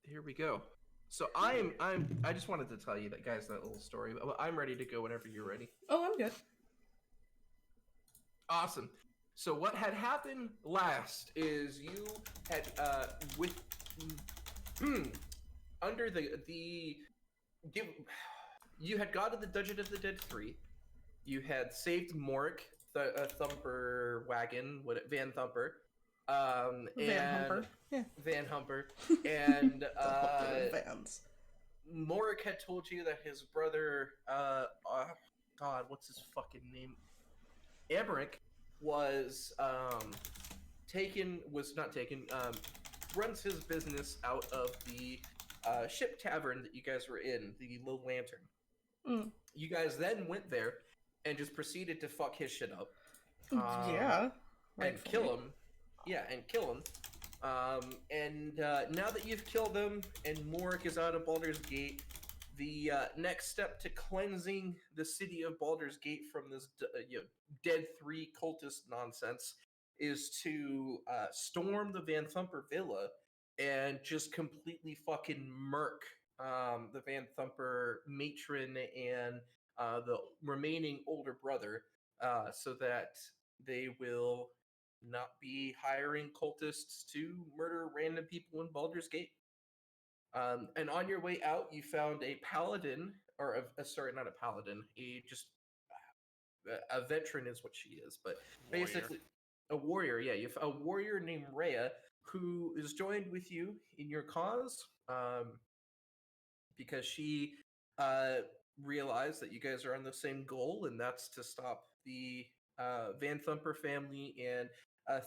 here we go. So I just wanted to tell you that, guys, that little story. I'm ready to go whenever you're ready. Oh, I'm good. Awesome. So what had happened last is you had with under you had gone to the Dungeon of the Dead 3. You had saved Mork, the Thumper wagon, Van Thumper, Van and Humper. Yeah. Van Humper, and Don't look at Vans. Mork had told you that his brother, God, what's his fucking name? Emmerich was runs his business out of the ship tavern that you guys were in, the Low Lantern. Mm. You guys then went there and just proceeded to fuck his shit up. Yeah. And kill him. Yeah, and kill him. And now that you've killed him and Morik is out of Baldur's Gate, the next step to cleansing the city of Baldur's Gate from this Dead 3 cultist nonsense is to storm the Van Thumper Villa and just completely fucking murk the Van Thumper matron and the remaining older brother so that they will not be hiring cultists to murder random people in Baldur's Gate. And on your way out, you found a paladin, or sorry, not a paladin, a veteran is what she is, but warrior. basically a warrior. Yeah, you have a warrior named Rhea who is joined with you in your cause, because she realized that you guys are on the same goal, and that's to stop the Van Thumper family and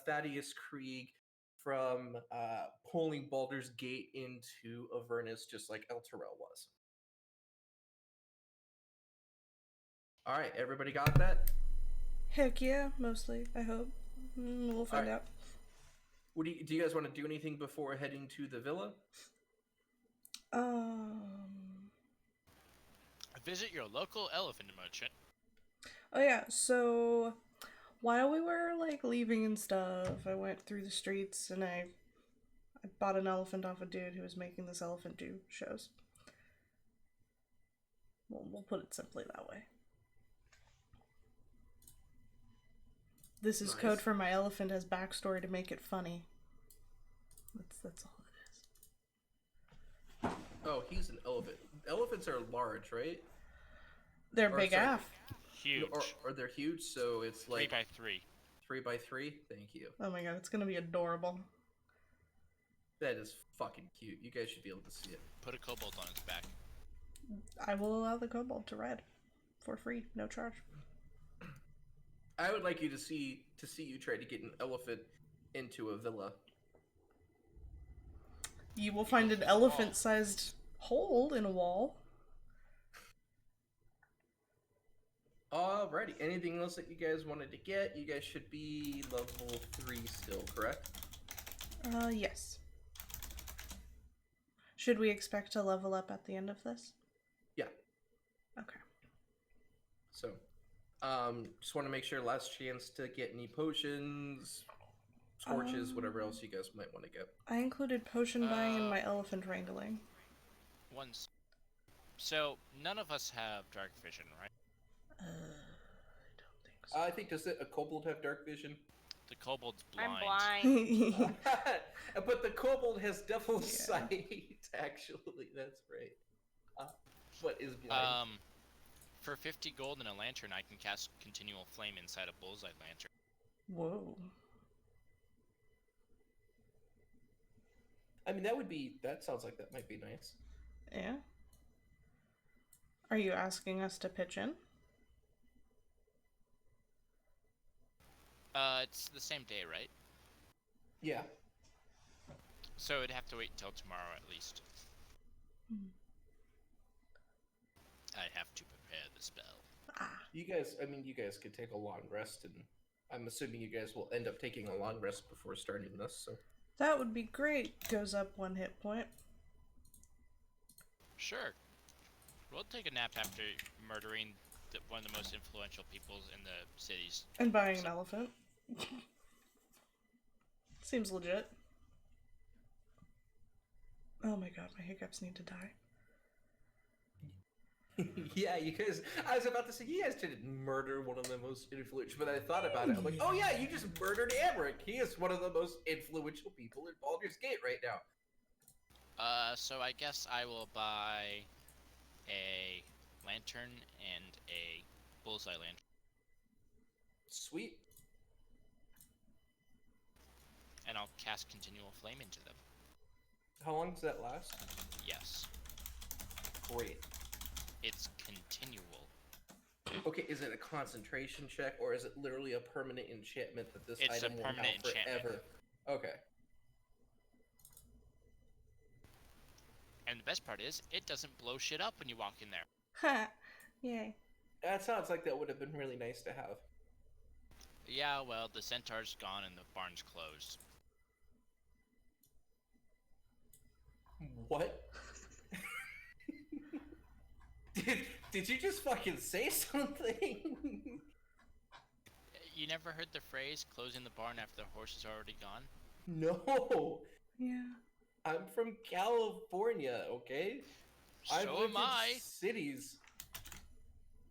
Thaddeus Krieg from pulling Baldur's Gate into Avernus, just like El Terrell was. All right, everybody got that? Heck yeah, mostly, I hope. We'll find out. Do you guys want to do anything before heading to the villa? Visit your local elephant merchant. Oh yeah, so while we were like leaving and stuff, I went through the streets and I bought an elephant off a dude who was making this elephant do shows. We'll put it simply that way. This is Nice. code for my elephant has backstory to make it funny. That's all it is. Oh, he's an elephant. Elephants are large, right? They're big AF. Huge. Or they're huge, so it's like 3x3. 3x3? Thank you. Oh my god, it's gonna be adorable. That is fucking cute. You guys should be able to see it. Put a kobold on its back. I will allow the kobold to ride. For free, no charge. I would like you to see you try to get an elephant into a villa. You will find an elephant-sized hole in a wall. Alrighty. Anything else that you guys wanted to get? You guys should be level 3 still, correct? Yes. Should we expect to level up at the end of this? Yeah. Okay. So, just want to make sure last chance to get any potions, torches, whatever else you guys might want to get. I included potion buying in my elephant wrangling. So, none of us have dark vision, right? I don't think so. I think, does a kobold have dark vision? The kobold's blind. I'm blind. But the kobold has devil's sight, actually. That's right. What is blind? For 50 gold and a lantern, I can cast continual flame inside a bullseye lantern. Whoa. I mean, that sounds like that might be nice. Yeah? Are you asking us to pitch in? It's the same day, right? Yeah. So it'd have to wait until tomorrow at least. I have to prepare the spell. You guys could take a long rest, and I'm assuming you guys will end up taking a long rest before starting this, so. That would be great. Goes up 1 hit point. Sure. We'll take a nap after murdering one of the most influential people in the cities. And buying an elephant. Seems legit. Oh my god, my hiccups need to die. Yeah, you guys. I was about to say you guys didn't murder one of the most influential, but I thought about it. I'm like, oh yeah, you just murdered Amric. He is one of the most influential people in Baldur's Gate right now. So I guess I will buy a lantern and a bullseye lantern. Sweet. And I'll cast Continual Flame into them. How long does that last? Yes. Great. It's continual. Okay, is it a concentration check, or is it literally a permanent enchantment that this It's a item will permanent have forever? enchantment. Okay. And the best part is, it doesn't blow shit up when you walk in there. Ha! Yay. That sounds like that would have been really nice to have. Yeah, well, the centaur's gone and the barn's closed. What? did you just fucking say something? You never heard the phrase, closing the barn after the horse is already gone? No. Yeah. I'm from California, okay? I've So lived am I. in cities.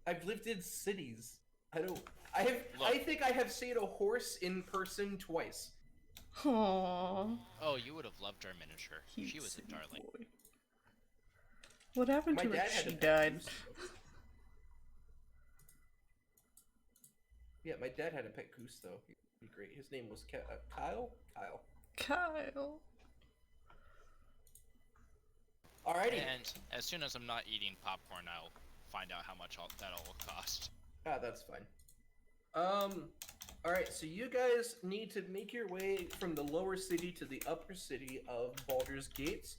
I've lived in cities. I think I have seen a horse in person twice. Aww. Oh, you would have loved our miniature. Cute She was a city darling. boy. What happened My to her? dad had She a pet died. goose. Yeah, my dad had a pet goose though. He'd be great. His name was Kyle. Kyle. Kyle. Alrighty. And as soon as I'm not eating popcorn, I'll find out how much that all will cost. Ah, that's fine. Alright, so you guys need to make your way from the lower city to the upper city of Baldur's Gates,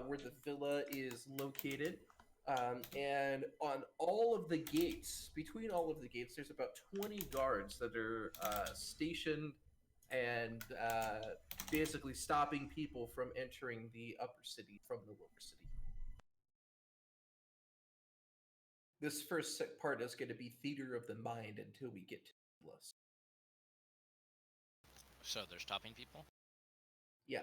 where the villa is located. And on all of the gates, between all of the gates, there's about 20 guards that are stationed and basically stopping people from entering the upper city from the lower city. This first part is going to be theater of the mind until we get to the list. So they're stopping people? Yeah.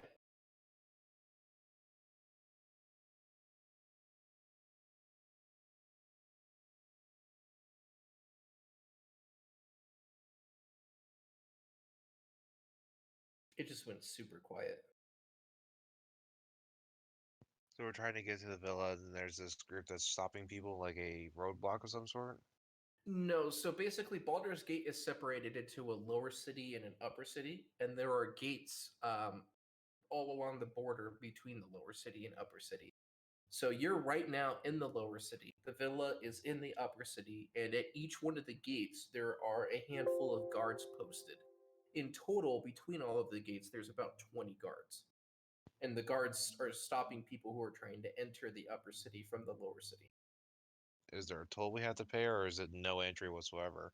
It just went super quiet. So we're trying to get to the villa, and there's this group that's stopping people, like a roadblock of some sort. No, so basically Baldur's Gate is separated into a lower city and an upper city, and there are gates all along the border between the lower city and upper city. So you're right now in the lower city. The villa is in the upper city, and at each one of the gates, there are a handful of guards posted. In total, between all of the gates, there's about 20 guards. And the guards are stopping people who are trying to enter the upper city from the lower city. Is there a toll we have to pay, or is it no entry whatsoever?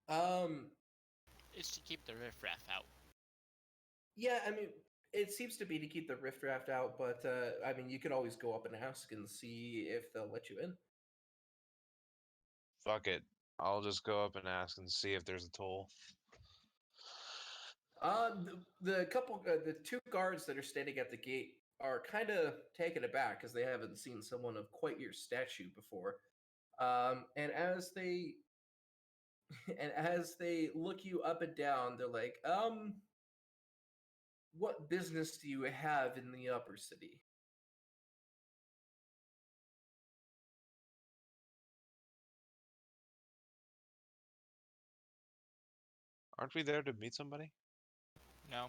It's to keep the riffraff out. Yeah, I mean, it seems to be to keep the riffraff out, but I mean, you could always go up and ask and see if they'll let you in. Fuck it. I'll just go up and ask and see if there's a toll. The two guards that are standing at the gate are kind of taken aback because they haven't seen someone of quite your stature before. And as they look you up and down, they're like, what business do you have in the upper city? Aren't we there to meet somebody? No.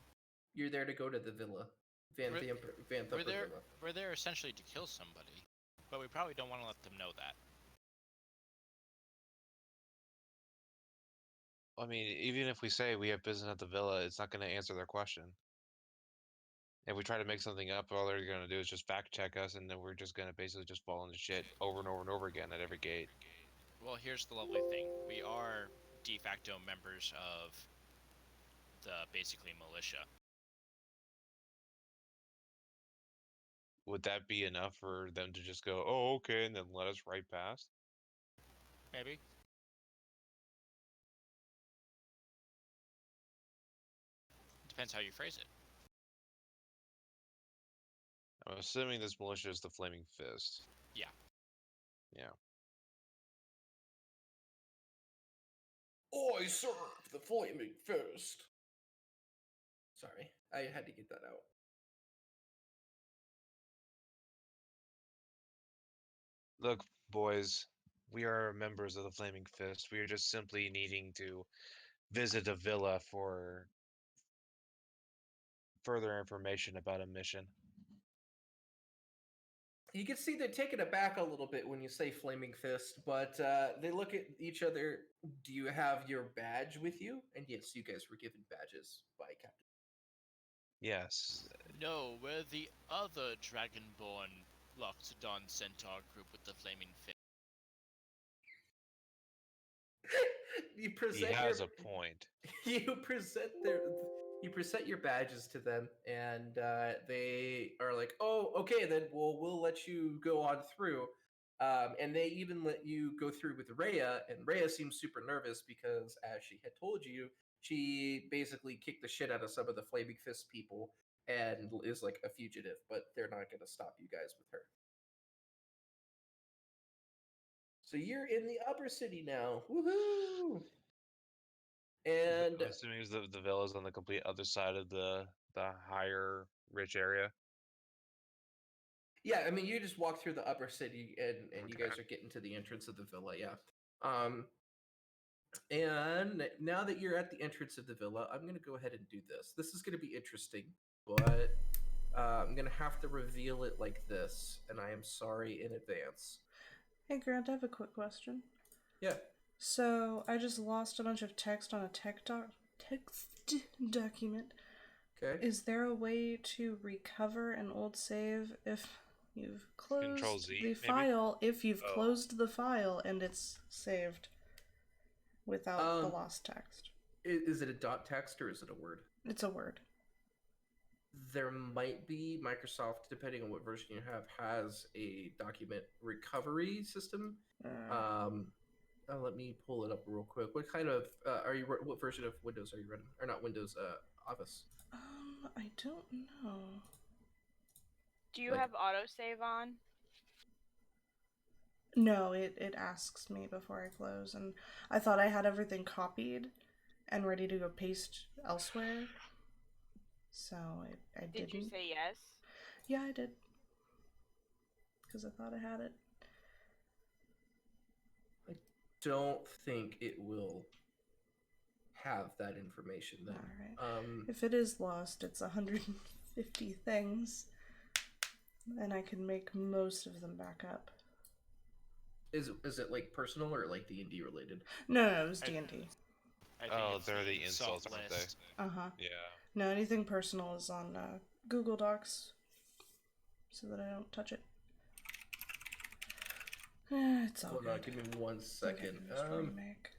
You're there to go to the villa. Van We're- Thumper We're there, Villa. we're there essentially to kill somebody, but we probably don't want to let them know that. I mean, even if we say we have business at the villa, it's not going to answer their question. If we try to make something up, all they're going to do is just fact check us, and then we're just going to basically just fall into shit over and over and over again at every gate. Well, here's the lovely thing. We are de facto members of the basically militia. Would that be enough for them to just go, oh, okay, and then let us right past? Maybe. Depends how you phrase it. I'm assuming this militia is the Flaming Fist. Yeah. Yeah. I serve the Flaming Fist. Sorry, I had to get that out. Look, boys, we are members of the Flaming Fist. We are just simply needing to visit a villa for further information about a mission. You can see they're taken aback a little bit when you say Flaming Fist, but they look at each other. Do you have your badge with you? And yes, you guys were given badges by Captain. Yes. No, we're the other Dragonborn Locked Dawn Centaur group with the flaming fin. You He present has your a point. you present your badges to them, and they are like, "Oh, okay, then we'll let you go on through." And they even let you go through with Rhea, and Rhea seems super nervous because, as she had told you, she basically kicked the shit out of some of the Flaming Fist people and is like a fugitive, but they're not going to stop you guys with her. So you're in the upper city now. Woohoo! And I'm assuming the villa's on the complete other side of the higher rich area. yeah, I mean, you just walk through the upper city, and you Okay. guys are getting to the entrance of the villa. Yeah. And now that you're at the entrance of the villa, I'm gonna go ahead and do this. This is gonna be interesting, but I'm gonna have to reveal it like this, and I am sorry in advance. Hey Grant, I have a quick question. Yeah. So I just lost a bunch of text on a text document. Okay. Is there a way to recover an old save if you've closed Control-Z, the maybe? file? If you've Oh. closed the file and it's saved without the lost text. Is it a dot text or is it a word? It's a word. There might be Microsoft, depending on what version you have, has a document recovery system. Let me pull it up real quick. What kind of what version of Windows are you running? Or not Windows, Office? I don't know. Do you Like- have autosave on? No, it asks me before I close, and I thought I had everything copied and ready to go paste elsewhere. So I didn't. Did you say yes? Yeah, I did. Because I thought I had it. I don't think it will have that information then. Alright. If it is lost, it's 150 things. And I can make most of them back up. Is it like personal or like D&D related? No, it was D&D. I think Oh, it's they're the insults, insult aren't they? list. Uh-huh. Yeah. No, anything personal is on Google Docs. So that I don't touch it. It's all Hold on, good. give me 1 second. I can just remake.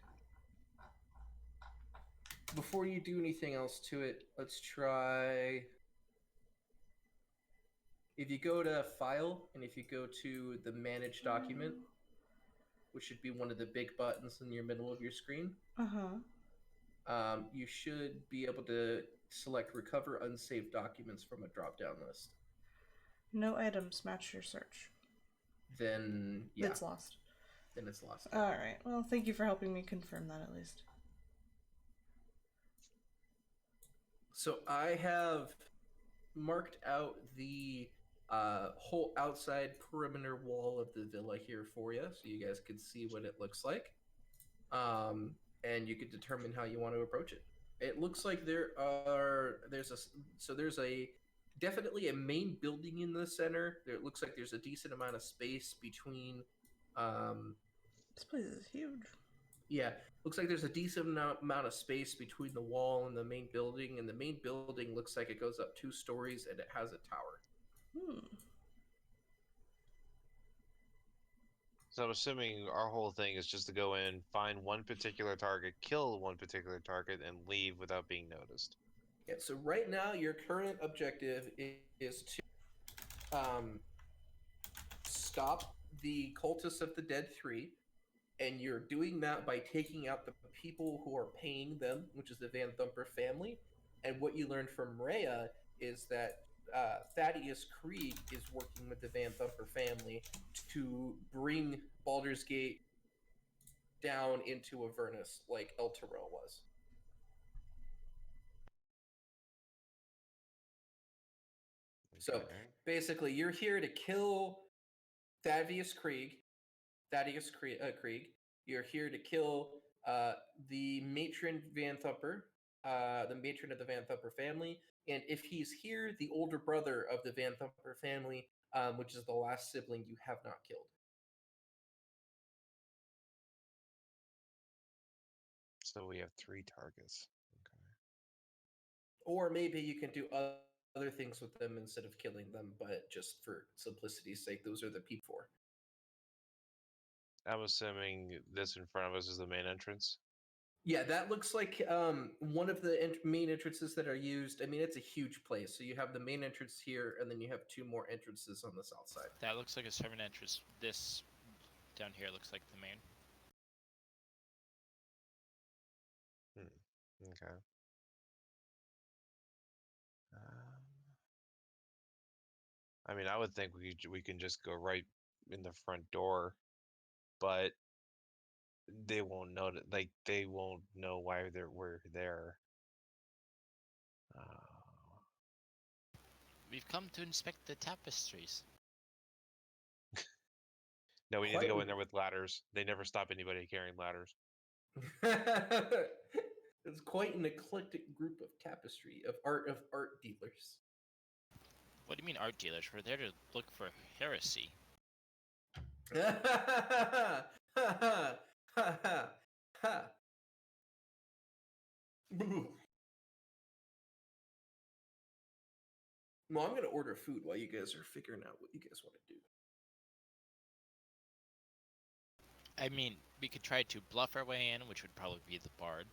Before you do anything else to it, let's try. If you go to File, and if you go to the Manage Document, which should be one of the big buttons in your middle of your screen, you should be able to select Recover Unsaved Documents from a drop-down list. No items match your search. Then, yeah. It's lost. Then it's lost. Alright, well, thank you for helping me confirm that at least. So I have marked out the whole outside perimeter wall of the villa here for you, so you guys can see what it looks like, and you can determine how you want to approach it. It looks like there's definitely a main building in the center. It looks like there's a decent amount of space between. This place is huge. Yeah, looks like there's a decent amount of space between the wall and the main building, and the main building looks like it goes up 2 stories and it has a tower. So I'm assuming our whole thing is just to go in, find one particular target, kill one particular target, and leave without being noticed. Yeah, so right now your current objective is to stop the cultists of the Dead 3, and you're doing that by taking out the people who are paying them, which is the Van Thumper family. And what you learned from Rhea is that Thaddeus Krieg is working with the Van Thumper family to bring Baldur's Gate down into Avernus like El Terrell was. So Okay. basically, you're here to kill Thaddeus Krieg. Krieg. You're here to kill the matron Van Thumper, the matron of the Van Thumper family, and if he's here, the older brother of the Van Thumper family, which is the last sibling you have not killed. So we have 3 targets. Okay. Or maybe you can do other things with them instead of killing them, but just for simplicity's sake, those are the people for. I'm assuming this in front of us is the main entrance. Yeah, that looks like one of the main entrances that are used. I mean, it's a huge place. So you have the main entrance here, and then you have 2 more entrances on the south side. That looks like a servant entrance. This down here looks like the main. Okay. I mean, I would think we can just go right in the front door, but they won't know that. Like they won't know why we're there. We've come to inspect the tapestries. No, we need to Quite go an- in there with ladders. They never stop anybody carrying ladders. It's quite an eclectic group of tapestry of art dealers. What do you mean art dealers? We're there to look for heresy. Well, I'm gonna order food while you guys are figuring out what you guys want to do. I mean, we could try to bluff our way in, which would probably be the bard.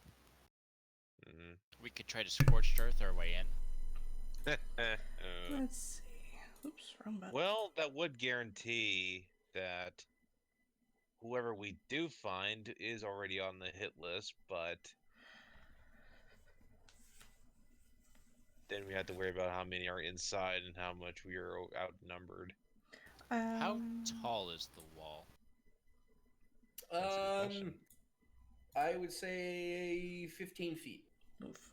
Mm-hmm. We could try to scorched earth our way in. Let's see. Oops, wrong button. Well, that would guarantee that whoever we do find is already on the hit list, but then we have to worry about how many are inside and how much we are outnumbered. How tall is the wall? That's a good question. I would say 15 feet. Oof.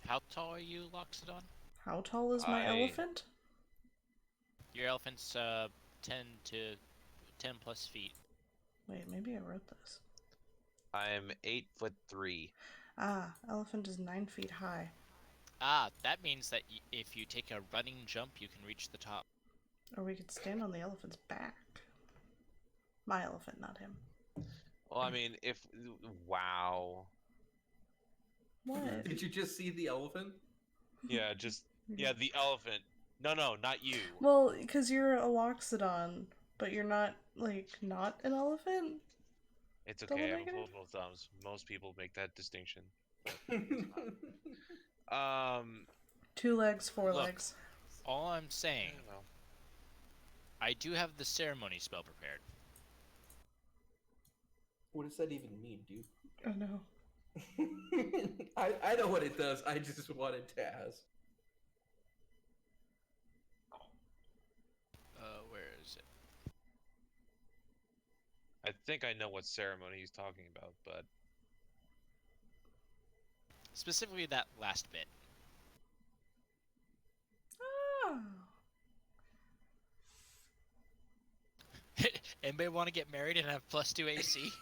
How tall are you, Loxodon? How tall is my elephant? Your elephant's 10 plus feet. Wait, maybe I wrote this. I'm 8'3". Ah, elephant is 9 feet high. Ah, that means that if you take a running jump, you can reach the top. Or we could stand on the elephant's back. My elephant, not him. Well, I mean, wow. What? Did you just see the elephant? Yeah, the elephant. No, not you. Well, because you're a loxodon, but you're not, not an elephant? It's Double okay, I have negative? opposable thumbs. Most people make that distinction. 2 legs, 4 Look. legs. All I'm I saying, don't know. I do have the ceremony spell prepared. What does that even mean, dude? Oh no. I know what it does. I just wanted to ask. Where is it? I think I know what ceremony he's talking about, but Specifically that last bit. Oh. Anybody want to get married and have +2 AC?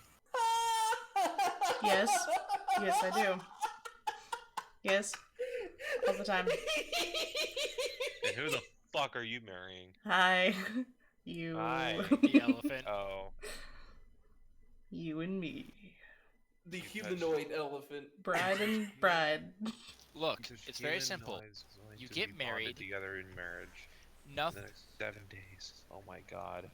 Yes. Yes, I do. Yes. All the time. and who the fuck are you marrying? Hi. You. Hi. The elephant. Oh, You and me. The You touched- humanoid elephant. Bride and bride. Look, because it's very human simple. lives is going You to get be bonded married. together in marriage for the Nothing, next 7 days. Oh my god.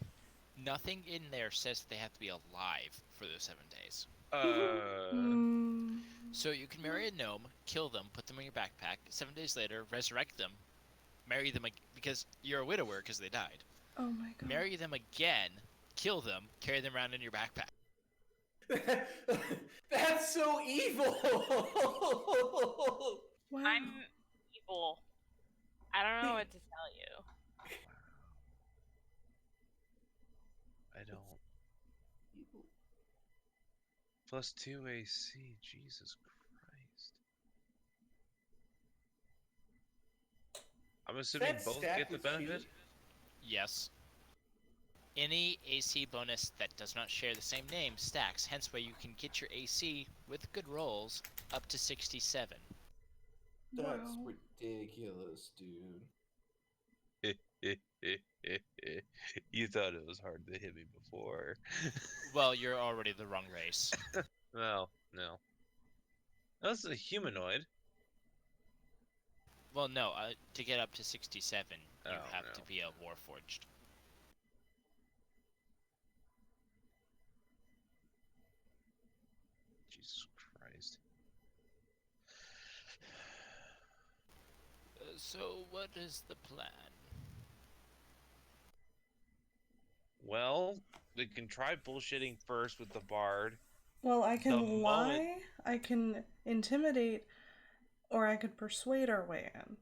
nothing in there says that they have to be alive for those 7 days. Hmm. So you can marry a gnome, kill them, put them in your backpack. 7 days later, resurrect them, marry them because you're a widower because they died. Oh my god. Marry them again, kill them, carry them around in your backpack. That's so evil. Wow. I'm evil. I don't know what to tell you. I don't. Plus 2 AC. Jesus Christ. I'm assuming That both stack get the with benefit. shield? Yes. Any AC bonus that does not share the same name stacks, hence why you can get your AC with good rolls up to 67. That's Wow. ridiculous, dude. You thought it was hard to hit me before. Well, you're already the wrong race. Well, no. That's a humanoid. Well, no, to get up to 67, you Oh, have no. to be a Warforged. Jesus Christ. So, what is the plan? Well, we can try bullshitting first with the bard. Well, I The can lie, moment- I can intimidate, or I could persuade our way in.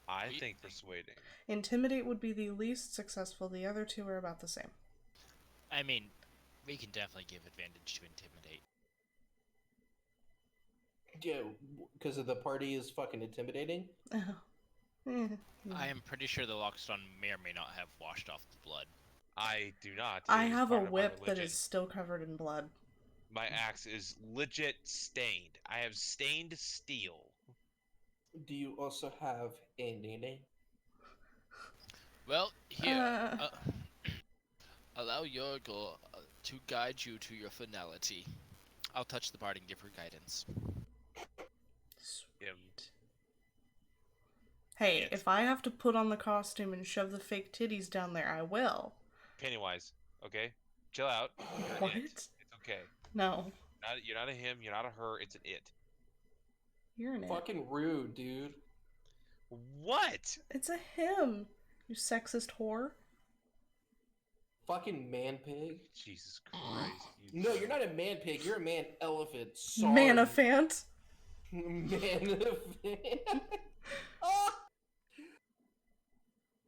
I think persuading. Intimidate would be the least successful. The other two are about the same. I mean, we can definitely give advantage to Intimidate. Yeah, because of the party is fucking intimidating. I am pretty sure the Lockstone may or may not have washed off the blood. I do not. I It is have a part of my whip that religion. is still covered in blood. My axe is legit stained. I have stained steel. Do you also have a nene? Well, here, Uh. allow Yorgol to guide you to your finality. I'll touch the bard and give her guidance. Sweet. Hey, Yes. if I have to put on the costume and shove the fake titties down there, I will. Pennywise, okay? Chill out. You're What? It. It's okay. No. You're not a him, you're not a her, it's an it. You're an it. Fucking rude, dude. What? It's a him, you sexist whore. Fucking man pig. Jesus Christ. No, you're not a man pig. You're a man elephant. Sorry. Manafant. Manafant. Ah!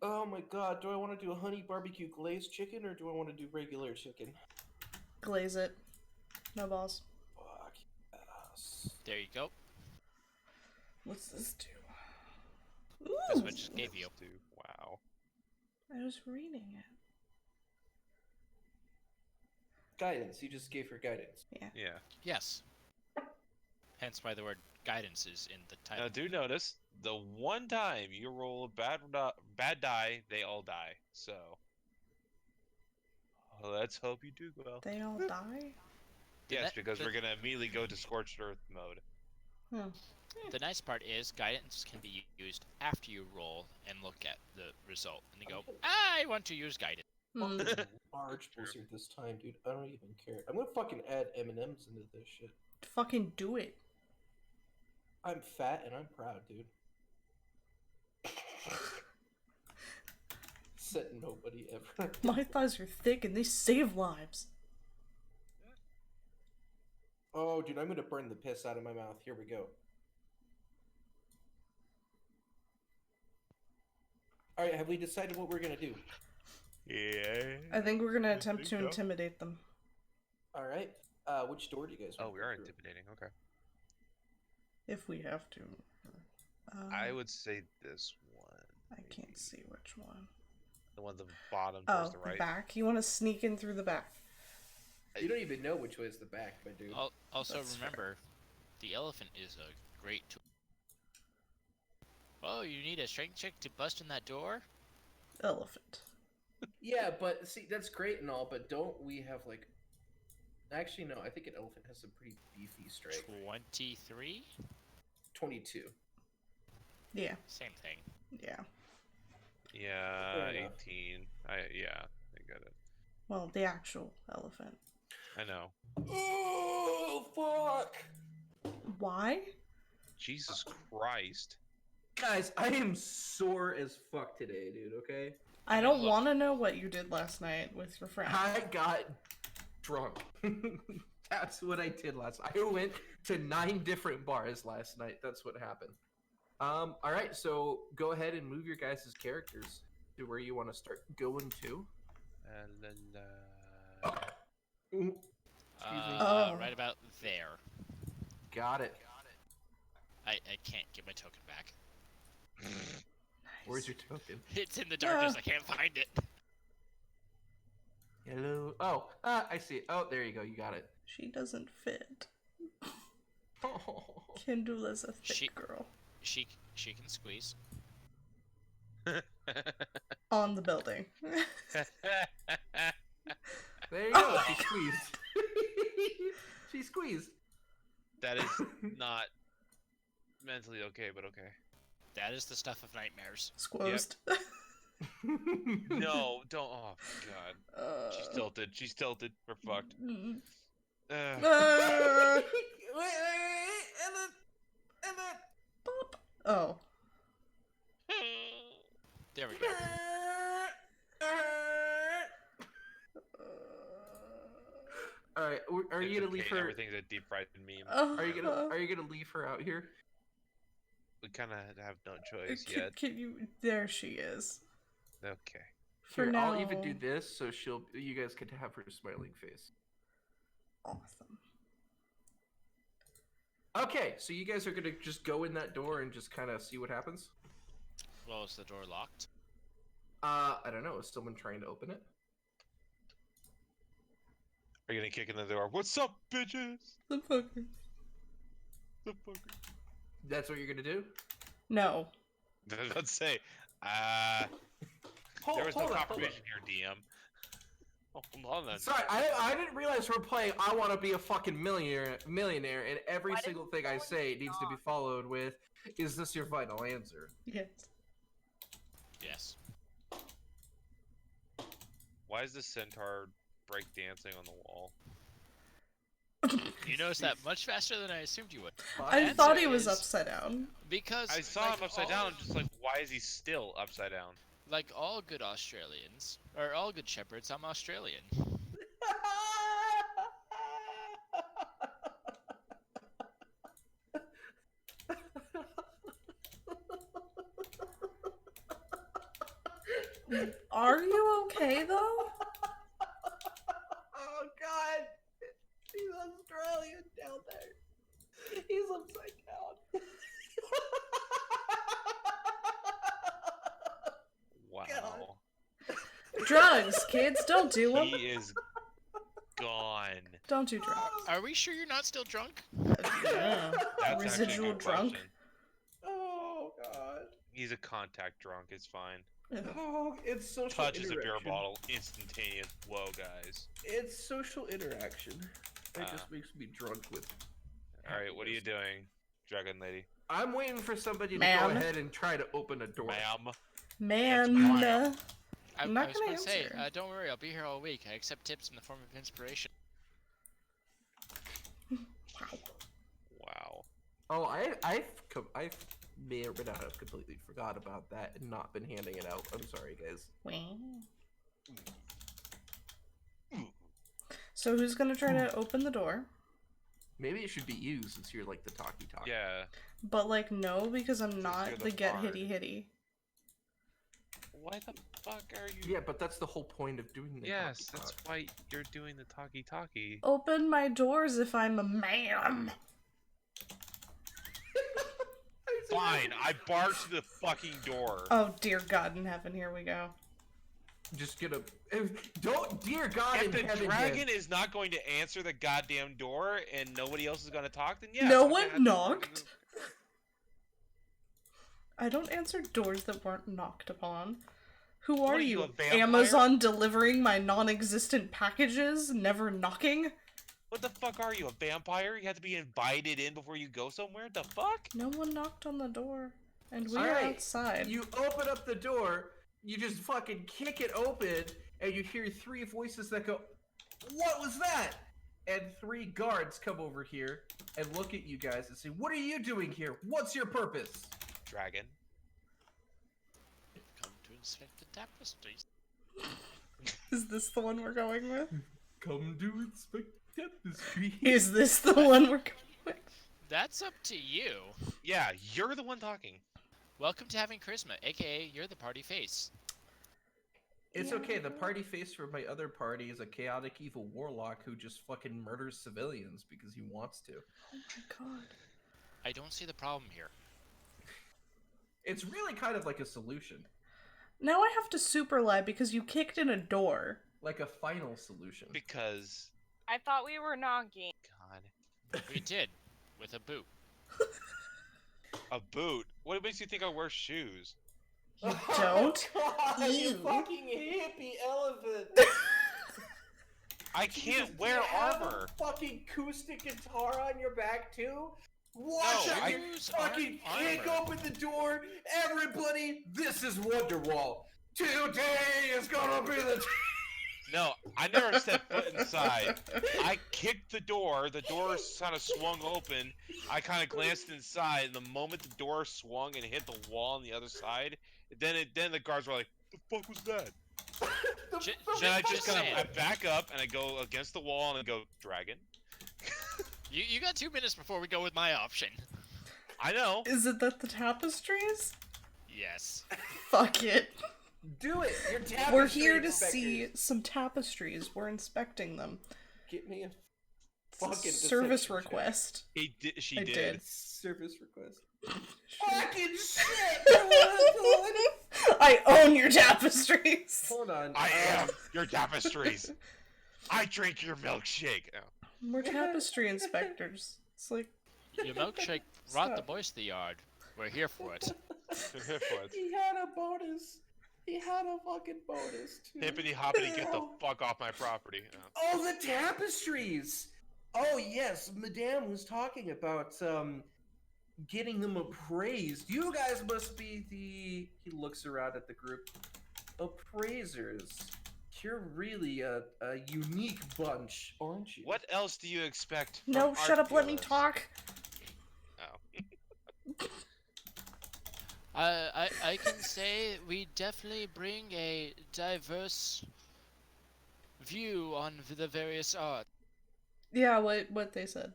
Oh my god, do I want to do a honey barbecue glazed chicken or do I want to do regular chicken? Glaze it. No balls. Fuck yes. There you go. What's this do? That's Ooh, what I just gave you. Dude, wow. I was reading it. Guidance. You just gave her guidance. Yeah. Yes. Hence why the word guidance is in the title. Now, do notice, the one time you roll a bad die, they all die. So, let's hope you do well. They all die? Yes, because we're going to immediately go to Scorched Earth mode. Oh. The nice part is guidance can be used after you roll and look at the result. And you go, I want to use guidance. Hmm. Fucking large blizzard this time, dude. I don't even care. I'm gonna fucking add M&Ms into this shit. Fucking do it. I'm fat and I'm proud, dude. Said nobody ever. My thighs are thick and they save lives. Oh, dude, I'm gonna burn the piss out of my mouth. Here we go. Alright, have we decided what we're gonna do? Yeah. I think we're gonna attempt to think so. intimidate them. Alright. Which door do you guys Oh, want we to are go through? intimidating. Okay. If we have to. I would say this one. I can't maybe. see which one. The one at the bottom Oh, towards the right. back? You want to sneak in through the back? You don't even know which way is the back, my dude. Also, That's remember, the elephant is a great tool. Oh, you need a strength check to bust in that door? Elephant. Yeah, but see, that's great and all, but don't we have like... Actually, no, I think an elephant has some pretty beefy strength. 23? 22. Yeah, Same thing. yeah. Yeah, Fair enough. 18. I got it. Well, the actual elephant. I know. Oh, fuck! Why? Jesus Christ. Guys, I am sore as fuck today, dude, okay? I mean, don't look- want to know what you did last night with your friend. I got drunk. That's what I did last night. I went to 9 different bars last night. That's what happened. All right, so go ahead and move your guys' characters to where you want to start going to. Excuse me. Oh. Right about there. Got it. I can't get my token back. Where's your token? It's in the darkness. I can't find it. Hello. Oh, I see it. Oh, there you go. You got it. She doesn't fit. Oh. Kendall is a thick She- girl. She can squeeze. On the building. There you go. She squeezed. She squeezed. That is not mentally okay, but okay. That is the stuff of nightmares. Squozed. No, don't. Oh god. She's tilted. She's tilted. We're fucked. Uh, Wait, and then. Boop. Oh. There we go. All right, are you It's gonna leave okay, her? Everything's a deep fried meme. Are you gonna leave her out here? We kind of have no choice yet. Can you? There she is. Okay. For Here, now. I'll even do this so you guys can have her smiling face. Awesome. Okay, so you guys are gonna just go in that door and just kind of see what happens. Well, is the door locked? I don't know. Is someone trying to open it? Are you gonna kick in the door? What's up, bitches? The fucker. The fucker. That's what you're gonna do. No. Let's say, there was no confirmation here, DM. Hold on then. Sorry, I didn't realize we're playing I Want to Be a Fucking Millionaire, and every Why did single you thing I go say in needs to be wrong? followed with, "Is this your final answer?" Yes. Yes. Why is the centaur break dancing on the wall? You noticed that much faster than I assumed you would. I Answer thought he was is- upside down. Because I saw like, him upside down. I'm just like, why is he still upside down? Like all good Australians, or all good shepherds, I'm Australian. Are you okay though? Oh God, he's Australian down there. He's upside down. Wow. Drugs, kids, don't do them. He is gone. Don't do drugs. Are we sure you're not still drunk? Yeah. That's actually a Residual good drunk. question. Oh God. He's a contact drunk. It's fine. Oh, it's social Touches a beer interaction. bottle, instantaneous. Whoa, guys. It's social interaction. It Ah. just makes me drunk with. All right, what are you doing, dragon lady? I'm waiting for somebody to Ma'am. go ahead and try to open a door. Ma'am. Man. Mine. I'm not I was gonna going to say, answer. don't worry, I'll be here all week. I accept tips in the form of inspiration. Wow. Oh, I may or may not have completely forgot about that and not been handing it out. I'm sorry, guys. So who's gonna try to open the door? Maybe it should be you since you're like the talkie. Yeah. But like no, because I'm not you're the the get bard. hitty. Why the fuck are you? Yeah, but that's the whole point of doing the Yes, talkie that's talk. why you're doing the talkie. Open my doors if I'm a man. Fine, I barged the fucking door. Oh dear God in heaven, here we go. Just gonna don't, dear God If in the heaven. dragon is not going to answer the goddamn door and nobody else is going to talk, then yes. No I'm gonna one have to knocked. I don't answer doors that weren't knocked upon. Who What are are you, you? a vampire? Amazon delivering my non-existent packages, never knocking? What the fuck are you, a vampire? You have to be invited in before you go somewhere? The fuck? No one knocked on the door. And we are Alright, outside. You open up the door, you just fucking kick it open, and you hear three voices that go, "What was that?" And three guards come over here and look at you guys and say, "What are you doing here? What's your purpose?" Dragon. Come to inspect the tapestries. Is this the one we're going with? Come to inspect the tapestry. Is this the one we're going with? That's up to you. Yeah, you're the one talking. Welcome to having charisma, aka you're the party face. It's Yeah. okay. The party face for my other party is a chaotic evil warlock who just fucking murders civilians because he wants to. Oh my god. I don't see the problem here. It's really kind of like a solution, Now I have to super lie because you kicked in a door. like a final solution. Because I thought we were knocking. God, We did, with a boot. a boot. What makes you think I wear shoes? You don't? Oh, God, you Ew. fucking hippie elephant! I Jesus, can't do wear you have armor. a fucking acoustic guitar on your back too? Watch No, out! I You use fucking kick armor. open the door, everybody. This is Wonderwall. Today is gonna be the. No, I never stepped foot inside. I kicked the door kind of swung open. I kind of glanced inside, and the moment the door swung and hit the wall on the other side, then the guards were like, "The fuck was that?" Then I just kind of I back up and I go against the wall and I go, "Dragon." You got 2 minutes before we go with my option. I know. Is it that the tapestries? Yes. Fuck it. Do it. You're tapestry We're here to inspectors. see some tapestries. We're inspecting them. Get me a It's a fucking service deception check. request. He did. She I did. did. Service request. Fucking shit! I own your tapestries. Hold on. I am your tapestries. I drink your milkshake. Oh. We're tapestry inspectors. It's like, Your milkshake brought the Stop. boys to the yard. We're here for it. You're here for it. He had a bonus. He had a fucking bonus too. Hippity hoppity, get the fuck off my property. Oh. Oh, the tapestries! Oh yes, Madame was talking about getting them appraised. You guys must be the. He looks around at the group. Appraisers. You're really a unique bunch, aren't you? What else do you expect? From no, art shut up, let me dealers? talk. Oh. I can say we definitely bring a diverse view on the various art. Yeah, what they said.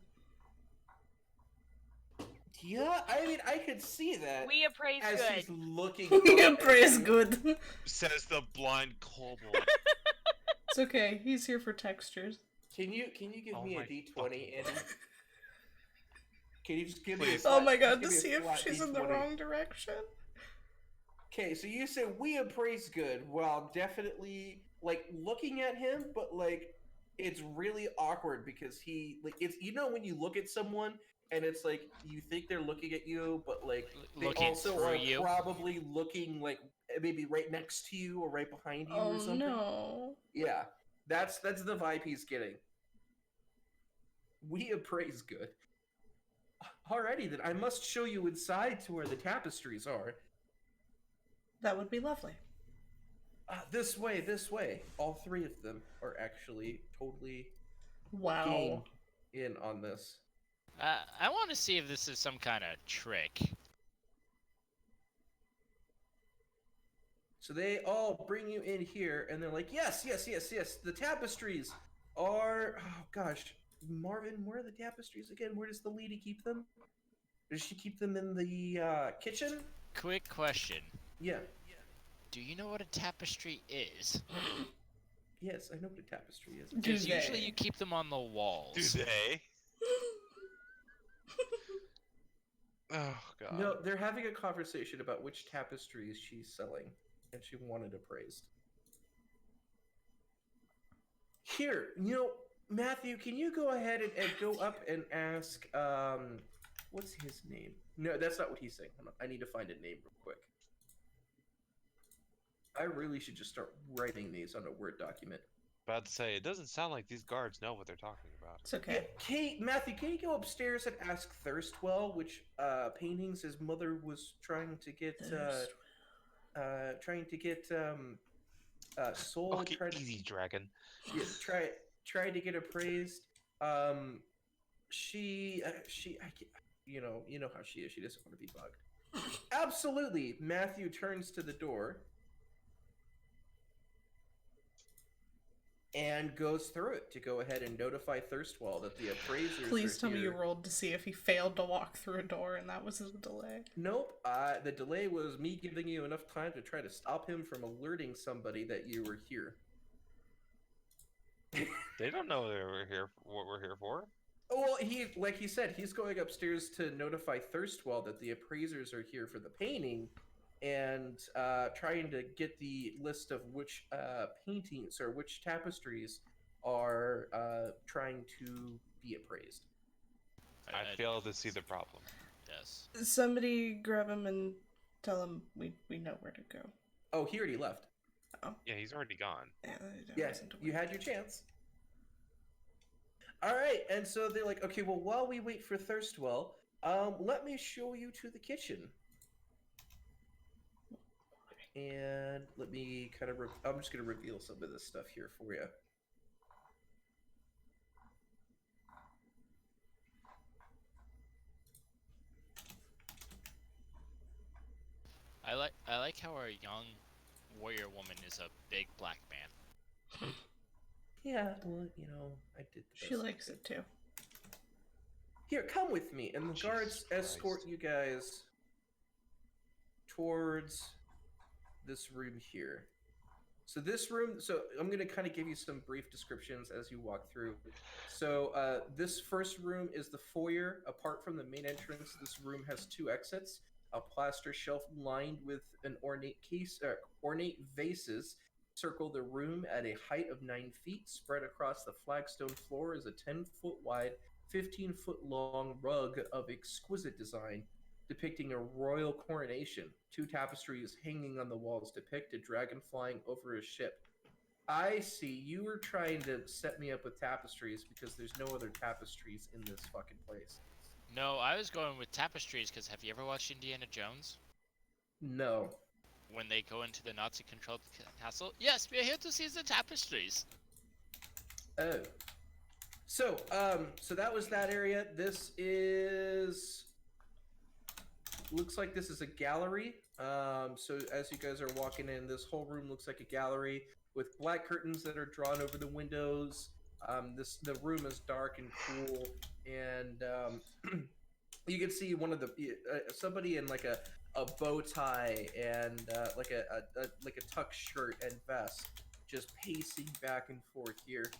Yeah, I mean, I could see that. We appraise as good. he's looking. Yeah, up at praise you. good. Says the blind kobold. It's okay. He's here for textures. Can you give Oh me a my D20, fucking Andy? Can you just give me a Please. flat, Oh my god, give to me a see if flat she's in the D20? wrong direction. Okay, so you said we appraise good. Well, definitely like looking at him, but like it's really awkward because he like it's when you look at someone and it's like you think they're looking at you, but like they Looking also through are you. probably looking like maybe right next to you or right behind you Oh or something. no. Yeah, that's the vibe he's getting. We appraise good. Alrighty then, I must show you inside to where the tapestries are. That would be lovely. This way, this way. All three of them are actually totally Wow. game in on this. I want to see if this is some kind of trick. So they all bring you in here, and they're like, yes, yes, yes, yes. The tapestries are. Oh gosh, Marvin, where are the tapestries again? Where does the lady keep them? Does she keep them in the kitchen? Quick question. Yeah. Do you know what a tapestry is? Yes, I know what a tapestry is. Do Because usually they? you keep them on the walls. Do they? Oh god. No, they're having a conversation about which tapestries she's selling, and she wanted appraised. Here, Matthew, can you go ahead and go up and ask, what's his name? No, that's not what he's saying. Hold on. I need to find a name real quick. I really should just start writing these on a Word document. About to say, it doesn't sound like these guards know what they're talking about. It's okay. Yeah, Matthew, can you go upstairs and ask Thirstwell which paintings his mother was trying to get sold? Okay, tried to- easy, dragon. Yeah, try to get appraised. She you know how she is. She doesn't want to be bugged. Absolutely. Matthew turns to the door, and goes through it to go ahead and notify Thirstwell that the appraisers Please are tell me you here. rolled to see if he failed to walk through a door and that was his delay. Nope. The delay was me giving you enough time to try to stop him from alerting somebody that you were here. They don't know what we're here for. Well, like he said, he's going upstairs to notify Thirstwell that the appraisers are here for the painting, and trying to get the list of which paintings or which tapestries are trying to be appraised. I fail to see the problem. Yes. Somebody grab him and tell him we know where to go. Oh, he already left. Yeah, he's already gone. Yes, you had your chance. All right, and so they're like, okay, well, while we wait for Thirstwell, let me show you to the kitchen. And let me kind of, I'm just going to reveal some of this stuff here for you. I like how our young warrior woman is a big black man. Yeah, well, you know, I did the She best I likes could. it too. Here, come with me, and the Jesus guards escort Christ. you guys towards this room here. So this room, so I'm going to kind of give you some brief descriptions as you walk through. So this first room is the foyer. Apart from the main entrance, this room has two exits. A plaster shelf lined with an ornate vases circle the room at a height of 9 feet. Spread across the flagstone floor is a 10-foot wide, 15-foot long rug of exquisite design depicting a royal coronation. Two tapestries hanging on the walls depict a dragon flying over a ship. I see. You were trying to set me up with tapestries because there's no other tapestries in this fucking place. No, I was going with tapestries because have you ever watched Indiana Jones? No. When they go into the Nazi-controlled castle? Yes, we're here to see the tapestries. Oh. So that was that area. This is... Looks like this is a gallery. So as you guys are walking in, this whole room looks like a gallery with black curtains that are drawn over the windows. The room is dark and cool, and you can see one of the somebody in like a bow tie and like a tuck shirt and vest, just pacing back and forth here.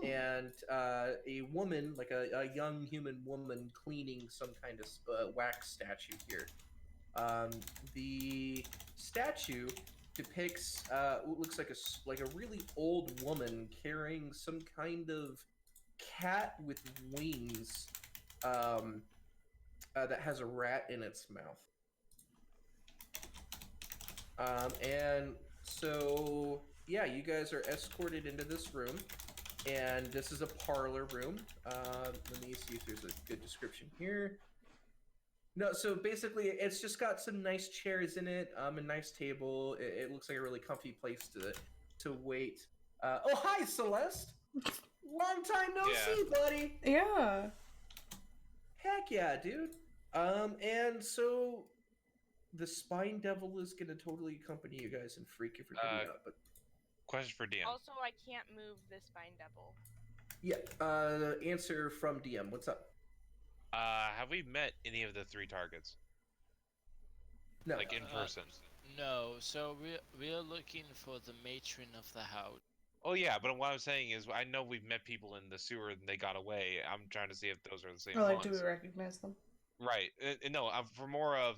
And a woman, like a young human woman, cleaning some kind of wax statue here. The statue depicts what looks like a really old woman carrying some kind of cat with wings that has a rat in its mouth. And so, yeah, you guys are escorted into this room, and this is a parlor room. Let me see if there's a good description here. No, so basically, it's just got some nice chairs in it, a nice table. It looks like a really comfy place to wait. Oh, hi, Celeste! Long time no see, buddy! Yeah. Heck yeah, dude. And so the Spine Devil is gonna totally accompany you guys and freak everybody out. But Question for DM. Also, I can't move the spine devil. yeah, answer from DM. What's up? Have we met any of the three targets? No. Like in person? No, so we're looking for the matron of the house. Oh yeah, but what I'm saying is I know we've met people in the sewer and they got away. I'm trying to see if those are the same Or like, ones. do we recognize them? Right. No, for more of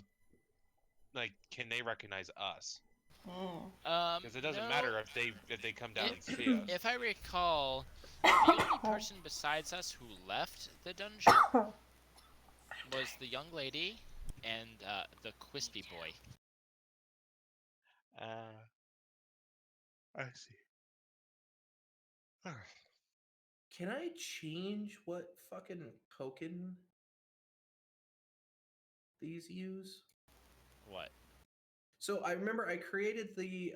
like, can they recognize us? Because it doesn't matter if they come down and see us. If I recall, the only person besides us who left the dungeon was the young lady and the Quispy boy. I see. Can I change what fucking token these use? What? So I remember I created the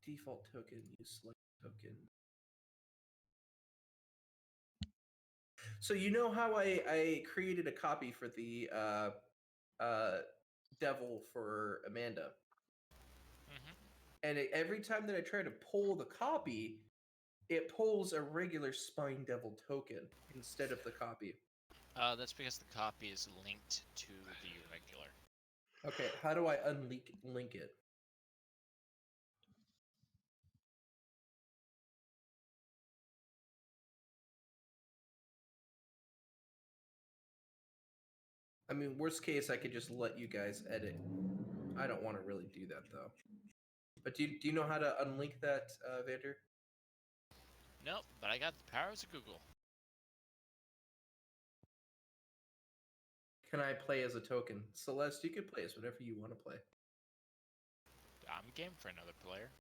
default token, use select token. So you know how I created a copy for the devil for Amanda? Mm-hmm. and every time that I try to pull the copy, it pulls a regular Spine Devil token instead of the copy. That's because the copy is linked to the regular. Okay, how do I link it? I mean, worst case, I could just let you guys edit. I don't want to really do that, though. But do you know how to unlink that, Vander? Nope, but I got the powers of Google. Can I play as a token? Celeste, you can play as whatever you want to play. I'm game for another player.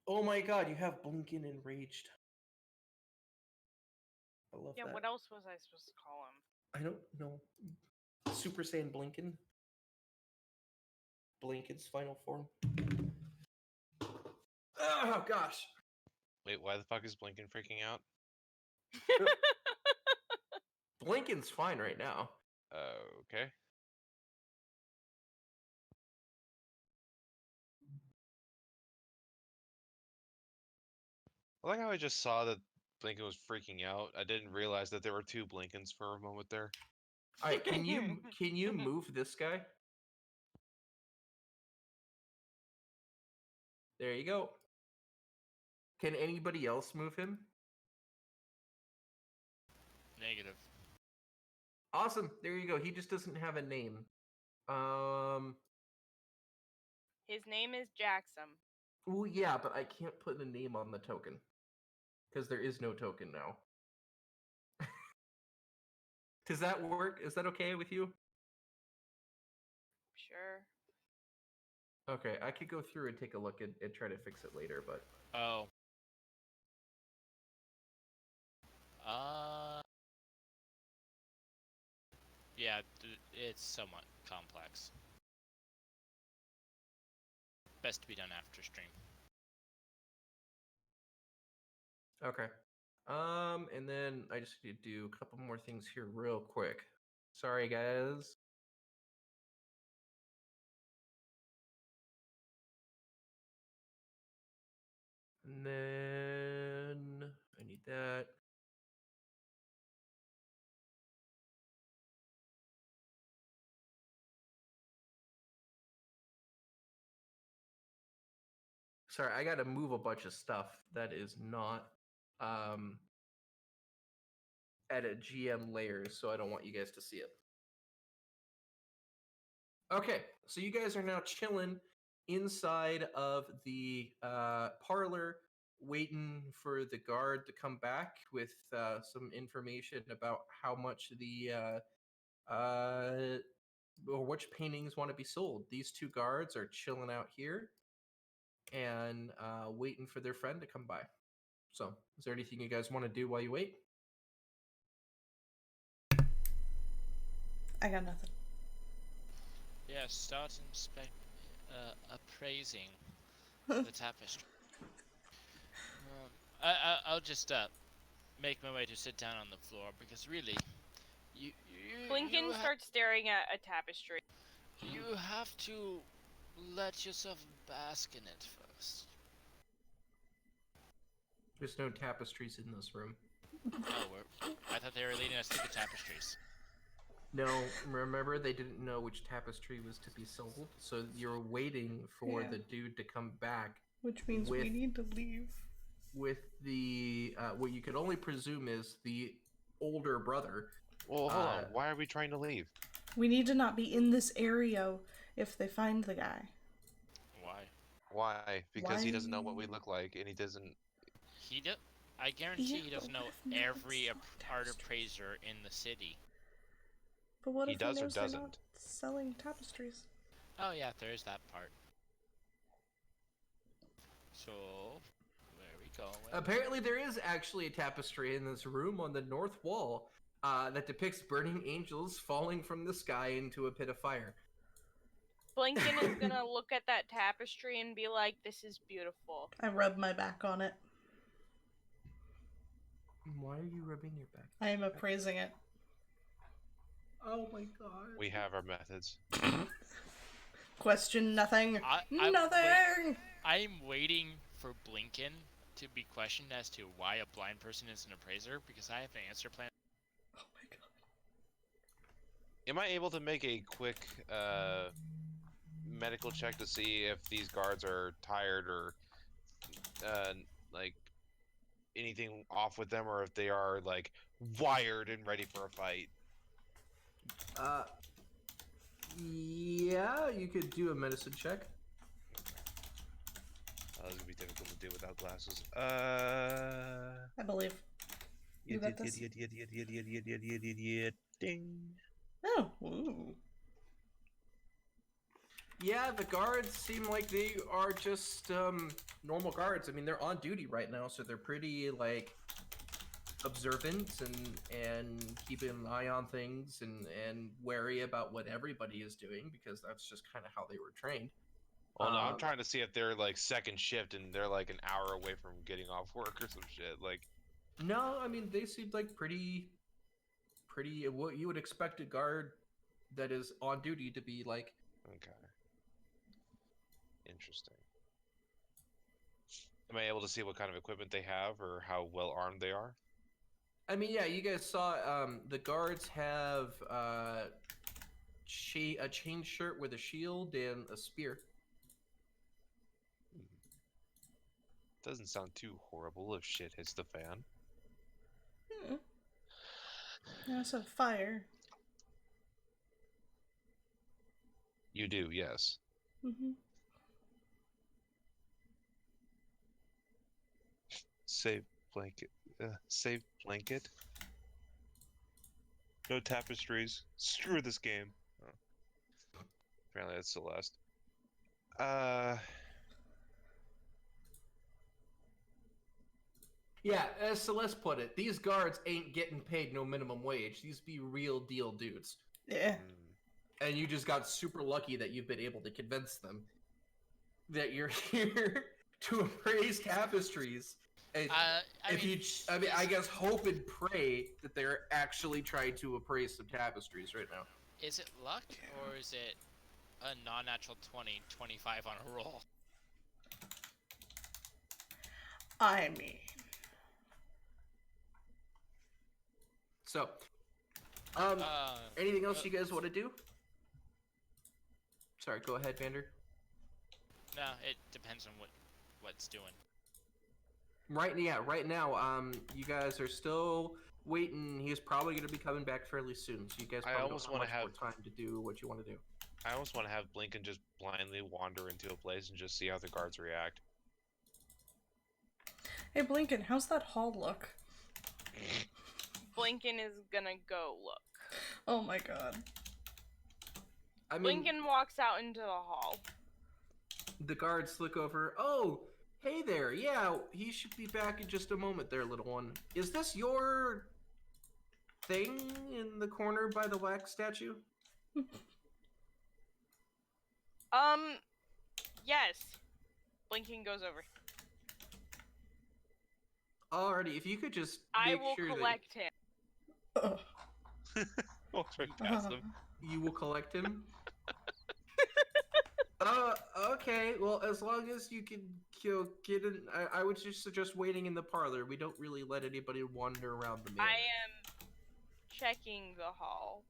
Oh my god, you have Blinkin' Enraged. I love Yeah, that. what else was I supposed to call him? I don't know. Super Saiyan Blinkin'? Blinkin's final form. Oh gosh. Wait, why the fuck is Blinken freaking out? Blinkin's fine right now. Okay. I like how I just saw that Blinken was freaking out. I didn't realize that there were two Blinkens for a moment there. All right, can you move this guy? There you go. Can anybody else move him? Negative. Awesome. There you go. He just doesn't have a name. His name is Jackson. Oh yeah, but I can't put a name on the token because there is no token now. Does that work? Is that okay with you? Sure. Okay, I could go through and take a look and try to fix it later, but Oh. Yeah, it's somewhat complex. Best to be done after stream. okay. And then I just need to do a couple more things here real quick. Sorry, guys. And then I need that. Sorry, I got to move a bunch of stuff that is not at a GM layers, so I don't want you guys to see it. Okay, so you guys are now chilling inside of the parlor, waiting for the guard to come back with some information about how much the or which paintings want to be sold. These two guards are chilling out here and waiting for their friend to come by. So, is there anything you guys want to do while you wait? I got nothing. Yeah, start appraising the tapestry. I'll just make my way to sit down on the floor because really, you Blinken starts staring at a tapestry. You have to let yourself bask in it first. There's no tapestries in this room. Oh, I thought they were leading us to the tapestries. No, remember they didn't know which tapestry was to be sold, so you're waiting for the dude to come back. Which means we need to leave. With the what you could only presume is the older brother. Well, hold on. Why are we trying to leave? We need to not be in this area if they find the guy. Why? Because he doesn't know what we look like, and he doesn't. I guarantee he doesn't know every art appraiser in the city. But what he if does he or knows doesn't? they're not selling tapestries? Oh yeah, there is that part. So, where are we going? Apparently, there is actually a tapestry in this room on the north wall that depicts burning angels falling from the sky into a pit of fire. Blinken is gonna look at that tapestry and be like, "This is beautiful." I rub my back on it. Why are you rubbing your back? I am appraising it. Oh my god. We have our methods. Question nothing. I'm Nothing! I'm waiting for Blinken to be questioned as to why a blind person is an appraiser because I have an answer plan. Oh my god. Am I able to make a quick medical check to see if these guards are tired or like anything off with them, or if they are like wired and ready for a fight? Yeah, you could do a medicine check. This is gonna be difficult to do without glasses. I believe. You got this? Ding. Oh, ooh. Yeah, the guards seem like they are just normal guards. I mean, they're on duty right now, so they're pretty like observant and keeping an eye on things and wary about what everybody is doing because that's just kind of how they were trained. Well, no, I'm trying to see if they're like second shift and they're like an hour away from getting off work or some shit. Like, No, I mean they seemed like pretty what you would expect a guard that is on duty to be like. okay, interesting. Am I able to see what kind of equipment they have or how well armed they are? I mean, yeah, you guys saw the guards have a chain shirt with a shield and a spear. Doesn't sound too horrible if shit hits the fan. Yeah, so fire. You do, yes. Mm-hmm. Save blanket. Save blanket. No tapestries. Screw this game. Oh. Apparently that's Celeste. Yeah, as Celeste put it, these guards ain't getting paid no minimum wage. These be real deal dudes. Yeah. And you just got super lucky that you've been able to convince them that you're here to appraise tapestries. And I guess hope and pray that they're actually trying to appraise some tapestries right now. Is it luck or is it a non-natural 20, 25 on a roll? I mean, so, anything else you guys want to do? Sorry, go ahead, Vander. No, it depends on what's doing. Right now, you guys are still waiting. He's probably going to be coming back fairly soon, so you guys probably don't have much more time to do what you want to do. I almost want to have Blinken just blindly wander into a place and just see how the guards react. hey Blinken, how's that hall look? Blinken is gonna go look. Oh my god. I mean, Blinken walks out into the hall. the guards look over. Oh, hey there. Yeah, he should be back in just a moment there, little one. Is this your thing in the corner by the wax statue? Yes. Blinken goes over. Alrighty, if you could just I make will sure collect him. Ugh. Walks right past them. that you will collect him. Okay. Well, as long as you can get in, I would just suggest waiting in the parlor. We don't really let anybody wander around the manor. I am checking the hall.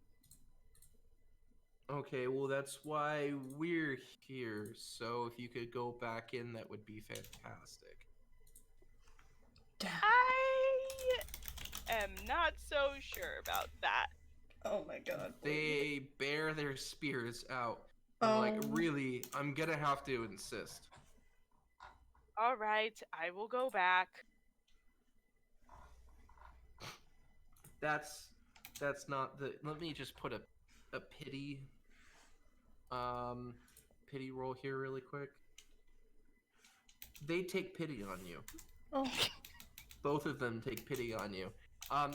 Okay, well, that's why we're here. So if you could go back in, that would be fantastic. Damn. I am not so sure about that. Oh my god. They bear their spears out. And, like, really, I'm gonna have to insist. Alright, I will go back. That's not the. Let me just put a pity roll here really quick. They take pity on you. Oh. Both of them take pity on you.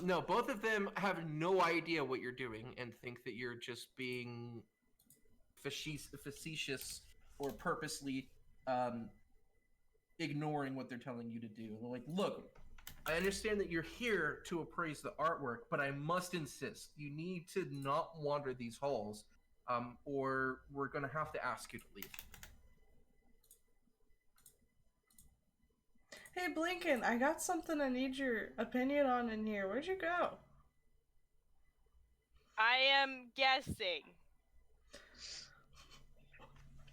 No, both of them have no idea what you're doing and think that you're just being facetious or purposely ignoring what they're telling you to do. They're like, look, I understand that you're here to appraise the artwork, but I must insist, you need to not wander these halls or we're gonna have to ask you to leave. Hey, Blinken, I got something I need your opinion on in here. Where'd you go? I am guessing.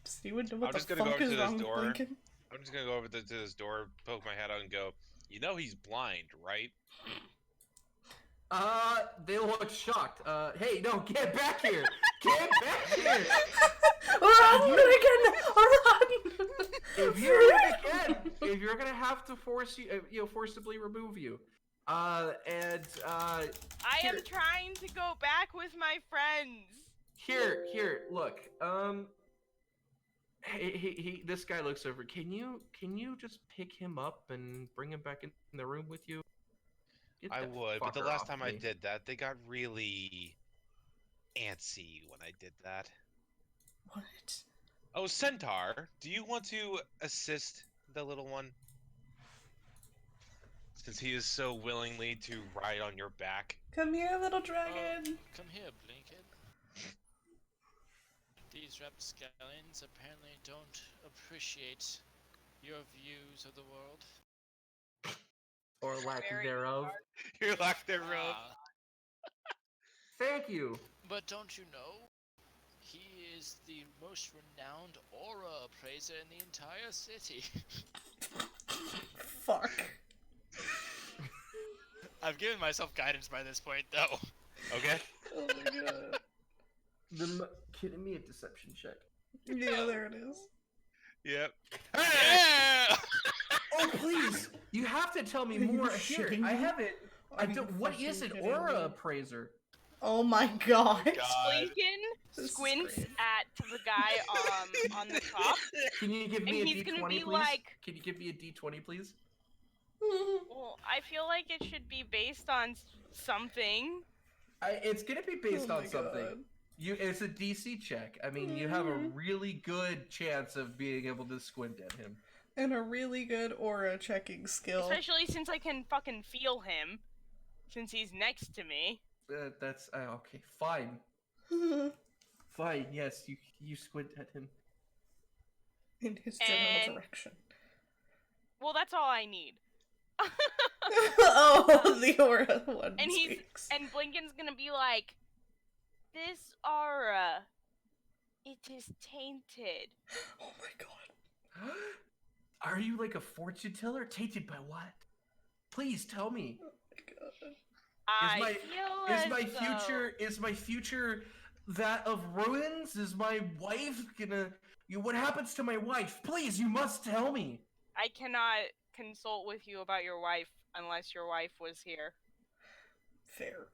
Does anyone know I'm what the just gonna go fuck over is to this wrong with door. Blinken? I'm just gonna go over to this door, poke my head out, and go. You know he's blind, right? They look shocked. Hey, no, get back here! Get back here! Run, Blinken! Run! If you're gonna have to forcibly remove you. I am Here. trying to go back with my friends. Here, look. This guy looks over. Can you just pick him up and bring him back in the room with you? Get I that would, but the fucker last off time I me. did that, they got really antsy when I did that. What? Oh, Centaur, do you want to assist the little one? Since he is so willingly to ride on your back. Come here, little dragon. Come here, Blinken. These rapscallions apparently don't appreciate your views of the world. Or lack Very thereof. Your lack thereof. Thank you. But don't you know? He is the most renowned aura appraiser in the entire city. Fuck. I've given myself guidance by this point, though. Okay. Oh my god. Give me a deception check. Yeah, there it is. Yep. Yeah! Oh please! You have to tell me Are you more. Here, shitting I me? have it. Are you What fucking is an kidding aura me? appraiser? Oh my god. Blinken This is squints great. at the guy on the top, Can you give and me a he's D20, gonna be please? like, Can you give me a D20, please? well, I feel like it should be based on something. It's gonna be based Oh on my something. God. It's a DC check. I mean, you have a really good chance of being able to squint at him. And a really good aura checking skill. Especially since I can fucking feel him, since he's next to me. That's okay. Fine. Fine. Yes, you squint at him. In his general And- direction. Well, that's all I need. Oh, the aura one And speaks. and Blinken's gonna be like, this aura, it is tainted. Oh my god. Are you like a fortune teller? Tainted by what? Please tell me. Oh my god. I feel Is as my though- future that of ruins? Is my wife gonna? What happens to my wife? Please, you must tell me. I cannot consult with you about your wife unless your wife was here. Fair.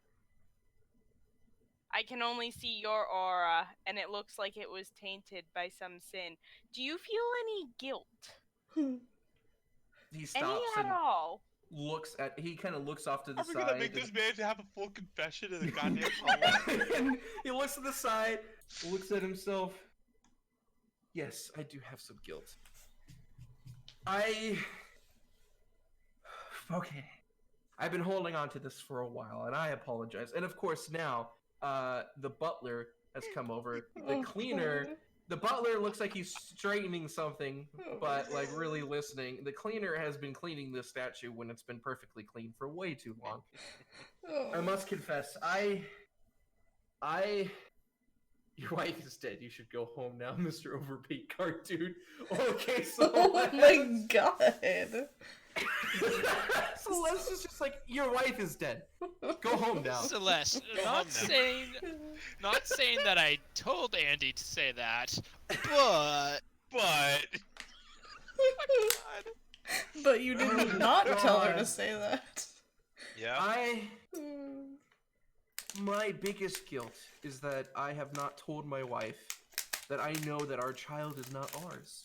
I can only see your aura, and it looks like it was tainted by some sin. Do you feel any guilt? He Any stops at and all? he kind of looks off to the Are we side. gonna make this man to have a full confession in the goddamn hallway? And he looks to the side, looks at himself. Yes, I do have some guilt. Okay. I've been holding on to this for a while, and I apologize. And of course now, the butler has come over. The Oh, cleaner, God. the butler looks like he's straightening something, Oh, but my like God. really listening. The cleaner has been cleaning this statue when it's been perfectly clean for way too long. Oh. I must confess, your wife is dead. You should go home now, Mr. Overpaid Cartoon. Okay, so Oh my god. Celeste is just like, your wife is dead. Go home now. Celeste, Go home now. not saying that I told Andy to say that, but But you did Oh, not tell her to God. say that. Yeah. My biggest guilt is that I have not told my wife that I know that our child is not ours.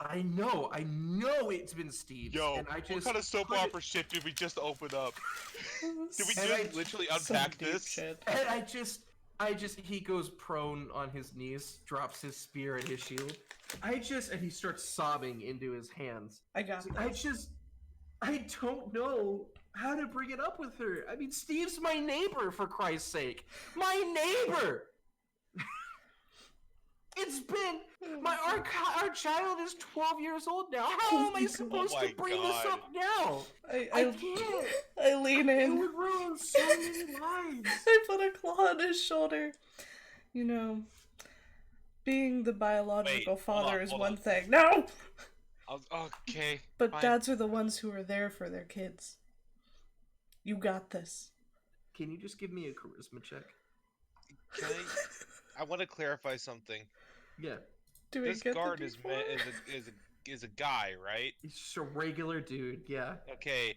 I know it's been Steve's. Yo, and I just what kind of soap put it- opera shit did we just open up? Did we And just I- literally Some unpack deep this? shit. And he goes prone on his knees, drops his spear and his shield. And he starts sobbing into his hands. I got I this. just, I don't know how to bring it up with her. I mean, Steve's my neighbor, for Christ's sake. My neighbor! It's been our child is 12 years old now. How am I supposed Oh my to bring this God. up now? I I can't. I lean It in. would ruin so many lives. I put a claw on his shoulder. You know, being the biological Wait, hold father on, is hold one on. thing. No! Okay. But fine. dads are the ones who are there for their kids. You got this. Can you just give me a charisma check? Can I want to clarify something. Yeah. Do we This get guard the is D4? is a guy, right? He's just a regular dude, yeah. Okay.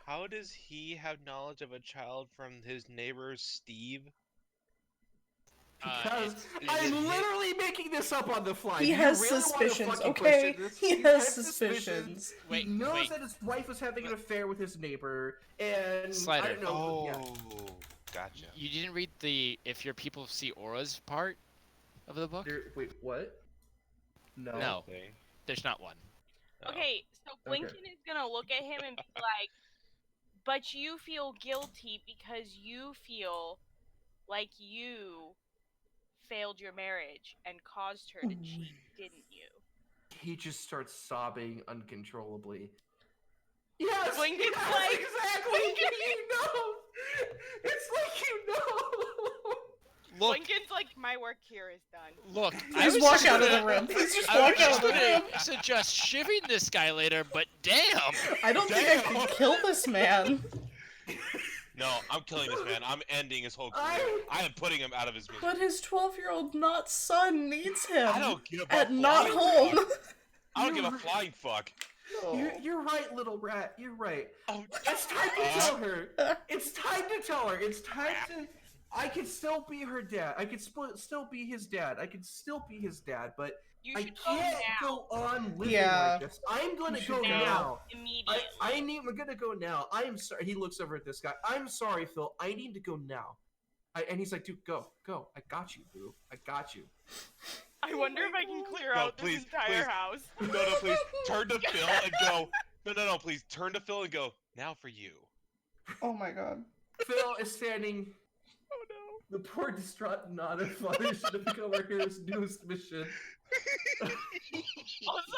How does he have knowledge of a child from his neighbor Steve? Because It's- I'm it- literally making this up on the fly. He Do you has really wanna suspicions, fucking okay? question this? He has suspicions. He Wait, knows wait. that his wife was having an affair with his neighbor, and I Slider. don't know. Yeah. Oh, gotcha. You didn't read the if your people see auras part of the book? Wait, what? No. No. Okay. There's not one. Oh. Okay, so Blinken is gonna look at him and be like, "But you feel guilty because you feel like you failed your marriage and caused her to cheat, didn't you?" He just starts sobbing uncontrollably. Yes! Blinken's yes, like- exactly! You know! It's like you know! Look, Blinken's like, "My work here is done." look. Please walk out of the room. Please just walk out of the room. Suggest shivving this guy later, but damn. I don't think I can kill this man. No, I'm killing this man. I'm ending his whole career. I am putting him out of his misery. But his 12-year-old not son needs him. I don't give a At flying not home. fuck. I don't give a flying fuck. You're right, little rat. You're right. Oh, It's time to tell her. It's time to tell her. It's time to. I can still be her dad. I can still be his dad. I can still be his dad, but You I should go can't now. go on living Yeah. like this. I'm gonna You go should go. now. Immediately. I'm gonna go now. I'm sorry. He looks over at this guy. I'm sorry, Phil. I need to go now. And he's like, dude, go. I got you, boo. I got you. I wonder if I can clear No, out please, this entire please. house. No, please. Turn to Phil and go. No, please. Turn to Phil and go, now for you. Oh my god. Phil is standing. Oh no. The poor distraught Nana father should have become our hero's newest mission. Also,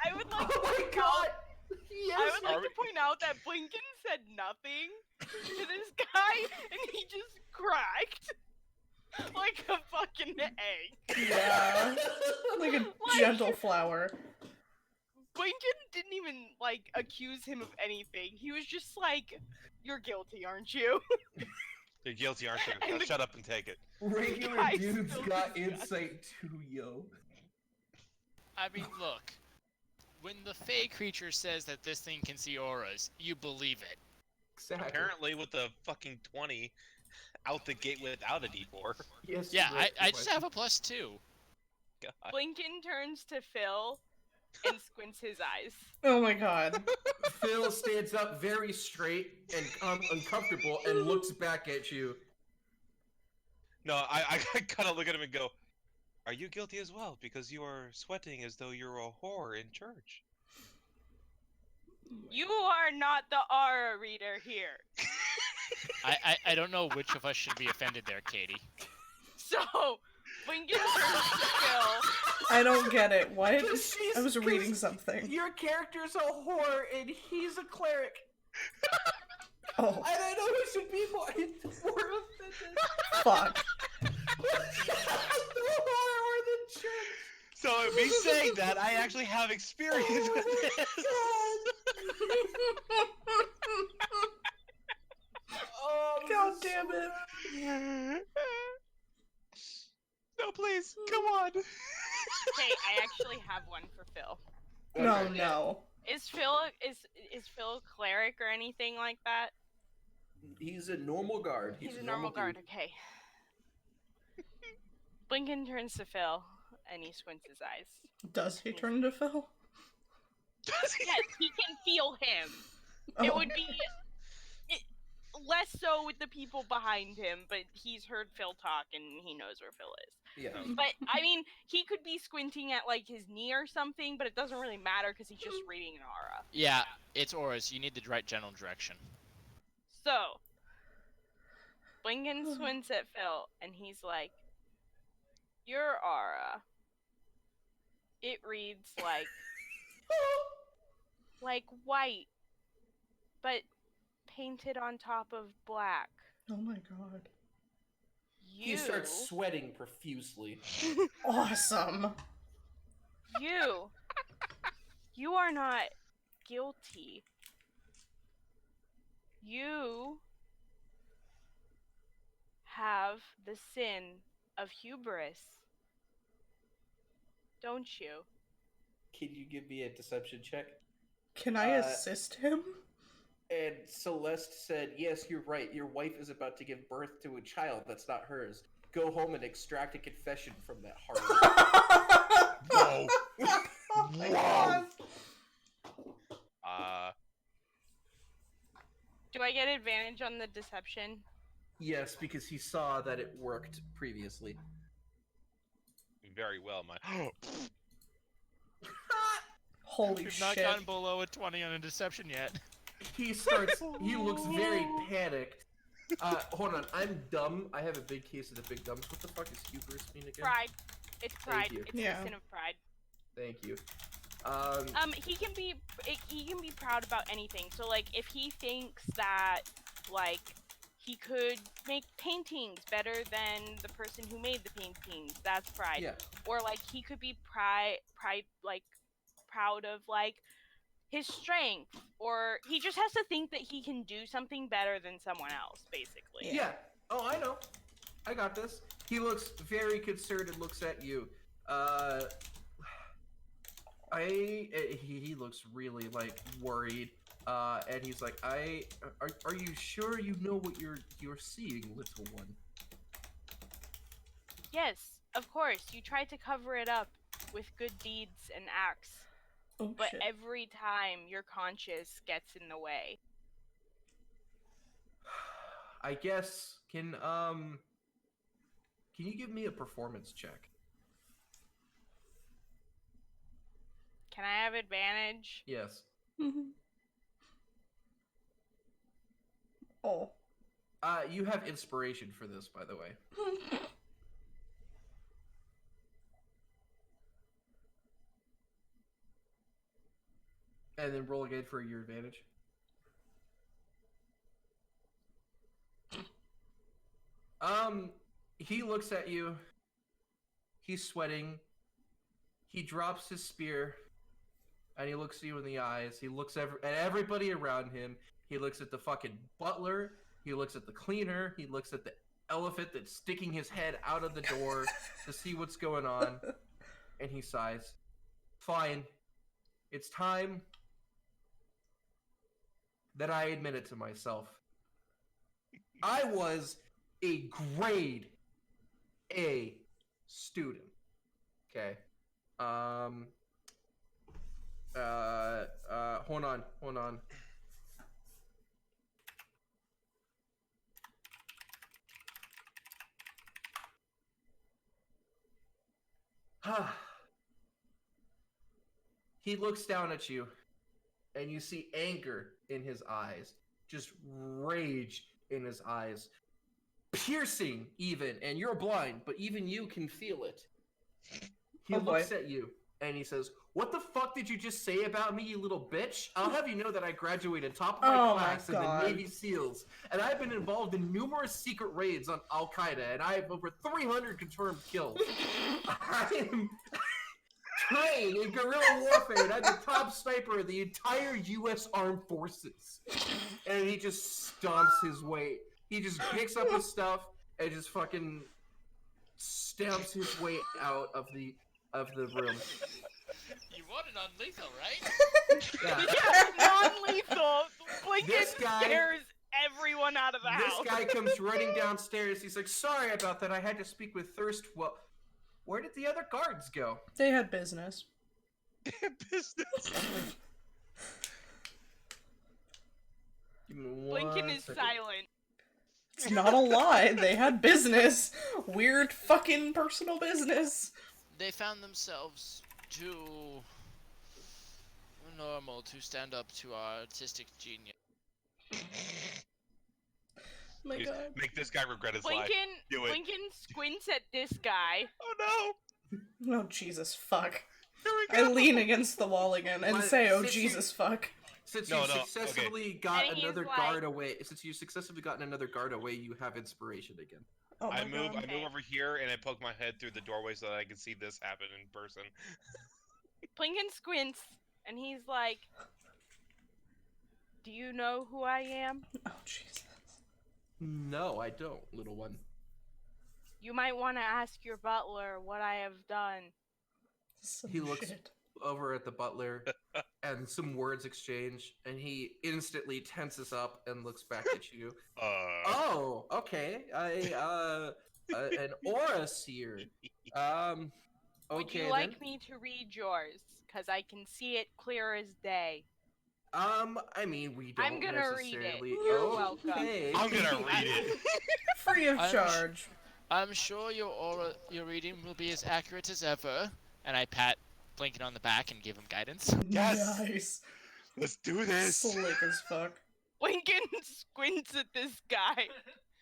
I would like Oh my to god! I Yes! would like to point out that Blinken said nothing to this guy, and he just cracked like a fucking egg. Yeah. Like a gentle flower. Blinken didn't even like accuse him of anything. He was just like, "You're guilty, aren't you?" You're guilty, aren't you? And Now the- shut up and take it. Regular Guys dudes still got disgusting. insight too, yo. I mean, look. When the Fey creature says that this thing can see auras, you believe it. Exactly. Apparently with the fucking 20 out the gate without a D4. Yes. Yeah, right, I good just question. have a +2. God. Blinken turns to Phil and squints his eyes. Oh my god. Phil stands up very straight and uncomfortable and looks back at you. No, I kind of look at him and go, are you guilty as well? Because you are sweating as though you're a whore in church. You are not the aura reader here. I don't know which of us should be offended there, Katie. So, Blinken turns to Phil. I don't get it. What? 'Cause she's- I was reading 'cause something. Your character's a whore and he's a cleric. Oh, I don't know who should be more offended. fuck. The whore or the church. So me saying that, I actually have experience with this. Oh, God this is damn so it. No, please, come on. Hey, I actually have one for Phil. No, Okay. no. Is Phil a cleric or anything like that? He's a normal guard. He's a normal guard. dude. Okay. Blinken turns to Phil and he squints his eyes. Does he turn into Phil? Yes, he can feel him. Oh. It would be less so with the people behind him, but he's heard Phil talk and he knows where Phil is. Yeah. But I mean, he could be squinting at like his knee or something, but it doesn't really matter because he's just reading an aura. Yeah, it's auras. You need the right general direction. So, Blinken squints at Phil and he's like, "Your aura. It reads like white, but painted on top of black. Oh my god. He starts sweating profusely. Awesome. You are not guilty. You have the sin of hubris, don't you?" Can you give me a deception check? Can I assist him? And Celeste said, yes, you're right. Your wife is about to give birth to a child that's not hers. Go home and extract a confession from that heart. Whoa. Oh my god. Do I get advantage on the deception? Yes, because he saw that it worked previously. Very well, my. Holy We've shit. not gotten below a 20 on a deception yet. He looks very panicked. Hold on, I'm dumb. I have a big case of the big dumps. What the fuck is hubris mean again? Pride. It's pride. Thank you. It's Yeah. the sin of pride. Thank you. He can be proud about anything. So like, if he thinks that like he could make paintings better than the person who made the paintings, that's pride. Yeah. Or like he could be proud of like his strength, or he just has to think that he can do something better than someone else, basically. Yeah. Oh, I know. I got this. He looks very concerned and looks at you. He looks really like worried. And he's like, are you sure you know what you're seeing, little one? Yes, of course. You try to cover it up with good deeds and acts, Oh, but shit. every time your conscience gets in the way. I guess can you give me a performance check? Can I have advantage? Yes. Oh. You have inspiration for this, by the way. And then roll again for your advantage. He looks at you. He's sweating. He drops his spear. And he looks you in the eyes. He looks at everybody around him. He looks at the fucking butler. He looks at the cleaner. He looks at the elephant that's sticking his head out of the door to see what's going on. And he sighs. Fine. It's time that I admit it to myself. I was a grade A student. Okay. Hold on. He looks down at you, and you see anger in his eyes, just rage in his eyes, piercing even, and you're blind, but even you can feel it. He looks at you, and he says, "What the fuck did you just say about me, you little bitch? I'll have you know that I graduated top of my class in the Navy SEALs, and I've been involved in numerous secret raids on Al-Qaeda, and I have over 300 confirmed kills. I am trained in guerrilla warfare, and I'm the top sniper of the entire U.S. Armed Forces." And he just stomps his way. He just picks up his stuff and just fucking stamps his way out of the room. You want it non-lethal, right? Yeah. Yeah, non-lethal. Blinken This guy- scares everyone out of the house. This guy comes running downstairs. He's like, "Sorry about that. I had to speak with Thirst." Well, where did the other guards go? They had business. Business. Give me Blinken one is second. silent. It's not a lie. They had business. Weird fucking personal business. They found themselves too normal to stand up to our artistic genius. Oh my Please, god. make this guy regret his life. Do it. Blinken squints at this guy. Oh no! Oh, Jesus, fuck. Here we I go! lean against the wall again and But say, oh, since you- Jesus, fuck. Since No, you no, okay. successfully got And he's another like- guard away, since you successfully gotten another guard away, you have inspiration again. Oh my I move god. over here and I poke my head through the doorway so that I can see this happen in person. Blinken squints, and he's like, "Do you know who I am? Oh, Jesus. No, I don't, little one. You might want to ask your butler what I have done." Some He looks shit. over at the butler, and some words exchange, and he instantly tenses up and looks back at you. Oh, okay. An aura seer. Okay. Would you then. like me to read yours? Because I can see it clear as day. I mean, we don't I'm gonna read it. necessarily. You're welcome. Okay. I'm gonna read it. Free of I'm sh- charge. I'm sure your reading will be as accurate as ever. And I pat Blinken on the back and give him guidance. Yes! Nice. Let's do this! Slick as fuck. Blinken squints at this guy.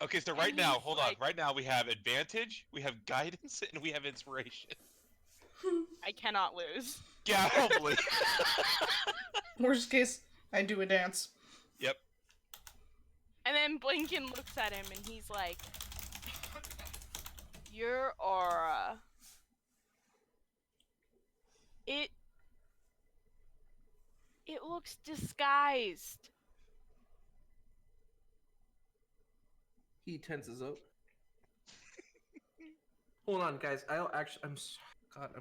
Okay, so And right now, he's hold like- on. Right now we have advantage, we have guidance, and we have inspiration. I cannot lose. Yeah, hopefully. Worst case, I do a dance. Yep. And then Blinken looks at him and he's like, "Your aura. It looks disguised." He tenses up. Hold on, guys. God, I'm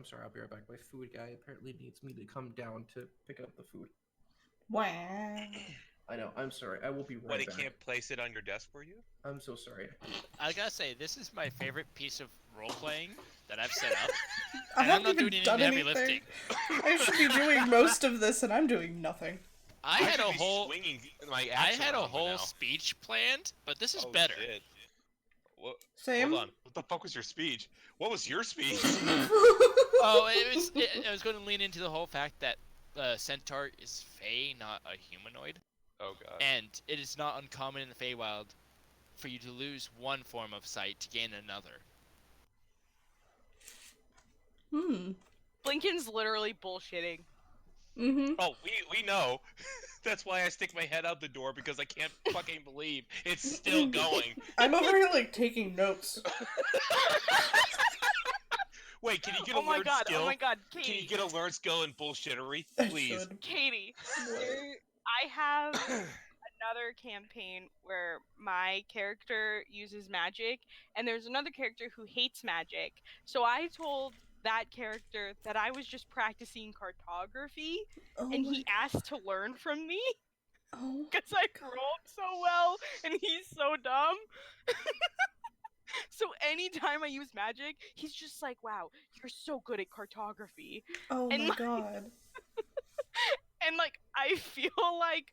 sorry. I'll be right back. My food guy apparently needs me to come down to pick up the food. Wow. I know. I'm sorry. I will be right But he back. can't place it on your desk for you? I'm so sorry. I gotta say, this is my favorite piece of role playing that I've set up. I And I'm haven't not even doing any done heavy anything. lifting. I should be doing most of this, and I'm doing nothing. I had should a be whole swinging my I axe had a around by whole now. speech planned, but this is Oh, better. shit. What? Same. Hold on. What the fuck was your speech? What was your speech? Oh, I was going to lean into the whole fact that Centaur is Fey, not a humanoid, Oh god. and it is not uncommon in the Feywild for you to lose one form of sight to gain another. Blinken's literally bullshitting. Mm-hmm. Oh, we know. That's why I stick my head out the door because I can't fucking believe it's still going. I'm over here, like, taking notes. Wait, can you get a Oh my learned god, skill? oh my god, Can Katie. you get a learned skill in bullshittery, I please? should. Katie, I have another campaign where my character uses magic, and there's another character who hates magic. So I told that character that I was just practicing cartography, Oh and my he asked to learn from me Oh. because I rolled so well, and he's so dumb. So anytime I use magic, he's just like, "Wow, you're so good at cartography." Oh And my like- god. And like, I feel like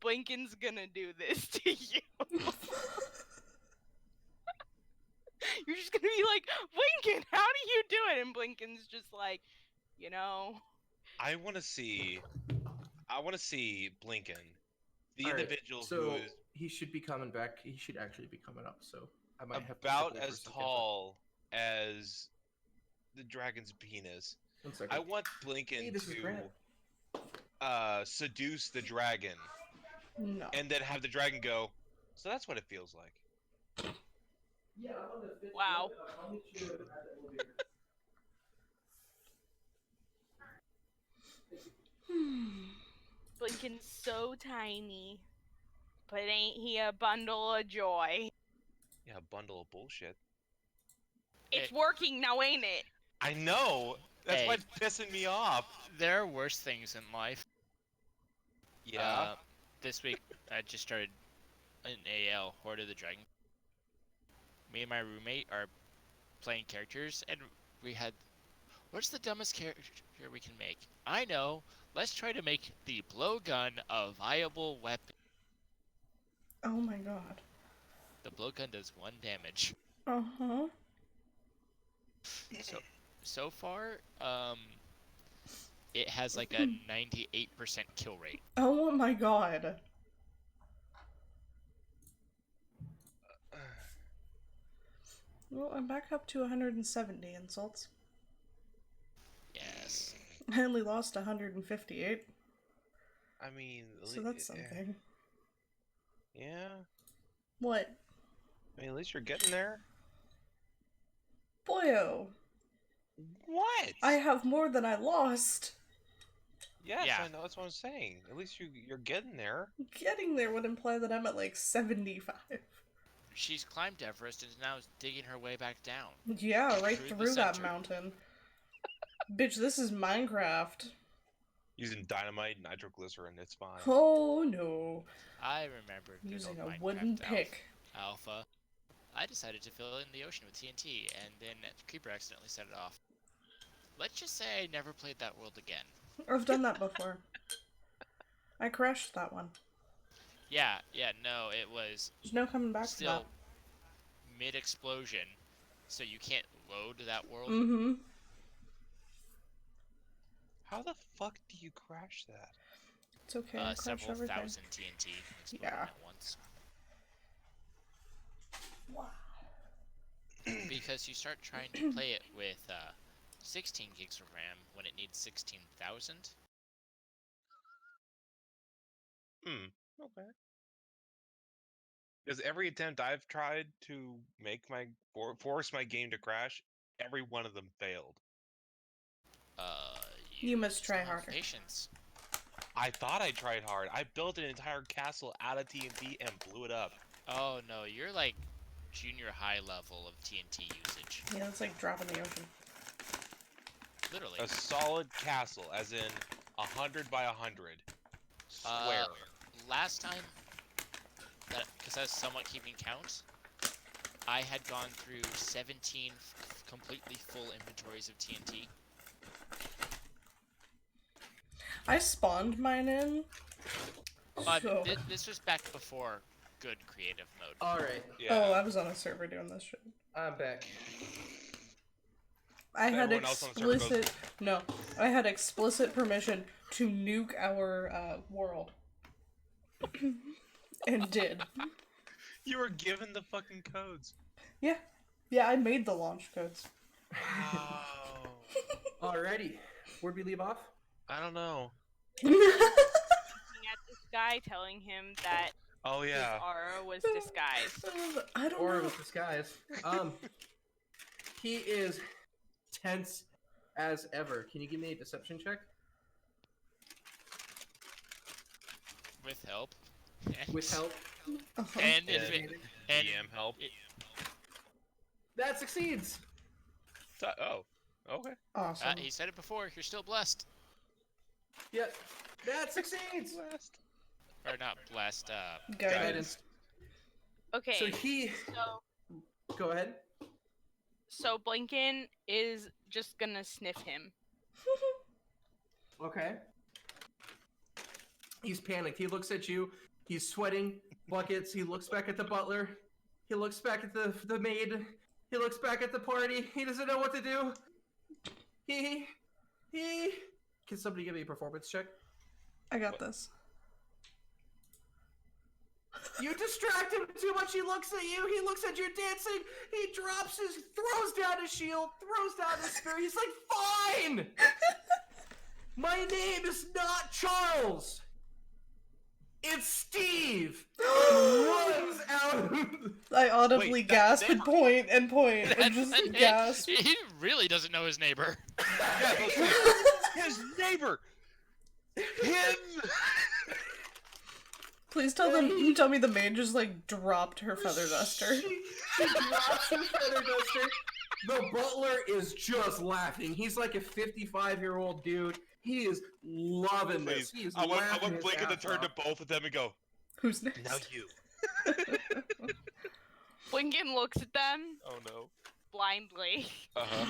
Blinken's gonna do this to you. You're just gonna be like, "Blinken, how do you do it?" And Blinken's just like, you know. I want to see Blinken, the All right, individual so who is he should be coming back. He should actually be coming up. So I might have to about step over a as second, but- tall as the dragon's penis. One second. I want Blinken Hey, this is Grant. to seduce the dragon No. and then have the dragon go, so that's what it feels like. Yeah, I'm on the fifth Wow. floor. I'll meet you at the elevator. Blinken's so tiny, but ain't he a bundle of joy? Yeah, a bundle of bullshit. It's Hey. working now, ain't it? I know. That's why Hey. it's pissing me off. There are worse things in life. Yeah. This week, I just started an AL, Horde of the Dragon. Me and my roommate are playing characters, and we had, what's the dumbest character we can make? I know. Let's try to make the blowgun a viable weapon. Oh my god. The blowgun does 1 damage. Uh-huh. So far, it has like a 98% kill rate. Oh my god. Well, I'm back up to 170 insults. Yes. I only lost 158, I mean, so that's something. yeah. What? I mean, at least you're getting there. Boyo! What? I have more than I lost. Yes, Yeah. I know. That's what I'm saying. At least you're getting there. Getting there would imply that I'm at like 75. She's climbed Everest and is now digging her way back down. Yeah, right Through the through that center. mountain. Bitch, this is Minecraft. Using dynamite and nitroglycerin, it's fine. Oh no. I remember good Using old a Minecraft wooden pick. Alpha. I decided to fill it in the ocean with TNT, and then Creeper accidentally set it off. Let's just say I never played that world again. I've done that before. I crashed that one. Yeah, no, it was There's no coming back from still that. mid-explosion, so you can't load that world. Mm-hmm. How the fuck do you crash that? It's okay, I crashed Several everything. thousand TNT exploding Yeah. at once. Wow. Because you start trying to play it with 16 gigs of RAM when it needs 16,000. Okay. Because every attempt I've tried to make force my game to crash, every one of them failed. You must try don't have harder. Patience. I thought I tried hard. I built an entire castle out of TNT and blew it up. Oh no, you're like junior high level of TNT usage. Yeah, it's like dropping the ocean. Literally. A solid castle, as in 100 by 100. Square. Last time, because I was somewhat keeping count, I had gone through 17 completely full inventories of TNT. I spawned mine in. So... This was back before good creative mode. Alright, Yeah. Oh, I was on a server doing this shit. I'm back. I had Everyone else on the server goes- explicit... No. I had explicit permission to nuke our, world. And did. You were given the fucking codes. Yeah. Yeah, I made the launch codes. Wow. Alrighty, where'd we leave off? I don't know. Looking at this guy, telling him that Oh his yeah. aura was disguised. I don't Or know. with disguise. He is tense as ever. Can you give me a deception check? With help. With help. Uh-huh. And Yeah. and DM help. That succeeds! Oh. Okay. Awesome. he said it before. You're still blessed, Yep. That succeeds! or not blessed. Guidance. Okay, So he... so Go ahead. Blinken is just gonna sniff him. Okay. He's panicked. He looks at you. He's sweating buckets. He looks back at the butler. He looks back at the maid. He looks back at the party. He doesn't know what to do. He... Can somebody give me a performance check? I got this. You distract him too much. He looks at you. He looks at your dancing. He throws down his shield, throws down his spear. He's like, fine! My name is not Charles. It's Steve. Runs out. I audibly Wait, gasp that's and point and point and just gasp. He really doesn't know his neighbor. Yeah, his neighbor. Him. Please tell me the maid just like dropped her feather duster. She drops her feather duster. The butler is just laughing. He's like a 55-year-old dude. He is loving this. He is I want laughing his Blinken to ass turn to off. both of them and go, Who's next? now you. Blinken looks at them Oh no. blindly. Uh-huh.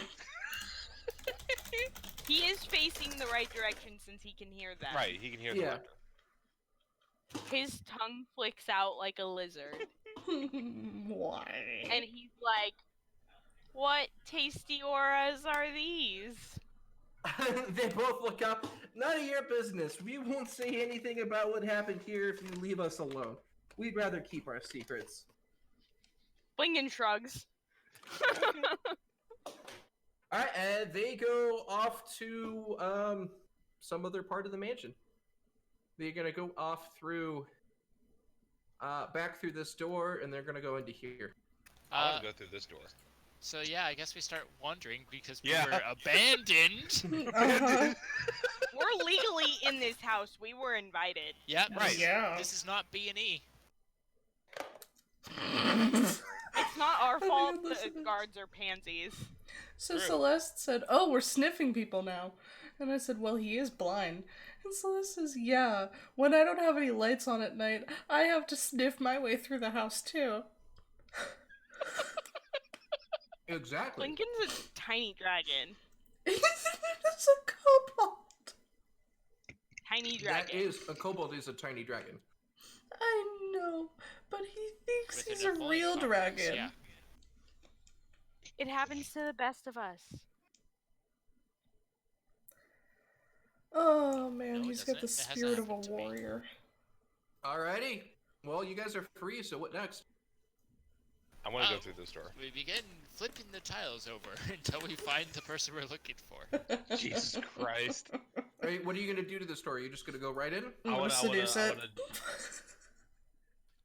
He is facing the right direction since he can hear them. Right, he can hear Yeah. the laughter. His tongue flicks out like a lizard. Why? And he's like, "What tasty auras are these?" They both look up. None of your business. We won't say anything about what happened here if you leave us alone. We'd rather keep our secrets. Blinken shrugs. All right, and they go off to some other part of the mansion. They're gonna go off through, back through this door, and they're gonna go into here. I want to go through this door. So yeah, I guess we start wandering because we Yeah. were abandoned. Uh-huh. We're legally in this house. We were invited. Yep. Right. Yeah. This is not B&E. It's not our I fault think the this is- guards are pansies. So True. Celeste said, "Oh, we're sniffing people now." And I said, "Well, he is blind." And Celeste says, "Yeah, when I don't have any lights on at night, I have to sniff my way through the house too." Exactly. Blinken's a tiny dragon. It's a kobold. Tiny That dragon. is a kobold is a tiny dragon. I know, but he thinks With he's enough a flying real cockroaches, dragon. Yeah. It happens to the best of us. Oh man, No, it he's got the doesn't. It hasn't spirit of a happened to me. warrior. Alrighty. Well, you guys are free, so what next? I want to go Oh. through this door. We begin flipping the tiles over until we find the person we're looking for. Jesus Christ. Alright, what are you gonna do to the store? Are you just gonna go right in? I'm gonna seduce it.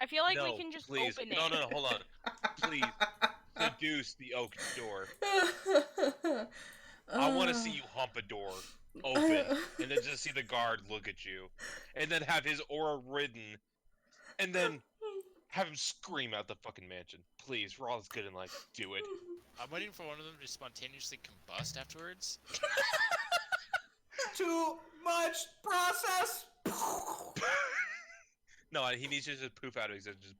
I feel like no, we can just please. open it. No, hold on. Please. Seduce the oak door. I want to see you hump a door open, and then just see the guard look at you, and then have his aura ridden, and then have him scream out the fucking mansion. Please, we're all as good in life. Do it. I'm waiting for one of them to spontaneously combust afterwards. Too much process. No, he needs to just poof out of existence. Just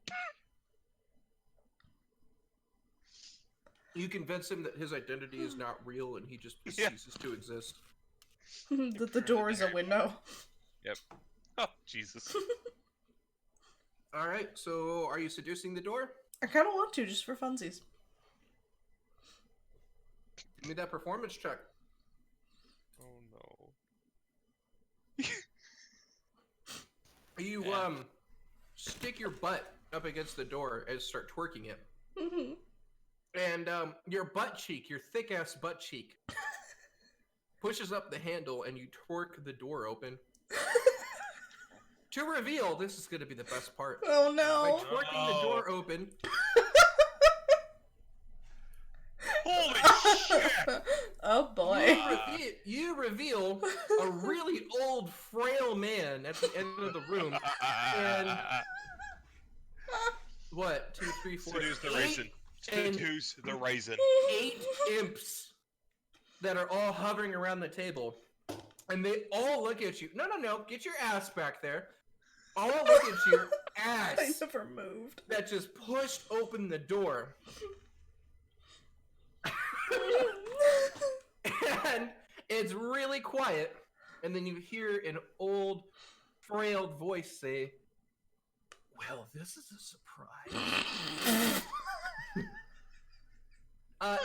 You convince him that his identity is not real and he just Yeah. ceases to exist. That the door is a window. oh, Jesus. Alright, so are you seducing the door? I kind of want to, just for funsies. Give me that performance check. Oh no. You, Yeah. stick your butt up against the door and start twerking it. Mm-hmm. And, your butt cheek, your thick-ass butt cheek, pushes up the handle and you twerk the door open. To reveal, this is gonna be the best part. Oh By no! twerking the door open, Holy shit! Oh boy. you reveal a really old, frail man at the end of the room. And what? 2, 3, 4, Seduce the 8 raisin. and- Seduce the raisin. 8 imps that are all hovering around the table, and they all look at you. No, get your ass back there. All look at your I ass never moved. that just pushed open the door. And it's really quiet, and then you hear an old, frail voice say, "Well, this is a surprise."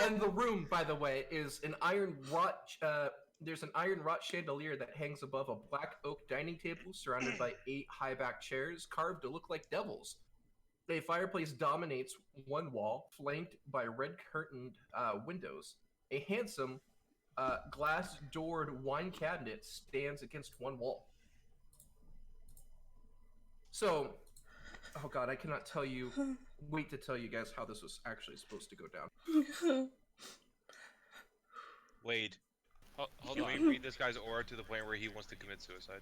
And the room, by the way, is an iron wrought. There's an iron wrought chandelier that hangs above a black oak dining table, surrounded by 8 high-back chairs carved to look like devils. A fireplace dominates one wall, flanked by red-curtained windows. A handsome, glass-doored wine cabinet stands against one wall. So, oh god, I cannot tell you. Wait to tell you guys how this was actually supposed to go down. Wade, Hold can on. we read this guy's aura to the point where he wants to commit suicide?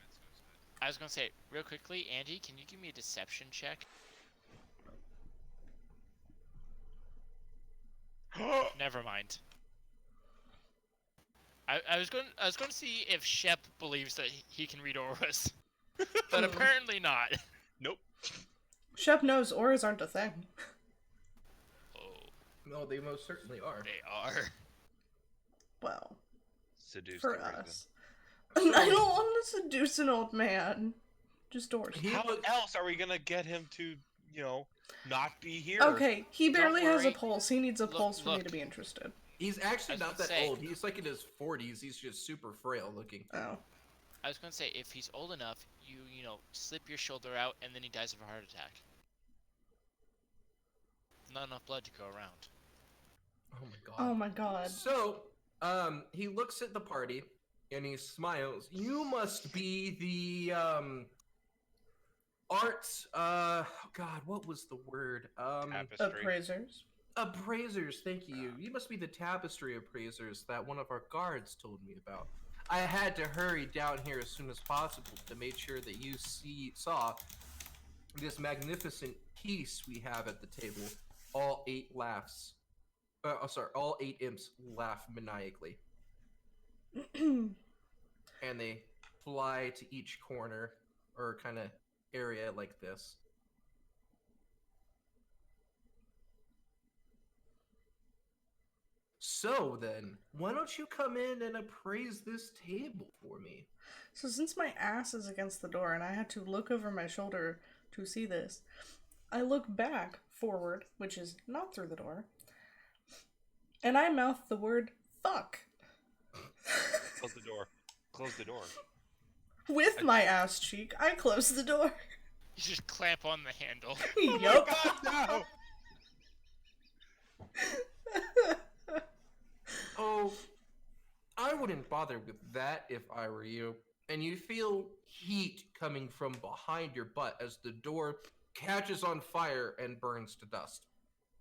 I was gonna say, real quickly, Andy, can you give me a deception check? Never mind. I was going to see if Shep believes that he can read auras, but apparently not. Nope. Shep knows auras aren't a thing. Oh, No, they most certainly are. they are. Well, Seduce for the raisin. us. I don't want to seduce an old man. Just doors. He How look- else are we gonna get him to, not be here? Okay, he barely has a worry. pulse. He needs a Look- pulse for me look. to be interested. He's actually I was not gonna that say- old. He's like in his 40s. He's just super frail looking. Oh. I was gonna say, if he's old enough, you slip your shoulder out, and then he dies of a heart attack. Not enough blood to go around. Oh my god. Oh my god. So, he looks at the party and he smiles. You must be the arts. God, what was the word? Tapestry. Appraisers. Appraisers. Thank you. You must be the tapestry appraisers that one of our guards told me about. I had to hurry down here as soon as possible to make sure that you saw this magnificent piece we have at the table. All 8 laughs. All 8 imps laugh maniacally. And they fly to each corner or kind of area like this. So then, why don't you come in and appraise this table for me? So since my ass is against the door and I had to look over my shoulder to see this, I look back forward, which is not through the door, and I mouth the word fuck. Close the door. Close the door. With my ass cheek, I close the door. You just clamp on the handle. Yup. God, no! Oh, I wouldn't bother with that if I were you. And you feel heat coming from behind your butt as the door catches on fire and burns to dust.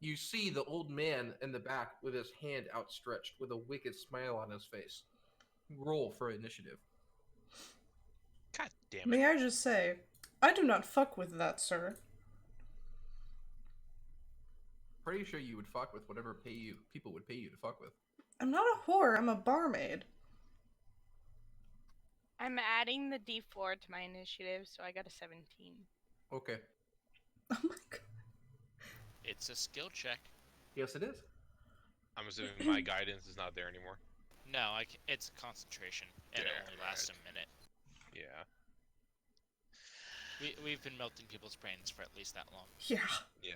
You see the old man in the back with his hand outstretched with a wicked smile on his face. Roll for initiative. God damn it. May I just say, I do not fuck with that, sir. Pretty sure you would fuck with whatever people would pay you to fuck with. I'm not a whore, I'm a barmaid. I'm adding the D4 to my initiative, so I got a 17. Okay. Oh my god. It's a skill check. Yes, it is. I'm assuming my guidance is not there anymore. No, it's concentration, and it Damn only lasts right. a minute. Yeah. We've been melting people's brains for at least that long. Yeah. Yeah.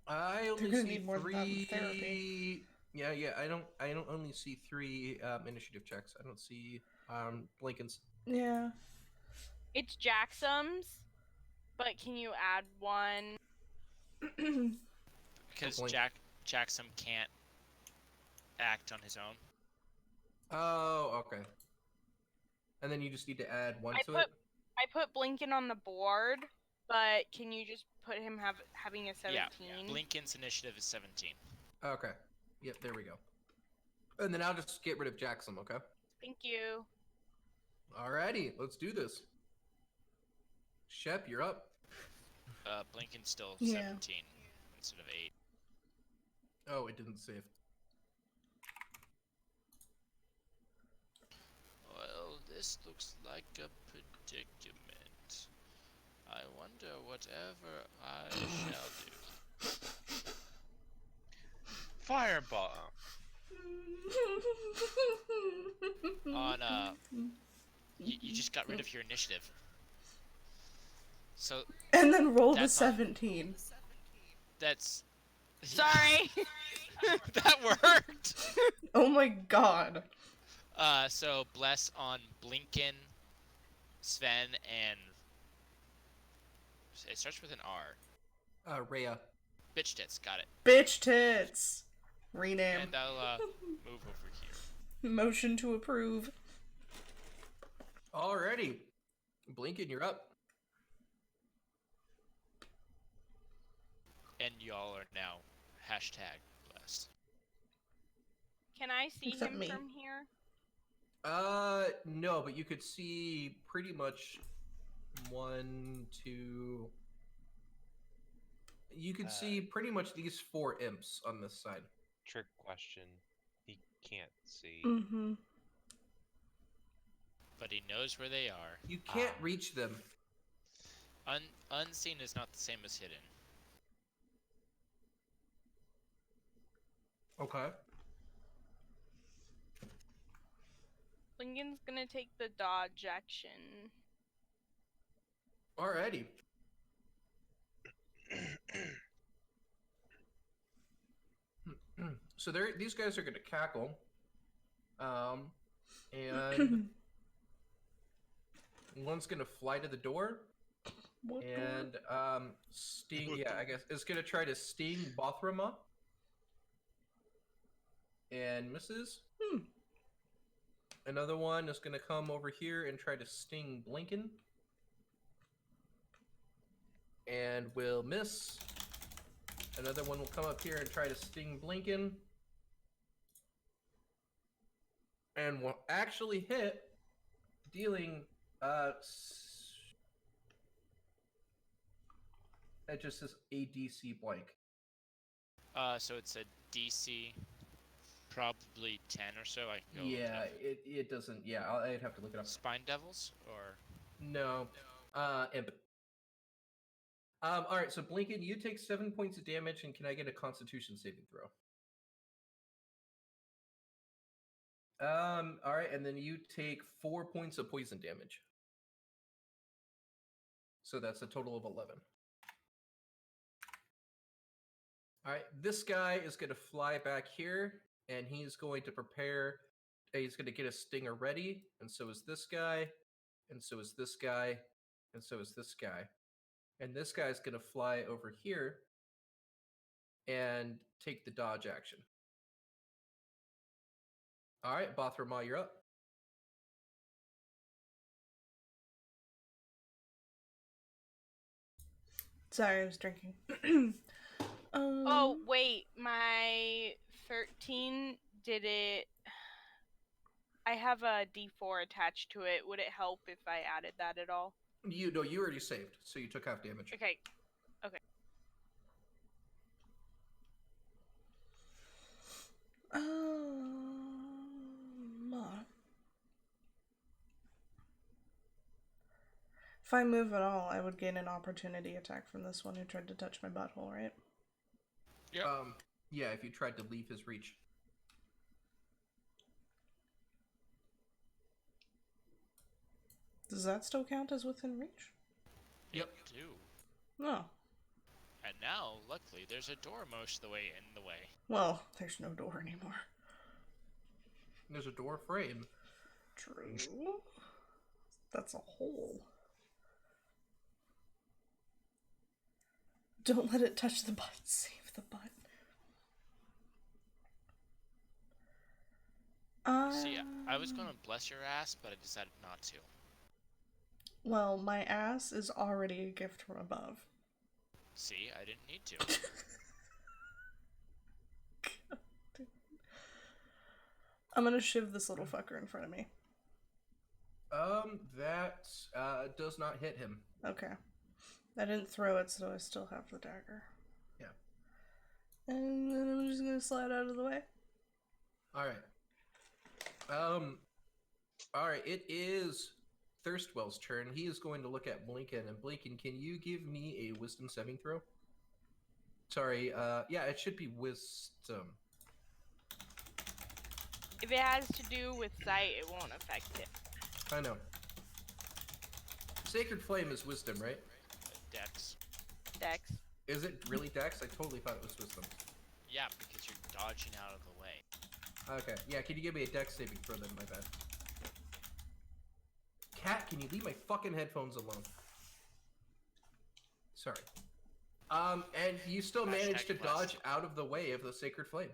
I only gonna see need more than that in 3. therapy. Yeah. I don't only see 3 initiative checks. I don't see Blinken's. Yeah. It's Jacksum's, but can you add one? Because Good point. Jackson can't act on his own. Oh, okay. And then you just need to add 1 to it. I put Blinken on the board, but can you just put him having a 17? Yeah. Blinken's initiative is 17. Okay. Yep, there we go. And then I'll just get rid of Jackson, okay? Thank you. Alrighty, let's do this. Shep, you're up. Blinken's still Yeah. 17 instead of 8. Oh, it didn't save. Well, this looks like a predicament. I wonder whatever I shall do. Fireball. On you just got rid of your initiative. So And then roll the That's on- 17. that's Sorry. that worked. Oh my god. So bless on Blinken, Sven, and it starts with an R. Rhea. Bitch tits, got it. Bitch tits. Rename. And I'll move over here. Motion to approve. Alrighty. Blinken, you're up. And y'all are now hashtag blessed. Can I see Except him me. from here? No, but you could see pretty much 1, 2. You could see pretty much these 4 imps on this side. Trick question. He can't see. Mm-hmm. But he knows where they are. You can't reach them. Unseen is not the same as hidden. Okay. Blinken's gonna take the dodge action. Alrighty. So these guys are going to cackle. And one's going to fly to the door. What And sting. Yeah, I guess it's going to try to sting Bothrama. And misses. Another one is going to come over here and try to sting Blinken. And will miss. Another one will come up here and try to sting Blinken. And will actually hit, dealing that just says ADC blank. So it's a DC, probably 10 or so. I can go look Yeah, it up. it doesn't. Yeah, I'd have to look it up. Spine Devils or No. Imp. All right. So Blinken, you take 7 points of damage, and can I get a Constitution saving throw? All right, and then you take 4 points of poison damage. So that's a total of 11. All right, this guy is going to fly back here, and he's going to prepare. He's going to get a stinger ready, and so is this guy, and so is this guy, and so is this guy. And this guy's going to fly over here and take the dodge action. All right, Bothrama, you're up. Sorry, I was drinking. Oh, wait, my 13, did it... I have a D4 attached to it. Would it help if I added that at all? You already saved, so you took half damage. Okay. If I move at all, I would gain an opportunity attack from this one who tried to touch my butthole, right? Yep. Yeah, if you tried to leave his reach. Does that still count as within reach? Yep. Do. No. And now, luckily, there's a door most of the way in the way. Well, there's no door anymore. There's a door frame. True. That's a hole. Don't let it touch the butt. Save the butt. See, I was going to bless your ass, but I decided not to. Well, my ass is already a gift from above. See, I didn't need to. I'm gonna shiv this little fucker in front of me. That does not hit him. Okay. I didn't throw it, so I still have the dagger. Yeah. And then I'm just gonna slide out of the way. All right. All right. It is Thirstwell's turn. He is going to look at Blinken, and Blinken, can you give me a Wisdom saving throw? Sorry. Yeah, it should be Wisdom. If it has to do with sight, it won't affect it. I know. Sacred Flame is Wisdom, right? Dex. Dex. Is it really Dex? I totally thought it was Wisdom. Yeah, because you're dodging out of the way. Okay. Yeah, can you give me a Dex saving throw then? My bad. Cat, can you leave my fucking headphones alone? Sorry. And you still managed to dodge out of the way of the Sacred Flame.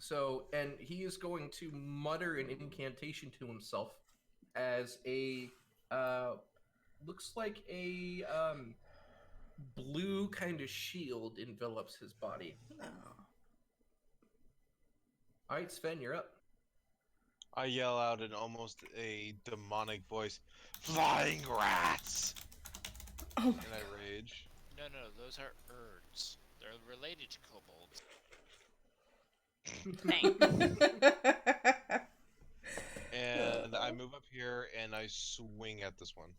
So, and he is going to mutter an incantation to himself as a, looks like a, blue kind of shield envelops his body. Oh. Alright, Sven, you're up. I yell out in almost a demonic voice, "Flying rats!" Oh And my I rage. No, those are Urds. They're related to kobolds. Thanks. And I move up here and I swing at this one.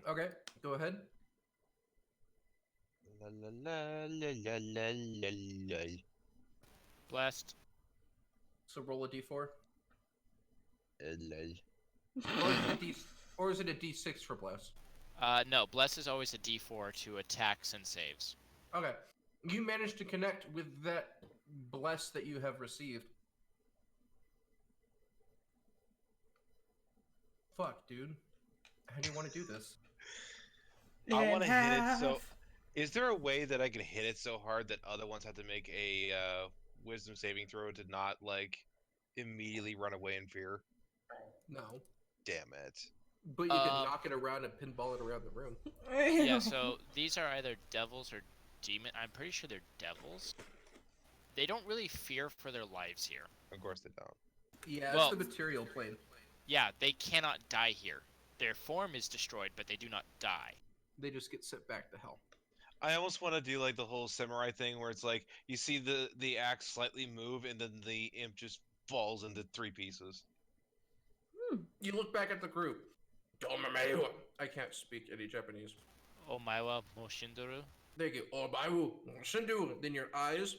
Okay, go ahead. La la la la la la la la. Blessed. So roll a d4. Lol. Or is it a d6 for bless? No, bless is always a D4 to attacks and saves. Okay. You managed to connect with that bless that you have received. Fuck, dude. How do you want to do this? I want to hit it so. half. Is there a way that I can hit it so hard that other ones have to make a wisdom saving throw to not like immediately run away in fear? No. Damn it. But you can knock it around and pinball it around the room. Yeah, so these are either devils or demon. I'm pretty sure they're devils. They don't really fear for their lives here. Of course they don't. Yeah, Well- it's the material plane. Yeah, they cannot die here. Their form is destroyed, but they do not die. They just get sent back to hell. I almost want to do like the whole samurai thing where it's like you see the axe slightly move and then the imp just falls into 3 pieces. You look back at the group. I can't speak any Japanese. Omaiwa Moshinduru. There you go. Obayu Shindu. Then your eyes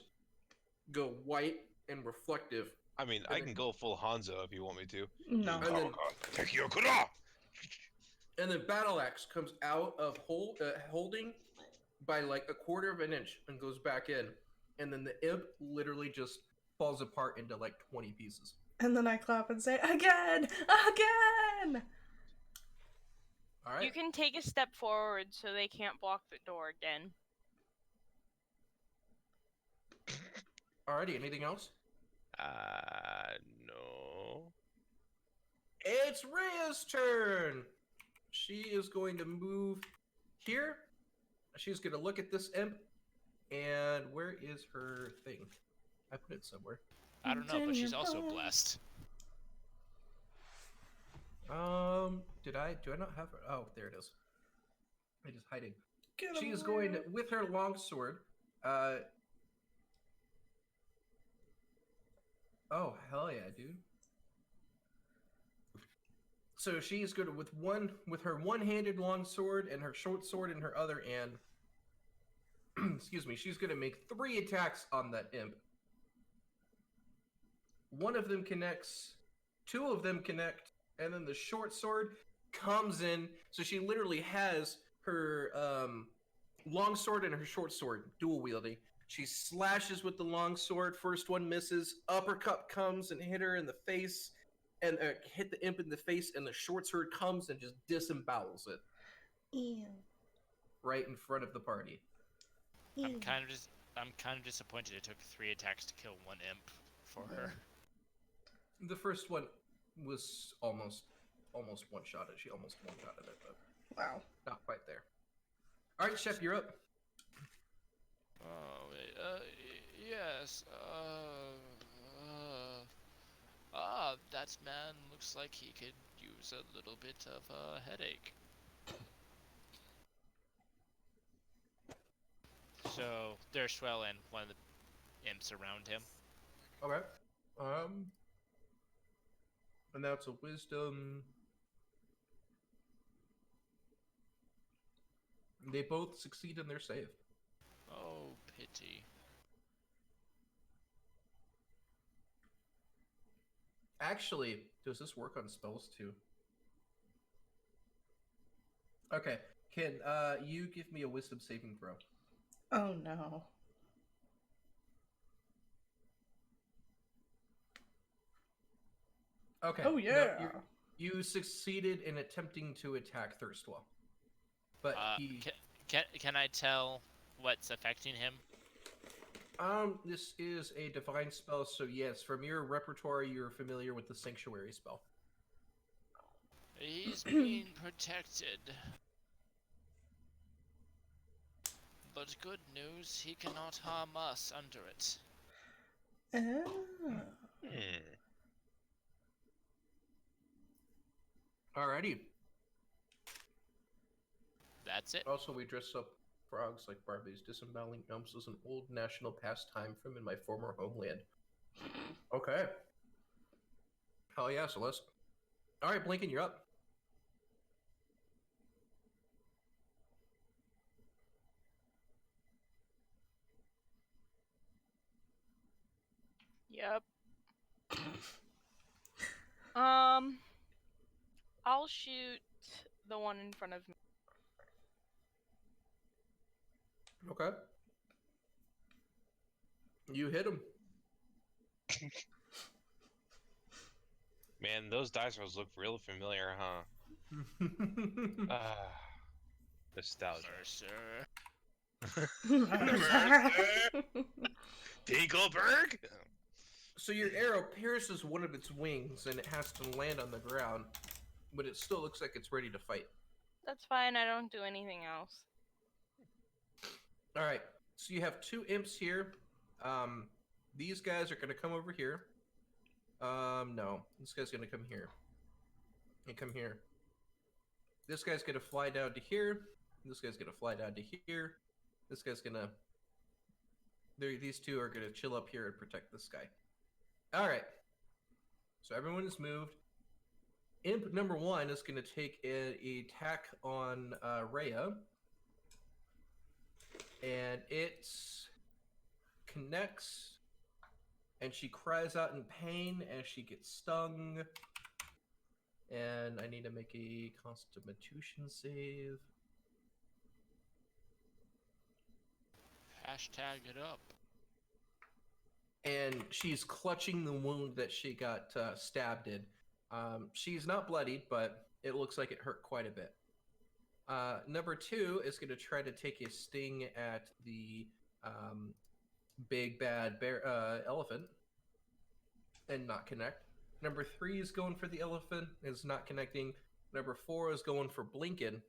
go white and reflective. I mean, I can go full Hanzo if you want me to. No. And then, Take your kura! and then Battle Axe comes out of holding by like a quarter of an inch and goes back in. And then the imp literally just falls apart into like 20 pieces. And then I clap and say, again! Again! All right. You can take a step forward so they can't block the door again. Alrighty, anything else? No. It's Rhea's turn. She is going to move here. She's going to look at this imp. And where is her thing? I put it somewhere. I don't know, but she's also blessed. Do I not have her? Oh, there it is. It is hiding. Get She is away. going to, with her longsword. Oh, hell yeah, dude. So she's going to, with her one-handed longsword and her short sword in her other hand, excuse me, she's going to make 3 attacks on that imp. One of them connects, 2 of them connect, and then the short sword comes in. So she literally has her longsword and her short sword dual wielding. She slashes with the longsword. First one misses. Uppercut comes and hit her in the face, and hit the imp in the face. And the short sword comes and just disembowels it Ew. right in front of the party. I'm kind of disappointed it took 3 attacks to kill 1 imp for her. The first one was almost one-shotted. She almost one-shotted it, but Wow. not quite there. All right, Chef, you're up. Oh, yes. That man looks like he could use a little bit of a headache. So there's Swell and one of the imps around him. Okay. And that's a wisdom. They both succeed in their save. Oh, pity. Actually, does this work on spells too? Okay. Can you give me a wisdom saving throw? Oh no. Okay. Oh no, yeah. you succeeded in attempting to attack Thirstwell. But he Can I tell what's affecting him? this is a divine spell, so yes, from your repertoire you're familiar with the sanctuary spell. He's being protected. But good news, he cannot harm us under it. Oh. Alrighty. That's it. Also, we dress up frogs like Barbies. Disemboweling imps is an old national pastime from in my former homeland. Okay. Hell yeah, Celeste. Alright, Blinken, you're up. Yep. I'll shoot the one in front of me. Okay. You hit him. Man, those dice rolls look real familiar, huh? Nostalgia. Mercer. Dinkelberg? So your arrow pierces one of its wings and it has to land on the ground, but it still looks like it's ready to fight. That's fine. I don't do anything else. All right. So you have two imps here. These guys are going to come over here. No. This guy's going to come here. And come here. This guy's going to fly down to here. This guy's going to fly down to here. This guy's going to... These two are going to chill up here and protect this guy. All right. So everyone is moved. Imp number 1 is going to take an attack on Rhea. And it connects. And she cries out in pain as she gets stung. And I need to make a Constitution save. Hashtag it up. And she's clutching the wound that she got stabbed in. She's not bloodied, but it looks like it hurt quite a bit. Number 2 is going to try to take a sting at the big bad bear elephant and not connect. Number 3 is going for the elephant, is not connecting. Number 4 is going for Blinken,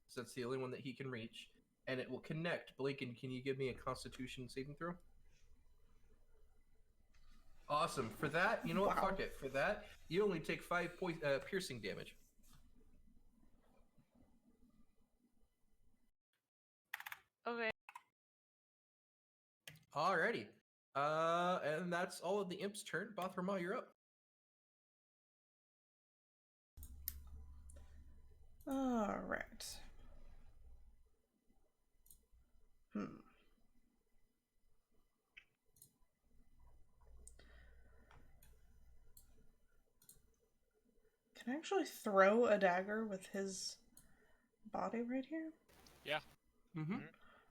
so that's the only one that he can reach, and it will connect. Blinken, can you give me a Constitution saving throw? Awesome. For that, you know what? Wow. Fuck it. For that, you only take 5 piercing damage. Okay. Alrighty. And that's all of the imp's turn. Bothrama, you're up. All right. Can I actually throw a dagger with his body right here? Yeah. Mm-hmm.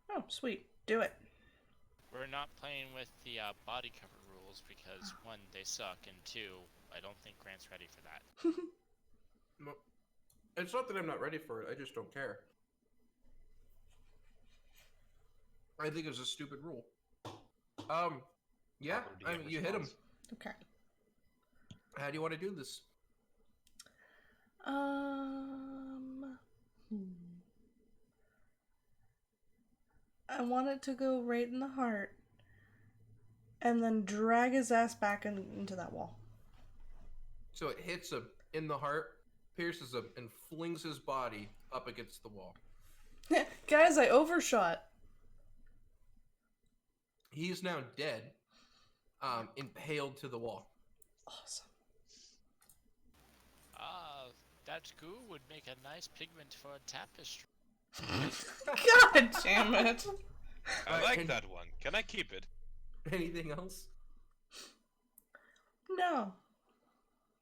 Oh, sweet. Do it. We're not playing with the body cover rules because 1, they suck, and 2, I don't think Grant's ready for that. No. It's not that I'm not ready for it. I just don't care. I think it's a stupid rule. Yeah, Proper I DM mean, you hit him. response. Okay. How do you want to do this? I want it to go right in the heart and then drag his ass back into that wall. So it hits him in the heart, pierces him, and flings his body up against the wall. Guys, I overshot. He is now dead, impaled to the wall. Awesome. That goo would make a nice pigment for a tapestry. God damn it. I Alright, like and- that one. Can I keep it? Anything else? No.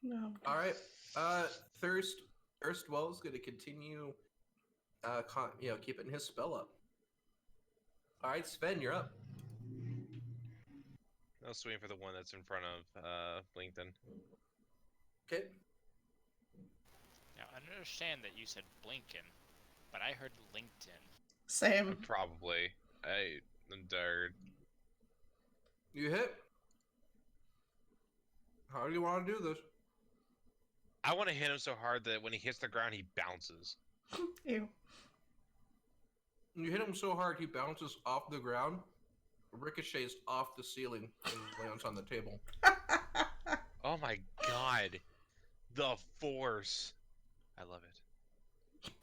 No. All right. Thirstwell is going to continue, keeping his spell up. All right, Sven, you're up. I was waiting for the one that's in front of LinkedIn. Okay. Now, I understand that you said Blinken, but I heard LinkedIn. Same. Probably. I'm tired. You hit. How do you want to do this? I want to hit him so hard that when he hits the ground, he bounces. Ew. You hit him so hard he bounces off the ground, ricochets off the ceiling, and lands on the table. Oh my god. The Force. I love it.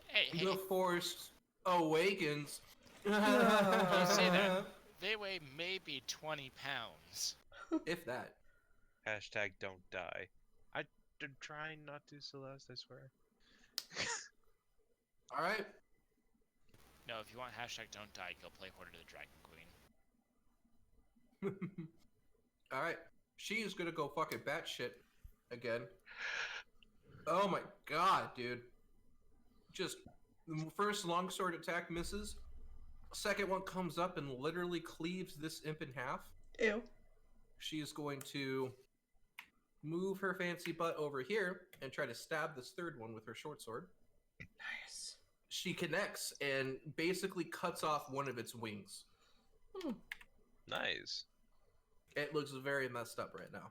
Hey, The Force awakens. you say that. They weigh maybe 20 pounds. If that. Hashtag don't die. I'm trying not to, Celeste, I swear. All right. No, if you want hashtag don't die, go play Horde of the Dragon Queen. All right. She is gonna go fucking batshit again. Oh my god, dude. Just the first longsword attack misses. Second one comes up and literally cleaves this imp in half. Ew. She is going to move her fancy butt over here and try to stab this third one with her short sword. Nice. She connects and basically cuts off one of its wings. Nice. It looks very messed up right now.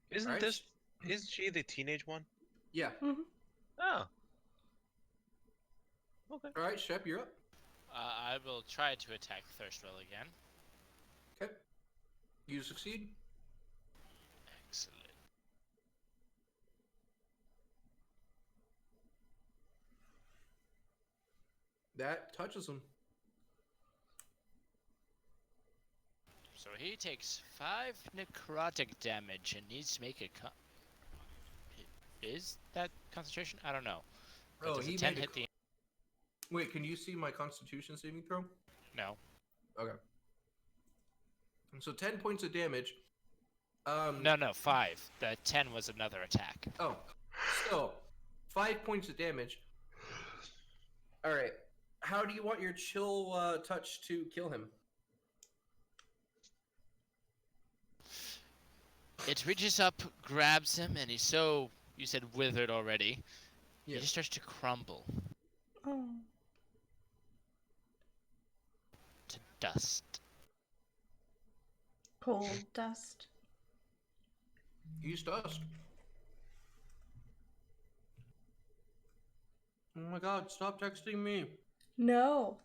Isn't Alright. this? Isn't she the teenage one? Yeah. Mm-hmm. Oh. Okay. All right, Shep, you're up. I will try to attack Thirstwell again. Okay. You succeed. Excellent. That touches him. So he takes 5 necrotic damage and needs to make a Is that concentration? I don't know. But Oh, does a he 10 made a hit the... Wait, can you see my Constitution saving throw? No. Okay. So 10 points of damage. No, 5. The 10 was another attack. Oh, still 5 points of damage. All right. How do you want your chill touch to kill him? It reaches up, grabs him, and he's so... You said withered already. Yeah. He just starts to crumble Oh. to dust. Cold dust. He's dust. Oh my god, stop texting me. No.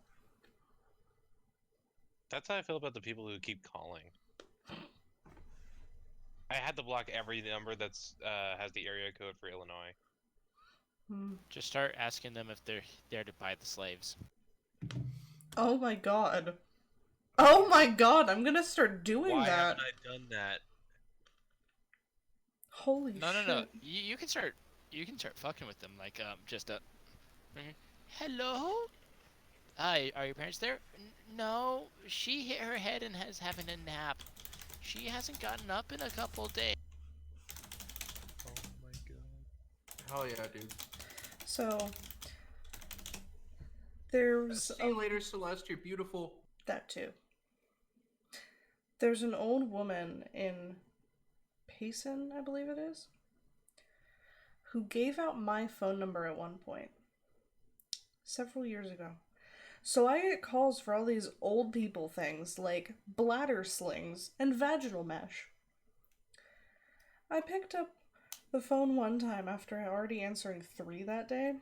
That's how I feel about the people who keep calling. I had to block every number that's has the area code for Illinois. Just start asking them if they're there to buy the slaves. Oh my god. Oh my god, I'm gonna start doing Why that. haven't I done that? Holy No, shit. no. You can start fucking with them. Like, just hello? Hi, are your parents there? No, she hit her head and is having a nap. She hasn't gotten up in a couple days. Oh my god. Hell yeah, dude. So, there's See you later, Celeste. You're beautiful. that too. There's an old woman in Payson, I believe it is, who gave out my phone number at one point, several years ago. So I get calls for all these old people things like bladder slings and vaginal mesh. I picked up the phone one time after already answering 3 that day,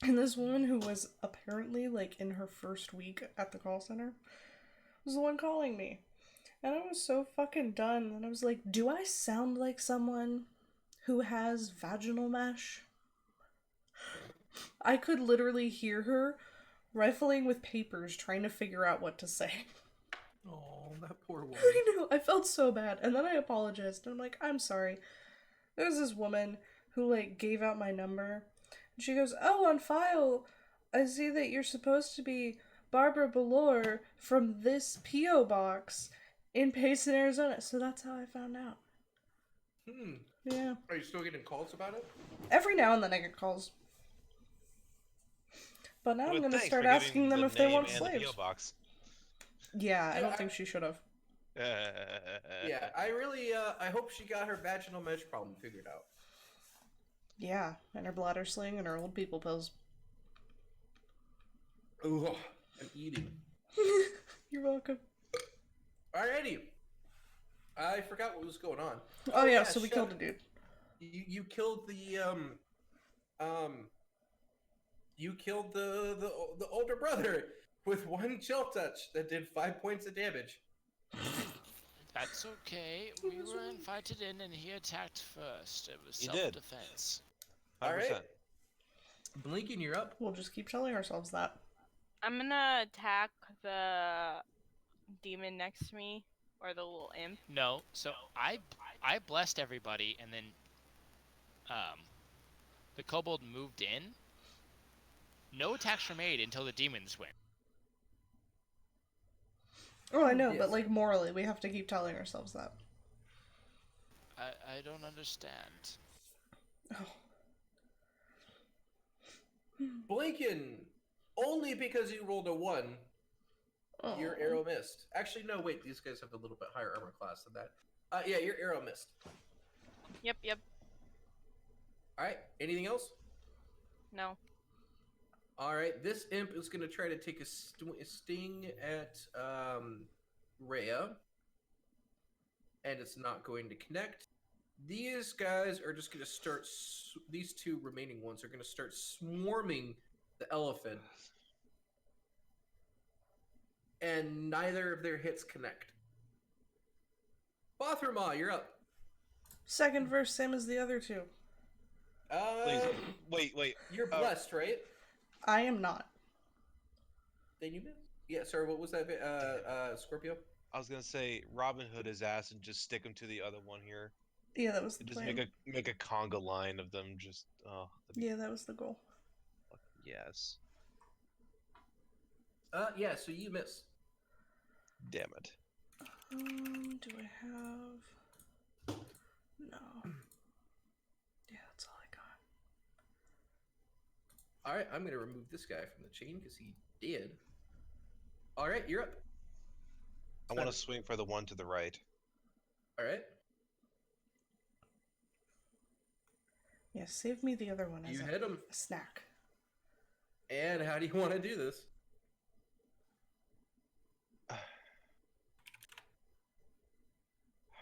and this woman who was apparently like in her first week at the call center was the one calling me. And I was so fucking done. And I was like, do I sound like someone who has vaginal mesh? I could literally hear her rifling with papers trying to figure out what to say. Oh, that poor woman. I know, I felt so bad. And then I apologized. And I'm like, I'm sorry. There's this woman who like gave out my number. And she goes, oh, on file, I see that you're supposed to be Barbara Belore from this P.O. box in Payson, Arizona. So that's how I found out. Yeah. Are you still getting calls about it? Every now and then I get calls. But now I'm going to thanks start for giving asking them the if they name want and the slaves. PO box. Yeah, I Yeah, don't I- think she should have. Yeah, I really, I hope she got her vaginal mesh problem figured out. Yeah, and her bladder sling and her old people pills. Ugh, I'm eating. You're welcome. Alrighty. I forgot what was going on. Oh yeah, so we Shep, killed a dude. You killed the you killed the older brother with one chill touch that did 5 points of damage. That's okay. We were invited in and he attacked first. It was He did. self-defense. 100%. Alright. Blinking, you're up. We'll just keep telling ourselves that. I'm gonna attack the demon next to me, or the little imp. No, so I blessed everybody and then the kobold moved in. No attacks were made until the demons went. Oh, I know, Yes. but like morally, we have to keep telling ourselves that. I don't understand. Oh. Blinken, only because you rolled a 1, your Oh. arrow missed. Actually, no, wait, these guys have a little bit higher armor class than that. Yeah, your arrow missed. Yep. All right, anything else? No. All right, this imp is going to try to take a sting at Rhea, and it's not going to connect. These guys are just going to start, these two remaining ones are going to start swarming the elephant, and neither of their hits connect. Bothrama, you're up. Second verse, same as the other two. Wait. You're blessed, right? I am not. Then you missed. Yeah, sorry, what was that? Scorpio? I was gonna say Robin Hood his ass and just stick him to the other one here. Yeah, that was the And just plan. make a conga line of them. Just Yeah, that was the goal. yes. Yeah, so you miss. Damn it. Do I have? No. Yeah, that's all I got. All right, I'm gonna remove this guy from the chain because he did. All right, you're up. I want to swing for the one to the right. All right, Yeah, save me the other one as you hit him. a snack. And how do you want to do this?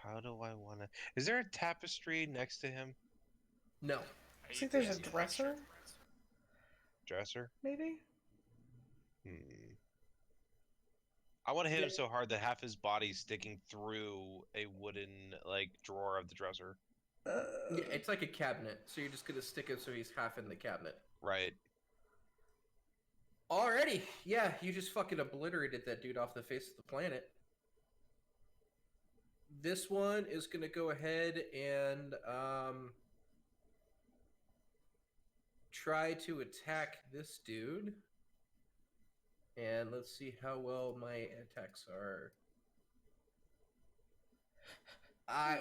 How do I want to? Is there a tapestry next to him? No. I think there's a dresser, Dresser? maybe? I want to hit him Yeah. so hard that half his body's sticking through a wooden drawer of the dresser. Yeah, it's like a cabinet, so you're just gonna stick him so he's half in the cabinet. Right. Alrighty, yeah, you just fucking obliterated that dude off the face of the planet. This one is gonna go ahead and try to attack this dude. And let's see how well my attacks are.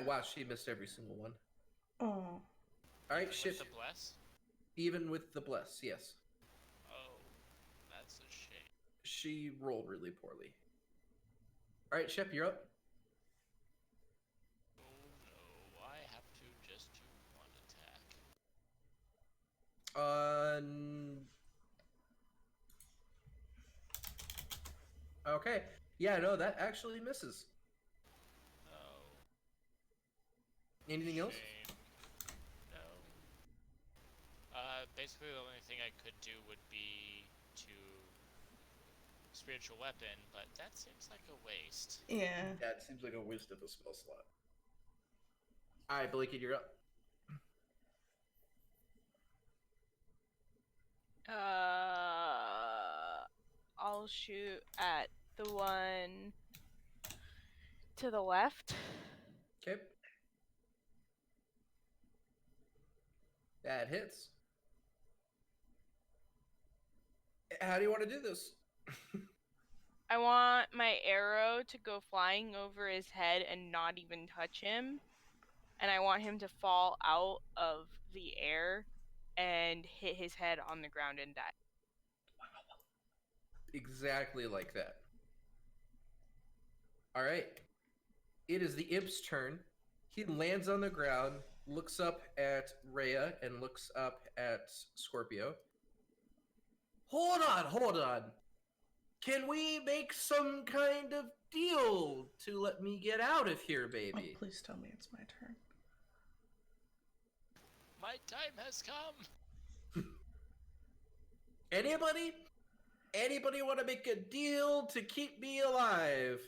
Wow, she missed every single one. Oh. Alright, With shit. the bless? Even with the bless, yes. Oh, that's a shame. She rolled really poorly. Alright, Shep, you're up. Oh no, I have to just do one attack. Okay. Yeah, no, that actually misses. Oh. Anything else? Shame. No. Basically the only thing I could do would be to spiritual weapon, but that seems like a waste. Yeah. Yeah, it seems like a waste of a spell slot. Alright, Blakey, you're up. I'll shoot at the one to the left. Okay. That hits. How do you want to do this? I want my arrow to go flying over his head and not even touch him. And I want him to fall out of the air and hit his head on the ground and die. Exactly like that. Alright. It is the imp's turn. He lands on the ground, looks up at Rhea, and looks up at Scorpio. Hold on. Can we make some kind of deal to let me get out of here, Oh, baby? please tell me it's my turn. My time has come! Anybody? Anybody want to make a deal to keep me alive?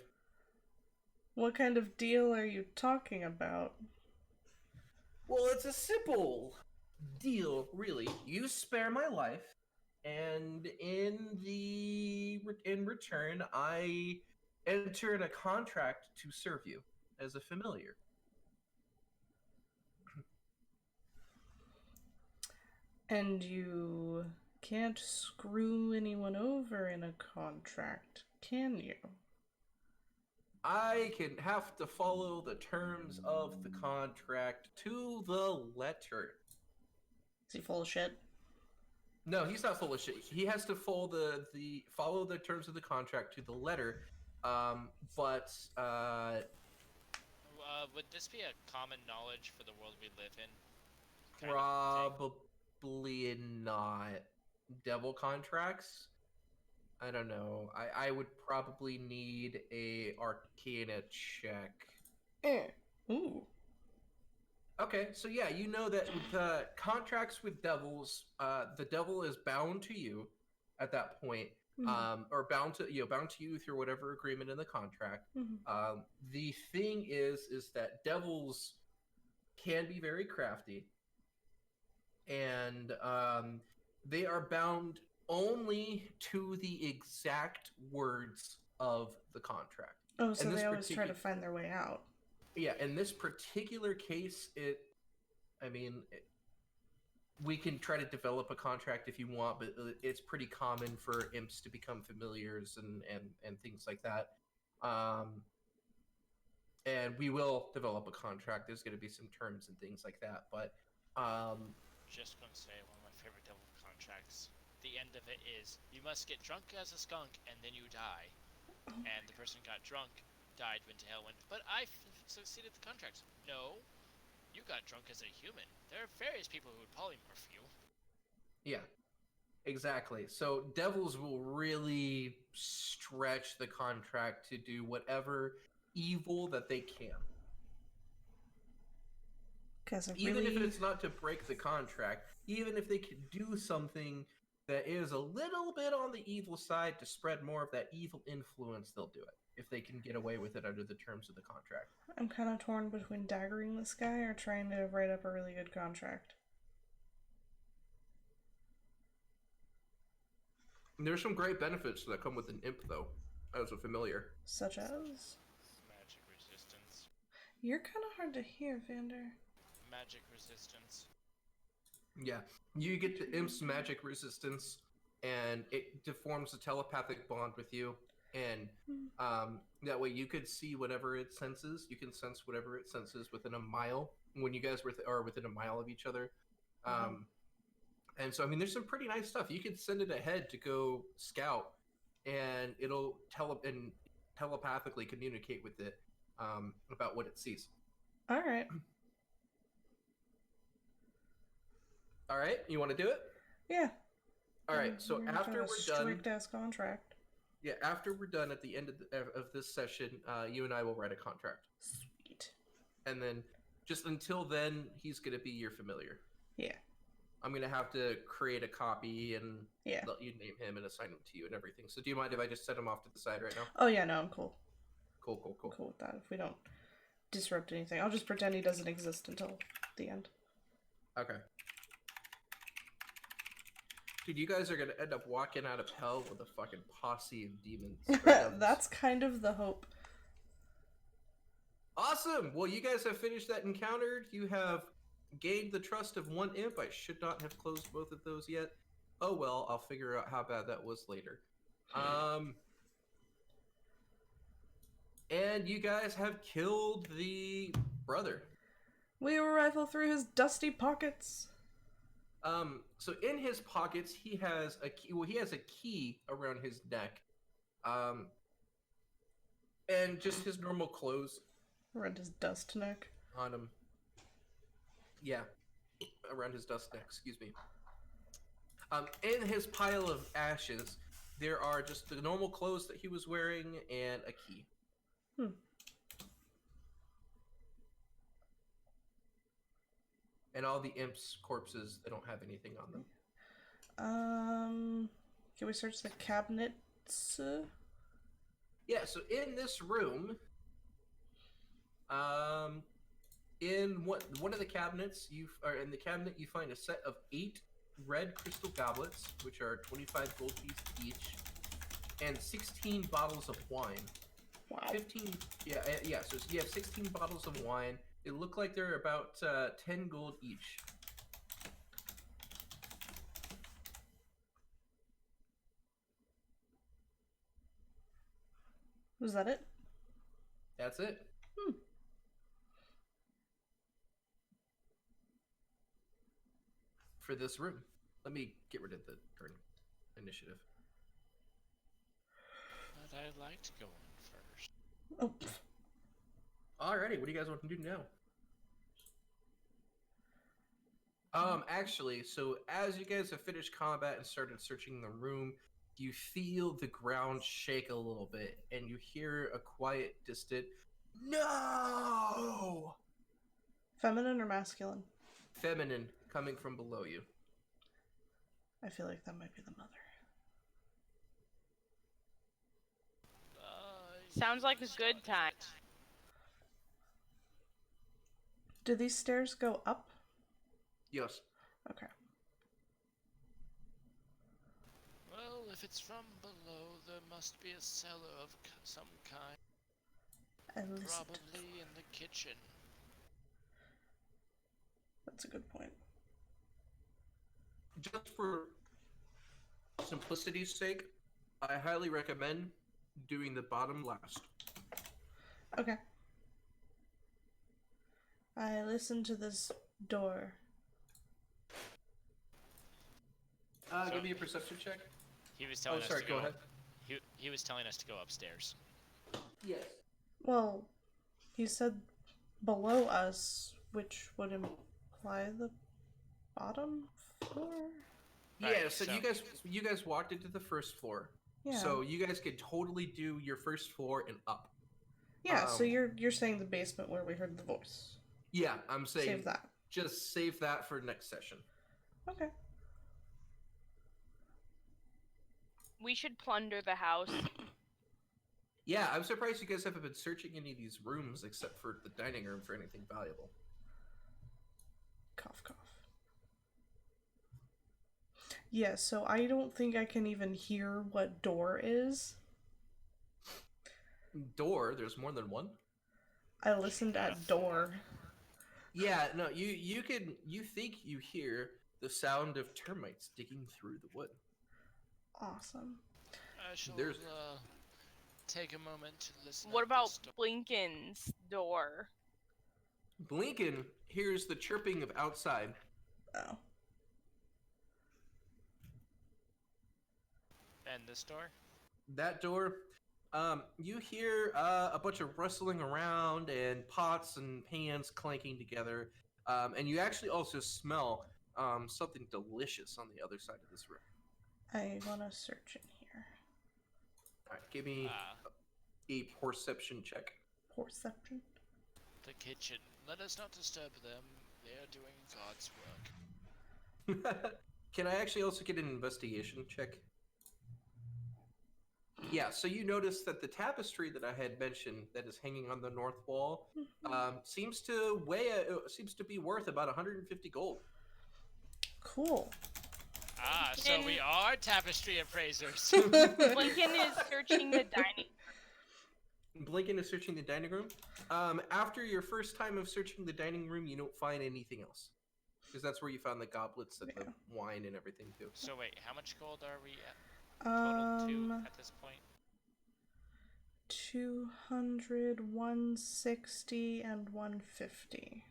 What kind of deal are you talking about? Well, it's a simple deal, really. You spare my life, and in return, I enter in a contract to serve you as a familiar. And you can't screw anyone over in a contract, can you? I can have to follow the terms of the contract to the letter. Is he full of shit? No, he's not full of shit. He has to follow the terms of the contract to the letter. But Would this be a common knowledge for the world we live in? Kind of thing? probably not. Devil contracts? I don't know. I would probably need a Arcana check. Ooh. Okay, so yeah, you know that with contracts with devils, the devil is bound to you at that point, or bound to you through whatever agreement in the contract. The thing is that devils can be very crafty, and they are bound only to the exact words of the contract. Oh, so And this they always try to find their way out. Yeah, in this particular case, we can try to develop a contract if you want, but it's pretty common for imps to become familiars and things like that. And we will develop a contract. There's going to be some terms and things like that, but Just gonna say one of my favorite devil contracts. The end of it is you must get drunk as a skunk and then you die. And the person got drunk, died, went to hell, but I succeeded the contract. No, you got drunk as a human. There are various people who would polymorph you. Yeah, exactly. So devils will really stretch the contract to do whatever evil that they can. Even if it's not to break the contract, even if they could do something that is a little bit on the evil side to spread more of that evil influence, they'll do it if they can get away with it under the terms of the contract. I'm kind of torn between daggering this guy or trying to write up a really good contract. There's some great benefits that come with an imp, though, as a familiar. Such as? Magic resistance. You're kind of hard to hear, Vander. Magic resistance. Yeah, you get the imp's magic resistance, and it deforms a telepathic bond with you, and that way you could see whatever it senses. You can sense whatever it senses within a mile when you guys are within a mile of each other. And so, I mean, there's some pretty nice stuff. You could send it ahead to go scout, and it'll telepathically communicate with it about what it sees. All right. All right, you want to do it? Yeah. All right, so after we're done, strict ass contract. Yeah, after we're done at the end of this session, you and I will write a contract. Sweet. And then, just until then, he's gonna be your familiar. Yeah. I'm gonna have to create a copy and Yeah. let you name him and assign him to you and everything. So, do you mind if I just set him off to the side right now? Oh yeah, no, I'm cool. Cool. Cool with that. If we don't disrupt anything, I'll just pretend he doesn't exist until the end. Okay. Dude, you guys are gonna end up walking out of hell with a fucking posse of demons. That's kind of the hope. Awesome! Well, you guys have finished that encounter. You have gained the trust of one imp. I should not have closed both of those yet. Oh well, I'll figure out how bad that was later. And you guys have killed the brother. We will rifle through his dusty pockets. So in his pockets, he has a key. Well, he has a key around his neck, and just his normal clothes. Around his dust neck. On him. Yeah, around his dust neck. Excuse me. In his pile of ashes, there are just the normal clothes that he was wearing and a key. And all the imps' corpses, they don't have anything on them. Can we search the cabinets? Yeah, so in this room, in one of the cabinets, you find a set of 8 red crystal goblets, which are 25 gold pieces each, and 16 bottles of wine. Wow. 15. Yeah. So you have 16 bottles of wine. It looked like they're about 10 gold each. Was that it? That's it. For this room. Let me get rid of the turn initiative. But I'd like to go in first. Oh, Alrighty, what do you guys want to do now? Actually, so as you guys have finished combat and started searching the room, you feel the ground shake a little bit, and you hear a quiet, distant "No!" feminine or masculine? Feminine coming from below you. I feel like that might be the mother. Sounds like a good time. Do these stairs go up? Yes. Okay. Well, if it's from below, there must be a cellar of some kind. I listened. Probably in the kitchen. That's a good point. Just for simplicity's sake, I highly recommend doing the bottom last. Okay. I listen to this door. Give me a perception check. He was telling us to go ahead. He was telling us to go upstairs. Yes. Well, he said below us, which would imply the bottom floor? Yeah, Alright, so you guys walked into the first floor. Yeah. So you guys could totally do your first floor and up. Yeah, so you're saying the basement where we heard the voice. Yeah, I'm saying Save that. just save that for next session. Okay. We should plunder the house. Yeah, I'm surprised you guys haven't been searching any of these rooms except for the dining room for anything valuable. Cough, cough. Yeah, so I don't think I can even hear what door is. Door, there's more than one? I listened at door. Yeah, no, you think you hear the sound of termites digging through the wood. Awesome. I shall There's- take a moment to listen. What at about this door. Blinken's door? Blinken hears the chirping of outside. Oh. And this door? That door, you hear a bunch of rustling around and pots and pans clanking together, and you actually also smell something delicious on the other side of this room. I want to search in here. All right, give me a perception check. Perception. The kitchen. Let us not disturb them. They are doing God's work. Can I actually also get an investigation check? Yeah, so you notice that the tapestry that I had mentioned that is hanging on the north wall seems to be worth about 150 gold. Cool. So we are tapestry appraisers. Blinken is searching the dining. Blinken is searching the dining room. After your first time of searching the dining room, you don't find anything else. Because that's where you found the goblets and the wine and everything too. So wait, how much gold are we at? Total two at this point? 200, 160, and 150.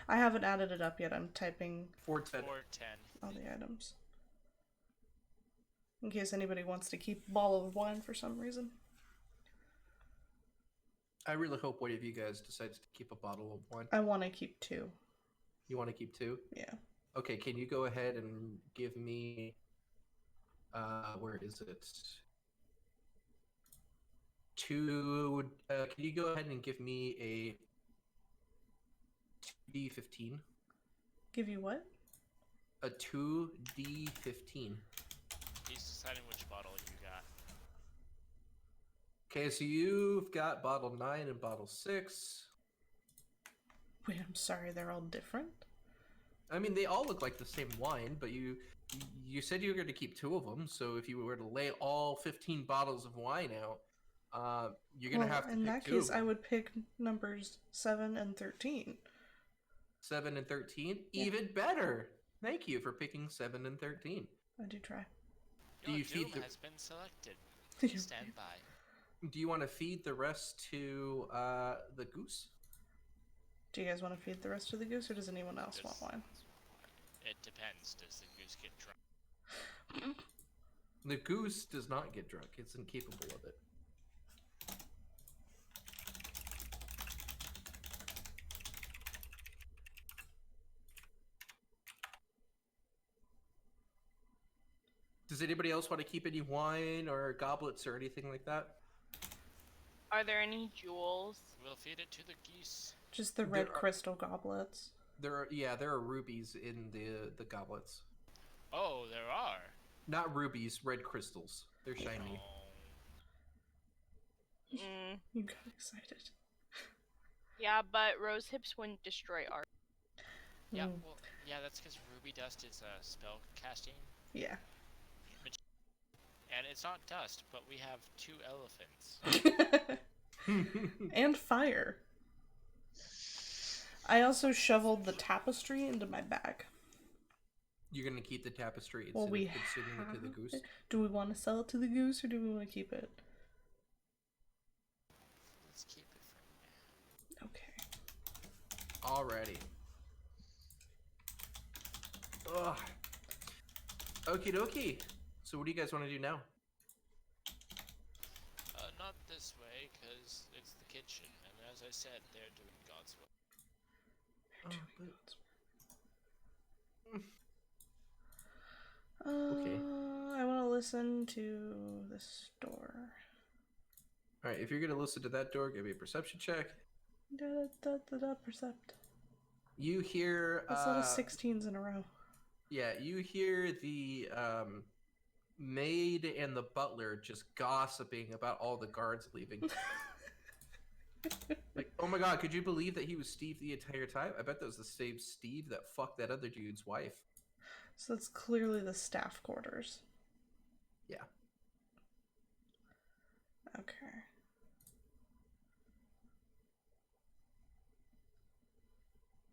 I haven't added it up yet. I'm typing 410. 410. all the items. In case anybody wants to keep a bottle of wine for some reason. I really hope one of you guys decides to keep a bottle of wine. I want to keep 2. You want to keep 2? Yeah. Okay, can you go ahead and give me... where is it? 2... can you go ahead and give me a 2d15? Give you what? A 2d15. He's deciding which bottle you got. Okay, so you've got bottle 9 and bottle 6. Wait, I'm sorry, they're all different? I mean, they all look like the same wine, but you said you were going to keep 2 of them, so if you were to lay all 15 bottles of wine out, you're going to have to in pick that 2 case, of them. I would pick numbers 7 and 13. 7 and 13? Yeah. Even better! Thank you for picking 7 and 13. I do try. Do Your you feed doom the- has been selected. You- Stand by. Do you want to feed the rest to the goose? Do you guys want to feed the rest of the goose, or does anyone else want one? It depends. Does the goose get drunk? The goose does not get drunk. It's incapable of it. Does anybody else want to keep any wine or goblets or anything like that? Are there any jewels? We'll feed it to the geese. Just the red crystal goblets. There are rubies in the goblets. Oh, there are. Not rubies, red crystals. They're shiny. Mm. You got excited. Yeah, but rose hips wouldn't destroy art. Yeah, Mm. well, yeah, that's because ruby dust is spell casting, Yeah. and it's not dust, but we have 2 elephants. And fire. I also shoveled the tapestry into my bag. You're gonna keep the tapestry instead Well, of we consuming it to the goose? Do we want to sell it to the goose, or do we want to keep it? Let's keep it for now. Okay. Alrighty. Ugh. Okie dokie. So what do you guys want to do now? Not this way, because it's the kitchen, and as I said, they're doing God's will. Okay. I want to listen to this door. Alright, if you're gonna listen to that door, give me a perception check. Percept. You hear That's a lot of 16s in a row. yeah, you hear the maid and the butler just gossiping about all the guards leaving. Like, oh my god, could you believe that he was Steve the entire time? I bet that was the same Steve that fucked that other dude's wife. So that's clearly the staff quarters. Yeah. Okay.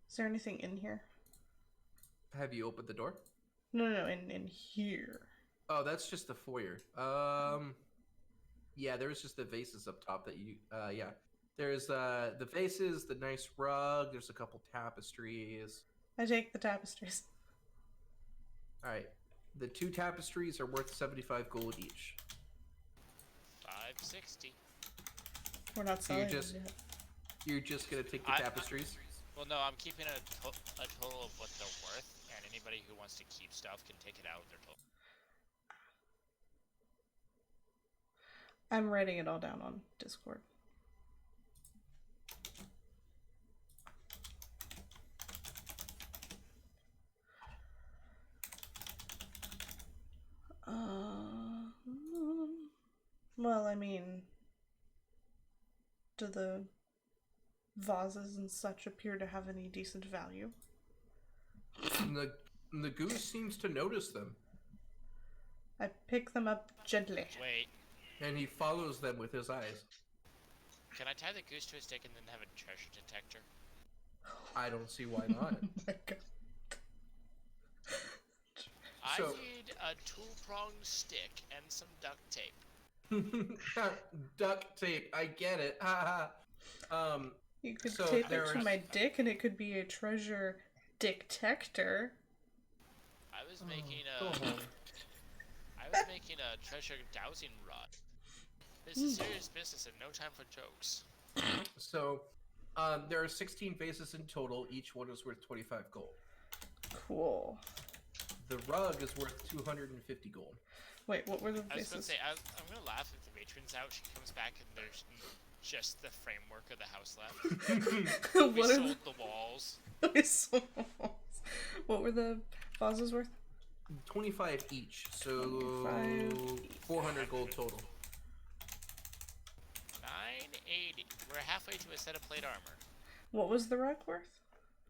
Is there anything in here? Have you opened the door? No, in here. Oh, that's just the foyer. Yeah, there's just the vases up top that you, yeah. There's, the vases, the nice rug, there's a couple tapestries. I take the tapestries. Alright. The 2 tapestries are worth 75 gold each. 560. We're not So you're selling just- it yet. You're just gonna take the tapestries? Well, no, I'm keeping a total of what they're worth, and anybody who wants to keep stuff can take it out of their total. I'm writing it all down on Discord. Well, I mean, do the vases and such appear to have any decent value? And the goose seems to notice them. I pick them up gently. Wait, And he follows them with his eyes. can I tie the goose to a stick and then have a treasure detector? I don't see why not. Oh my god. I So- need a 2-pronged stick and some duct tape. Duct tape, I get it. You could So tape it there to are- my dick and it could be a treasure detector. I was making Go a home. treasure dowsing rod. This is serious business and no time for jokes. So, there are 16 vases in total. Each one is worth 25 gold. Cool. The rug is worth 250 gold. Wait, what were the I was gonna vases? say, I'm gonna laugh if the matron's out. She comes back and there's just the framework of the house left. We What are sold the walls. What were the vases worth? 25 each, so 25 each. 400 gold total. 980. We're halfway to a set of plate armor. What was the rug worth?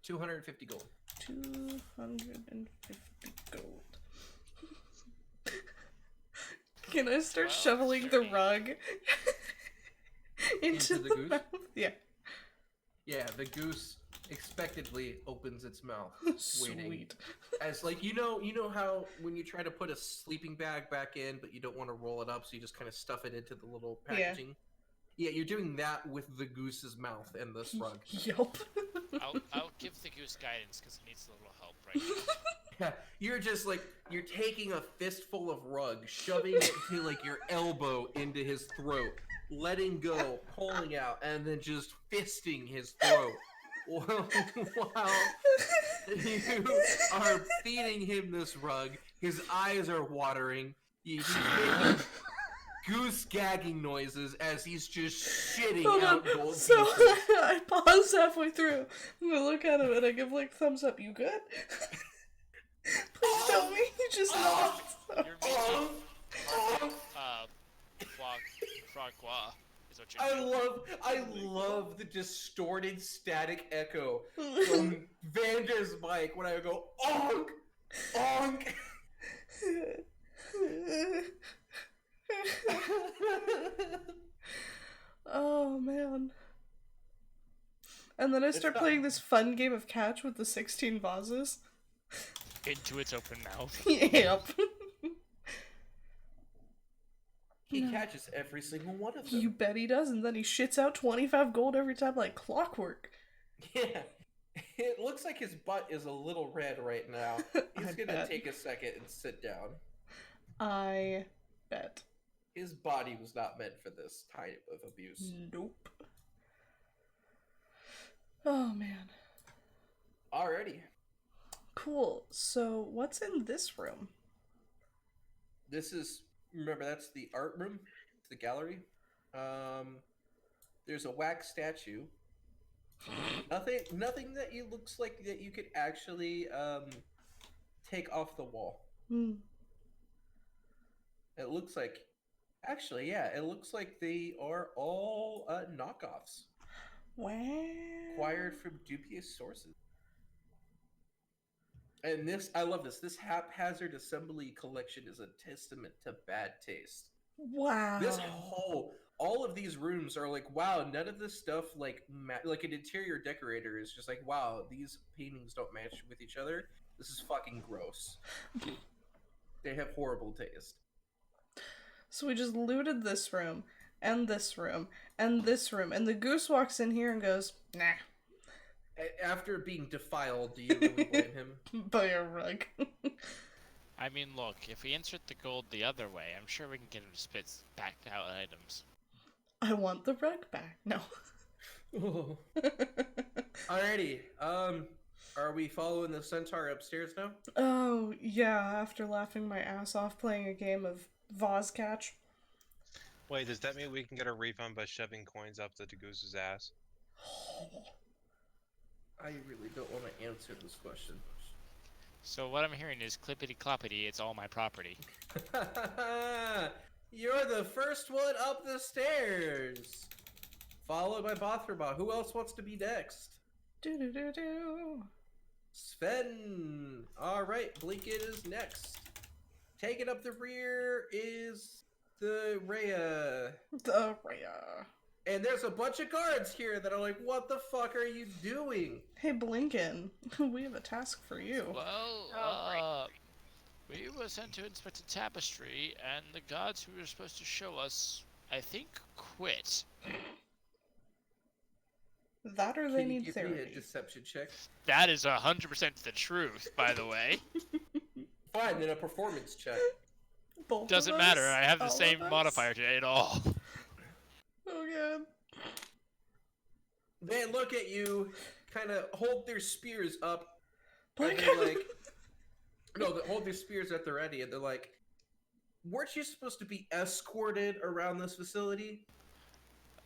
250 gold. 250 gold. Can I start 12, shoveling the 30. rug into the the goose? mouth? Yeah. Yeah, the goose expectedly opens its mouth, waiting. Sweet. As like you know how when you try to put a sleeping bag back in, but you don't want to roll it up, so you just kind of stuff it into the little Yeah. packaging. Yeah, you're doing that with the goose's mouth and this rug. Yup. I'll give the goose guidance because he needs a little help right now. Yeah, you're just like you're taking a fistful of rug, shoving it to like your elbow into his throat, letting go, pulling out, and then just fisting his throat while you are feeding him this rug. His eyes are watering. He's making goose gagging noises as he's just shitting Hold out on. gold So pieces. I pause halfway through. I'm gonna look at him and I give like thumbs up. You good? Please tell me you just knocked. You're making Francois is what you're doing. I love the distorted static echo from Vander's mic when I go onk, onk. Oh man. And then I start playing this fun game of catch with the 16 vases. Into its open mouth. Yep. He catches every single one of them. You bet he does, and then he shits out 25 gold every time like clockwork. Yeah. It looks like his butt is a little red right now. He's I gonna bet. take a second and sit down. I bet. His body was not meant for this type of abuse. Nope. Oh man. Alrighty. Cool. So what's in this room? This is, remember, that's the art room, the gallery. There's a wax statue. Nothing that you looks like that you could actually take off the wall. It looks like, actually, yeah, it looks like they are all knockoffs, Wow. acquired from dubious sources. And this, I love this. This haphazard assembly collection is a testament to bad taste. Wow. This all of these rooms are like, wow, none of this stuff, like an interior decorator is just like, wow, these paintings don't match with each other. This is fucking gross. They have horrible taste. So we just looted this room, and this room, and this room, and the goose walks in here and goes, nah. After being defiled, do you really blame him? By a rug. I mean, look, if we insert the gold the other way, I'm sure we can get him to spit back out items. I want the rug back. No. Alrighty. Are we following the centaur upstairs now? Oh, yeah, after laughing my ass off playing a game of vase catch. Wait, does that mean we can get a refund by shoving coins up the goose's ass? I really don't want to answer this question. So what I'm hearing is clippity cloppity, it's all my property. You're the first one up the stairs, followed by Bothraba. Who else wants to be next? Do. Sven. All right, Blinket is next. Taking up the rear is the Rhea. The Rhea. And there's a bunch of guards here that are like, what the fuck are you doing? Hey, Blinken, we have a task for you. Well, we were sent to inspect a tapestry, and the guards who were supposed to show us, I think, quit. That or they Can you need give me a therapy. deception check? That is 100% the truth, by the way. Fine, then a performance check. Both Doesn't of matter, us? I have the All same of us? modifier to it all. Oh god. They look at you, kind of hold their spears up, and Blinken. they're like, no, they hold their spears at the ready, and they're like, weren't you supposed to be escorted around this facility?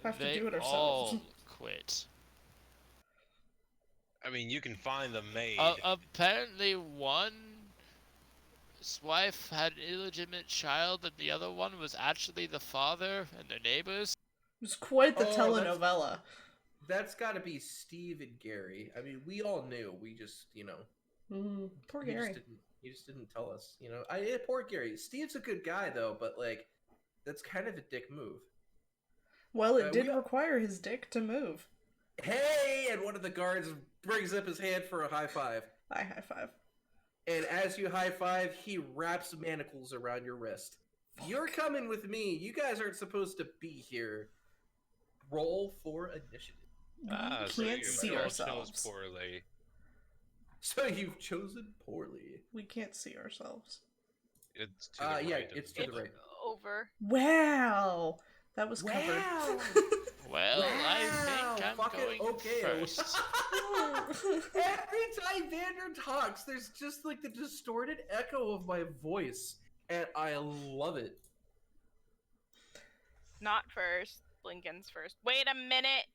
Have to They do it ourselves. all quit. I mean, you can find the maid. Apparently one's wife had an illegitimate child, and the other one was actually the father, and their neighbors. It was quite the Oh, telenovela. That's got to be Steve and Gary. I mean, we all knew. We just, Poor he Gary. just didn't tell us. Poor Gary. Steve's a good guy though, but like, that's kind of a dick move. Well, it did we- require his dick to move. Hey! And one of the guards brings up his hand for a high five. I high five. And as you high five, he wraps manacles around your wrist. You're coming with me. You guys aren't supposed to be here. Roll for initiative. We So can't you see all ourselves. chose poorly. So you've chosen poorly. We can't see ourselves. It's to the right. Yeah, of it's the to the right. Over. Wow, that was covered. Wow. Well, I Wow, think I'm fucking going okay. first. Every time Vander talks, there's just like the distorted echo of my voice, and I love it. Not first. Blinken's first. Wait a minute.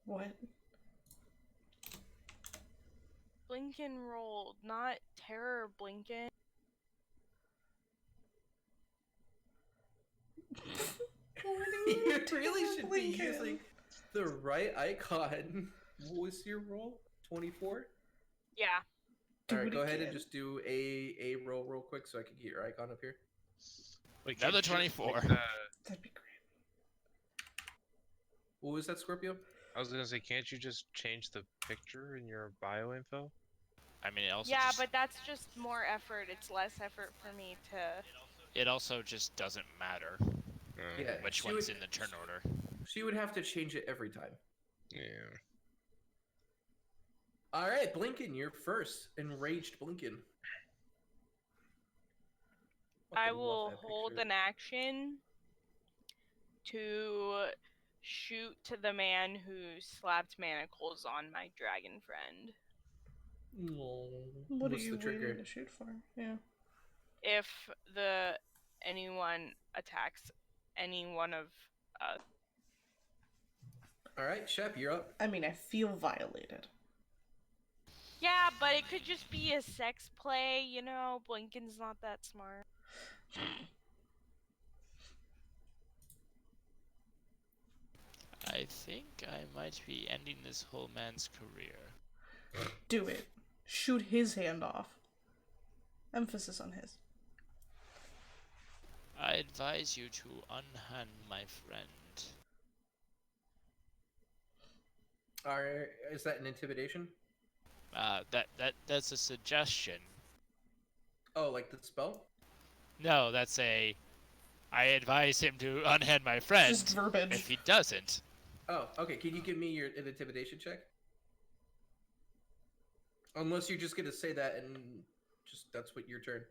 What? Blinken rolled, not Terror Blinken. You really should be using the right icon. What was your roll? 24? Yeah. Do Alright, it go ahead and again. just do a roll real quick so I can get your icon up here. Wait, Another can't you 24. make That'd be great. What was that, Scorpio? I was gonna say, can't you just change the picture in your bio info? I mean, it also Yeah, just, but that's just more effort. It's less effort for me to. it also just doesn't matter Yeah, which she one's would- in the turn order. She would have to change it every time. Yeah. Alright, Blinken, you're first. Enraged Blinken. I Fucking love will that hold picture. an action to shoot to the man who slapped manacles on my dragon friend. Aw, What are what's you the trigger? waiting to shoot for? Yeah. If anyone attacks any one of us. Alright, Shep, you're up. I mean, I feel violated. Yeah, but it could just be a sex play, you know? Blinken's not that smart. I think I might be ending this whole man's career. Do it. Shoot his hand off. Emphasis on his. I advise you to unhand my friend. Alright, is that an intimidation? That's a suggestion. Oh, like the spell? No, that's a. I advise him to unhand my friend. Just verbiage. If he doesn't, Oh, okay. Can you give me an intimidation check? Unless you're just gonna say that and just that's what your turn.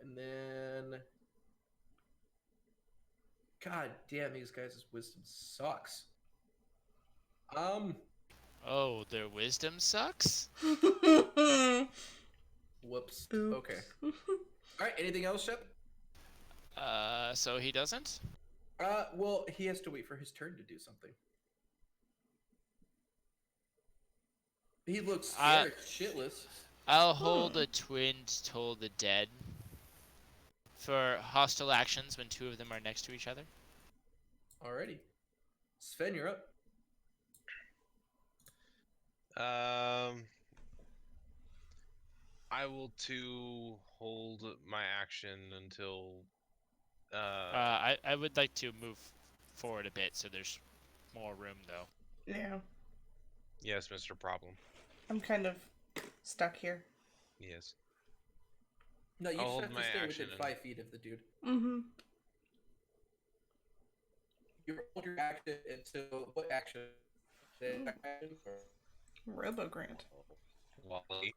And then, God damn, these guys' wisdom sucks. oh, their wisdom sucks. Whoops. Oops. Okay. All right. Anything else, Shep? So he doesn't. Well, he has to wait for his turn to do something. He looks scared shitless. I'll hold a twin toll the dead for hostile actions when two of them are next to each other. Alrighty. Sven, you're up. I will hold my action until. I would like to move forward a bit so there's more room though. Yeah. Yes, Mr. Problem. I'm kind of stuck here. Yes. No, you I'll just hold have to my stay action within and- 5 feet of the dude. Mm-hmm. You hold your action until what action? The attack action or- Robogrant. Wally.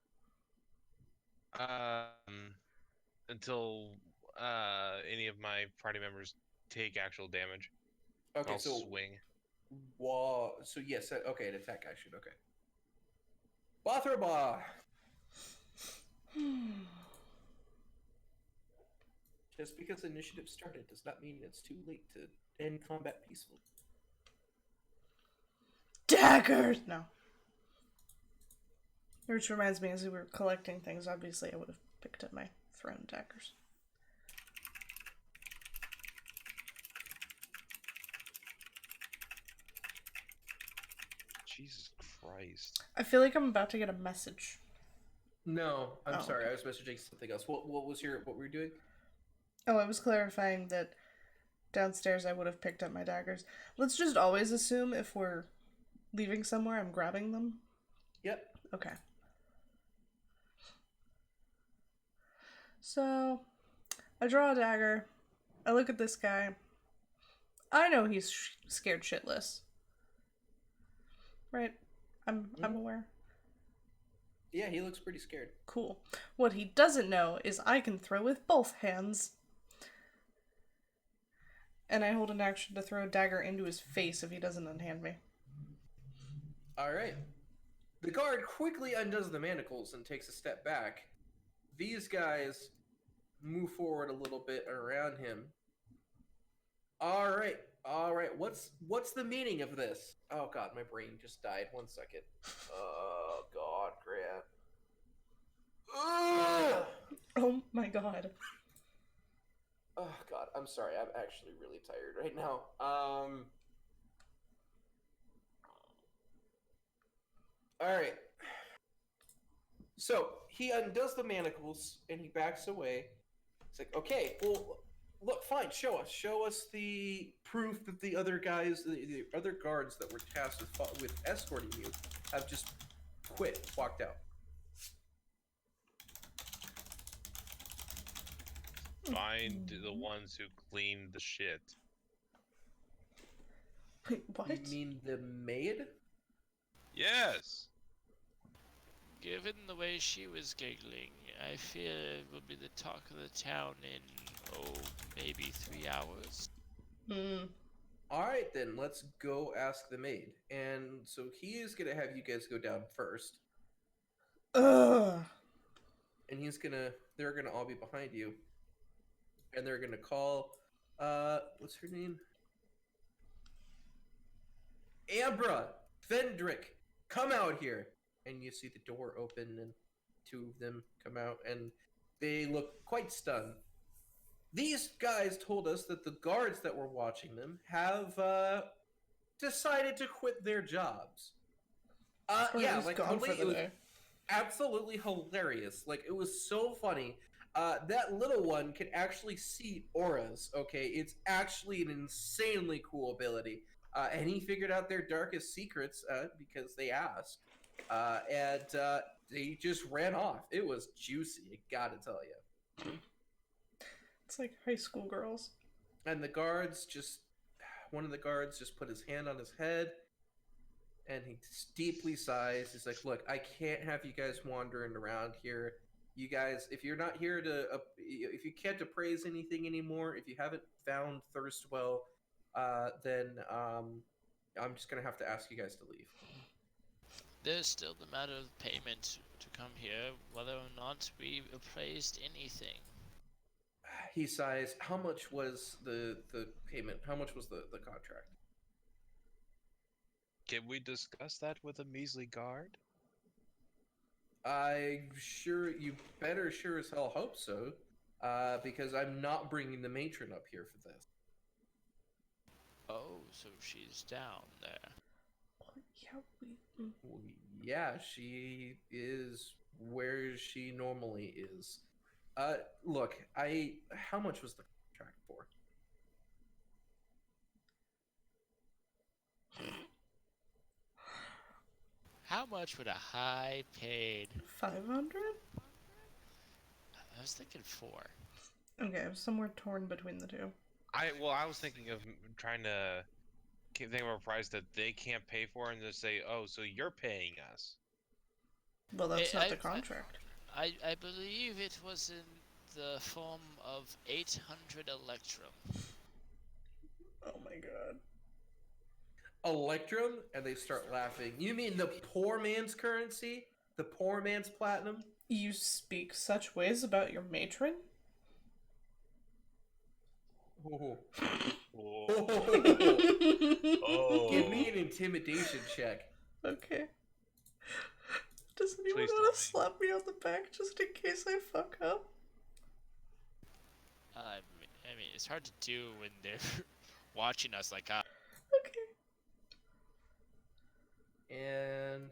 Until any of my party members take actual damage. Okay, I'll so swing. So yes, okay, an attack action. Okay. Botherba. Just because initiative started does not mean it's too late to end combat peacefully. Daggers! No. Which reminds me, as we were collecting things, obviously I would have picked up my thrown daggers. Jesus Christ. I feel like I'm about to get a message. No, I'm Oh, sorry. okay. I was messaging something else. What were you doing? Oh, I was clarifying that downstairs I would have picked up my daggers. Let's just always assume if we're leaving somewhere, I'm grabbing them? Yep. Okay. So, I draw a dagger. I look at this guy. I know he's scared shitless. Right? I'm aware. Yeah, he looks pretty scared. Cool. What he doesn't know is I can throw with both hands. And I hold an action to throw a dagger into his face if he doesn't unhand me. All right. The guard quickly undoes the manacles and takes a step back. These guys move forward a little bit around him. All right. What's the meaning of this? Oh god, my brain just died. 1 second. Oh god, Grant. Ugh! Oh my god. Oh god, I'm sorry. I'm actually really tired right now. All right. So he undoes the manacles and he backs away. It's like, okay, well, look, fine, show us the proof that the other guys, the other guards that were tasked with escorting you, have just quit, walked out. Find the ones who cleaned the shit. Wait, what? You mean the maid? Yes. Given the way she was giggling, I fear it will be the talk of the town in, maybe 3 hours. All right, then let's go ask the maid. And so he is gonna have you guys go down first, Ugh. and they're gonna all be behind you, and they're gonna call, what's her name? Ambra, Fendrick, come out here. And you see the door open and 2 of them come out and they look quite stunned. These guys told us that the guards that were watching them have decided to quit their jobs. Or Yeah, he's like gone totally, for the day. absolutely hilarious. Like it was so funny. That little one can actually see auras. Okay, it's actually an insanely cool ability. And he figured out their darkest secrets because they asked. And they just ran off. It was juicy, I gotta tell you. It's like high school girls. And one of the guards just put his hand on his head, and he deeply sighs. He's like, "Look, I can't have you guys wandering around here. You guys, if you're not here if you can't appraise anything anymore, if you haven't found Thirstwell, then I'm just gonna have to ask you guys to leave." There's still the matter of payment to come here, whether or not we appraised anything. He sighs. How much was the payment? How much was the contract? Can we discuss that with a measly guard? You better sure as hell hope so, because I'm not bringing the matron up here for this. Oh, so she's down there. Yeah, Well, yeah, she is where she normally is. Look, how much was the contract for? How much would a high-paid... 500? I was thinking 4. Okay, I'm somewhere torn between the two. I was thinking of trying to think of a price that they can't pay for and just say, "Oh, so you're paying us." Well, that's not the I- contract. I believe it was in the form of 800 electrum. Oh my god. Electrum, and they start laughing. You mean the poor man's currency? The poor man's platinum? You speak such ways about your matron? Oh. Oh. Give me an intimidation check. Okay. Does anyone Please want to tell slap me on the back just in case I fuck up? I mean, it's hard to do when they're watching us like, Okay. And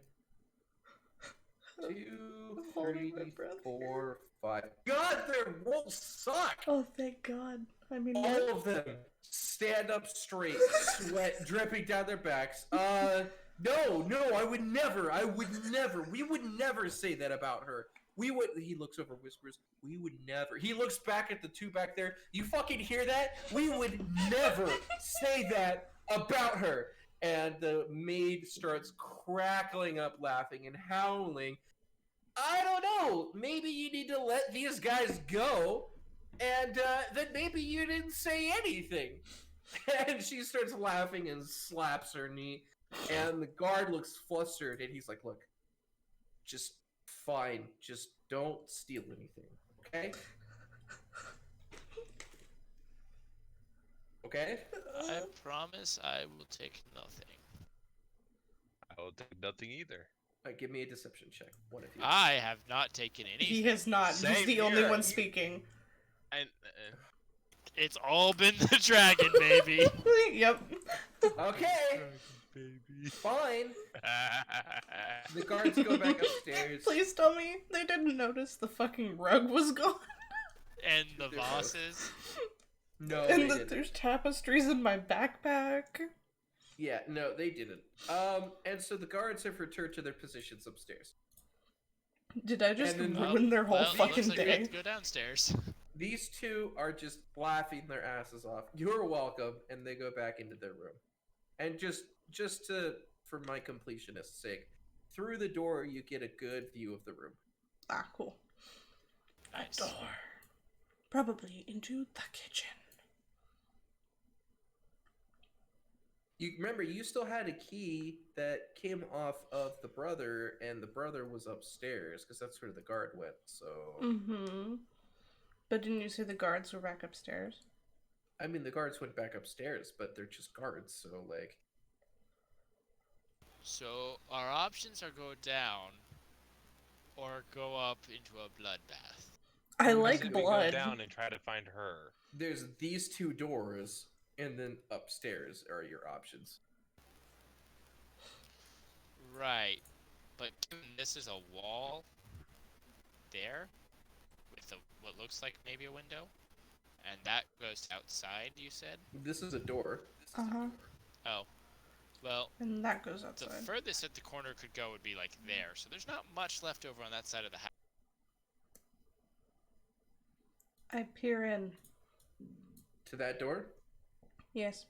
I'm 2, holding 3, my breath 4, 5. God, their rolls suck! Oh, thank God. I mean, All of them stand up straight, sweat dripping down their backs. No, I would never. We would never say that about her. We would. He looks over, whispers, "We would never." He looks back at the two back there. You fucking hear that? We would never say that about her. And the maid starts crackling up, laughing and howling. I don't know. Maybe you need to let these guys go, and then maybe you didn't say anything. And she starts laughing and slaps her knee. And the guard looks flustered, and he's like, "Look, just fine. Just don't steal anything, okay? Okay? I promise I will take nothing. I will take nothing either. Give me a deception check. One of you. I have not taken anything. He has not. He's Same the only here. one speaking. And It's all been the dragon, baby. Yep. Okay, baby. fine. The guards go back upstairs. Please tell me they didn't notice the fucking rug was gone. And the bosses. No, And they that didn't. there's tapestries in my backpack. Yeah, no, they didn't. And so the guards have returned to their positions upstairs. Did I just And then- ruin their whole Well, it fucking looks like we have day? to go downstairs. These two are just laughing their asses off. You're welcome, and they go back into their room. And just to, for my completionist's sake, through the door you get a good view of the room. Ah, cool. Nice. Door. Probably into the kitchen. You remember, you still had a key that came off of the brother, and the brother was upstairs, because that's where the guard went, so... Mm-hmm. But didn't you say the guards were back upstairs? I mean, the guards went back upstairs, but they're just guards, so, like... So our options are go down or go up into a bloodbath. I We like go We go blood. down and try to find her. There's these two doors, and then upstairs are your options. Right. But given this is a wall there with what looks like maybe a window, and that goes outside, you said? This is a door. Uh-huh. Oh. Well, And that goes the outside. furthest that the corner could go would be like there, so there's not much left over on that side of the house. I peer in. To that door. Yes.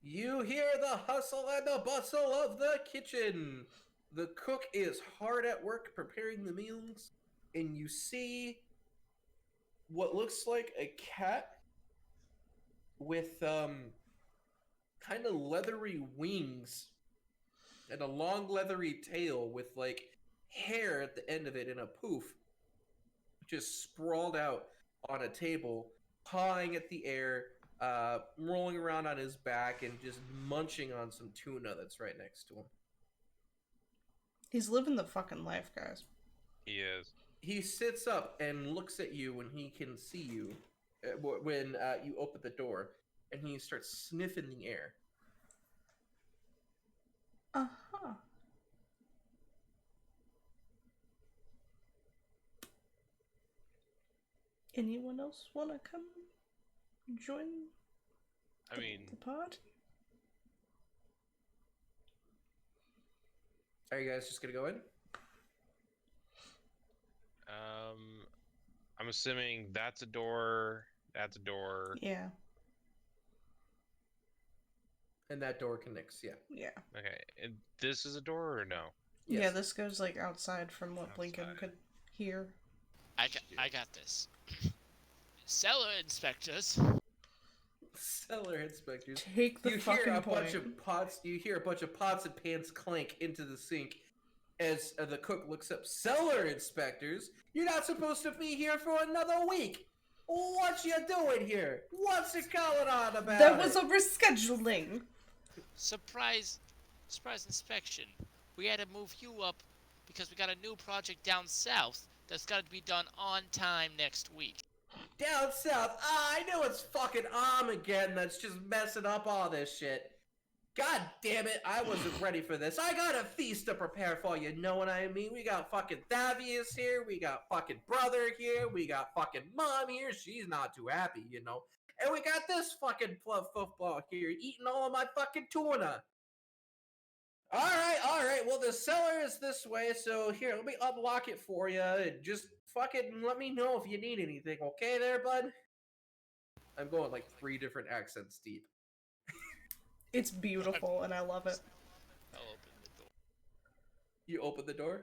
You hear the hustle and the bustle of the kitchen. The cook is hard at work preparing the meals, and you see what looks like a cat with kind of leathery wings and a long leathery tail with like hair at the end of it in a poof, just sprawled out on a table, pawing at the air, rolling around on his back and just munching on some tuna that's right next to him. He's living the fucking life, guys. He is. He sits up and looks at you when he can see you, when you open the door, and he starts sniffing the air. Uh-huh. Anyone else want to come join I mean, the party? Are you guys just gonna go in? I'm assuming that's a door. That's a door. Yeah. And that door connects, yeah. Yeah. Okay, and this is a door or no? Yeah, Yes. this goes like outside from what Blinken Outside. could hear. I got this. Cellar inspectors. Cellar inspectors. Take the You fucking hear a point. bunch of pots. You hear a bunch of pots and pans clank into the sink as the cook looks up. Cellar inspectors, you're not supposed to be here for another week. What you doing here? What's it going on about? That was it? a rescheduling. Surprise inspection. We had to move you up because we got a new project down south that's got to be done on time next week. Down south. I know it's fucking Armageddon that's just messing up all this shit. God damn it, I wasn't ready for this. I got a feast to prepare for you, know what I mean? We got fucking Thavius here, we got fucking brother here, we got fucking mom here, she's not too happy, you know? And we got this fucking football here, eating all of my fucking tuna. All right. Well, the cellar is this way, so here, let me unlock it for you. Just fucking let me know if you need anything, okay there, bud? I'm going like 3 different accents deep. It's beautiful, and I love it. I'll open the door. You open the door?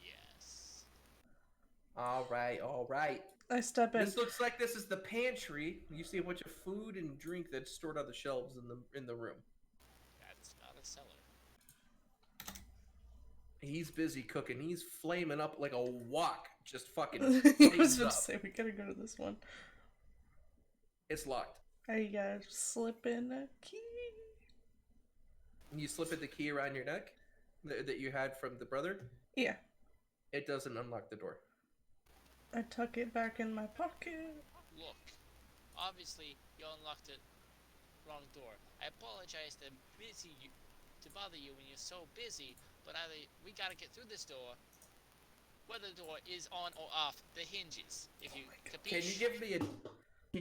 Yes. All right. I step in. This looks like this is the pantry. You see a bunch of food and drink that's stored on the shelves in the room. That's not a cellar. He's busy cooking. He's flaming up like a wok. Just fucking I was things about up. to say, we gotta go to this one. It's locked. I gotta slip in a key. You slip in the key around your neck that you had from the brother. Yeah. It doesn't unlock the door. I tuck it back in my pocket. Look, obviously you unlocked the wrong door. I apologize to bother you when you're so busy, but either we gotta get through this door, whether the door is on or off the hinges. If you Can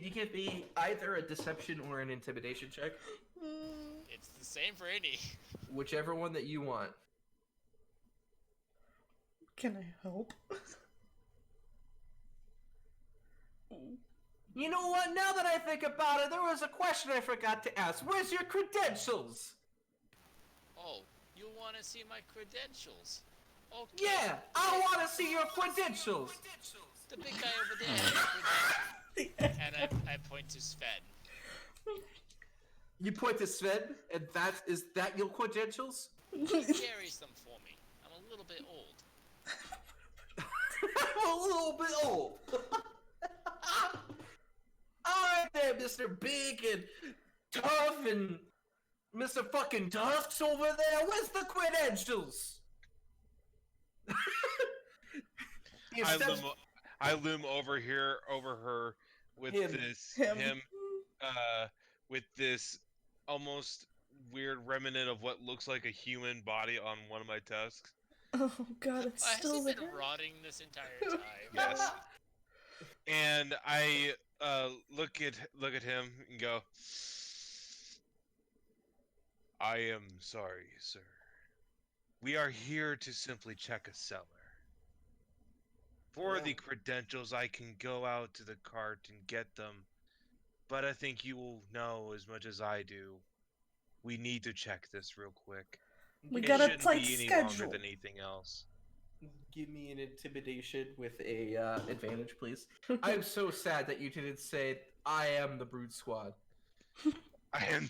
you give me either a deception or an intimidation check? It's the same for any. Whichever one that you want. Can I help? You know what? Now that I think about it, there was a question I forgot to ask. Where's your credentials? Oh, you want to see my credentials? Okay. Yeah, I want to see your credentials. The big guy over there has credentials. And I point to Sven. You point to Sven, and is that your credentials? He carries them for me. I'm a little bit old. I'm a little bit old. Alright there, Mr. Big and Tough and Mr. fucking Duff's over there. Where's the credentials? I loom over her with Him. with this almost weird remnant of what looks like a human body on one of my tusks. Oh god, it's Has still he there. been rotting this entire time? Yes. And I look at him and go, I am sorry, sir. We are here to simply check a cellar. For the credentials, I can go out to the cart and get them. But I think you will know as much as I do. We need to check this real quick. We It got a shouldn't tight be any schedule. longer than anything else. Give me an intimidation with a advantage, please. I'm so sad that you didn't say I am the Brood Squad. I am.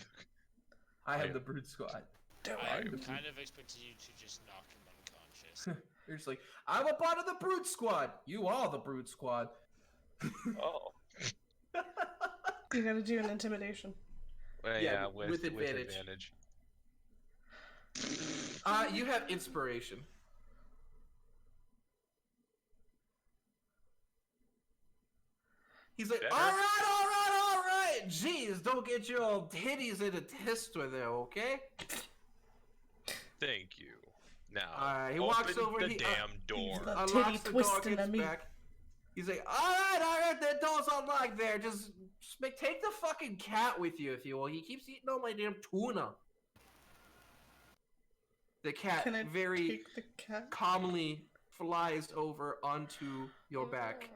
I am the Brood Squad. I kind of expected you to just knock him unconscious. You're just like, I'm a part of the Brood Squad. You are the Brood Squad. Oh. You gotta do an intimidation. Well, Yeah, yeah, with advantage. You have inspiration. He's like, Better. all right. Jeez, don't get your old titties in a twist with there, okay? Thank you. Now, He open walks over. the he damn door. the unlocks titty the twisting door, of gets me. back. He's like, all right, that door's unlocked there. Just take the fucking cat with you, if you will. He keeps eating all my damn tuna. The cat Can I very take the cat? calmly flies over onto your back,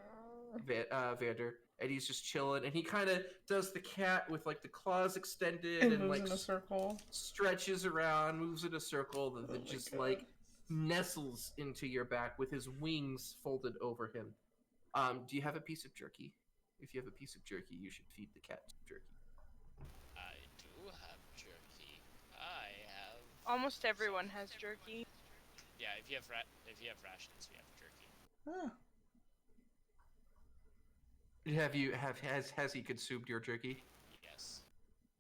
Vander, and he's just chilling. And he kind of does the cat with like the claws extended And and moves like in a circle. stretches around, moves in a circle, and then my just God. like nestles into your back with his wings folded over him. Do you have a piece of jerky? If you have a piece of jerky, you should feed the cat jerky. I do have jerky. I have. Almost everyone has jerky. Yeah, if you have rations, you have jerky. Huh. Has he consumed your jerky? Yes.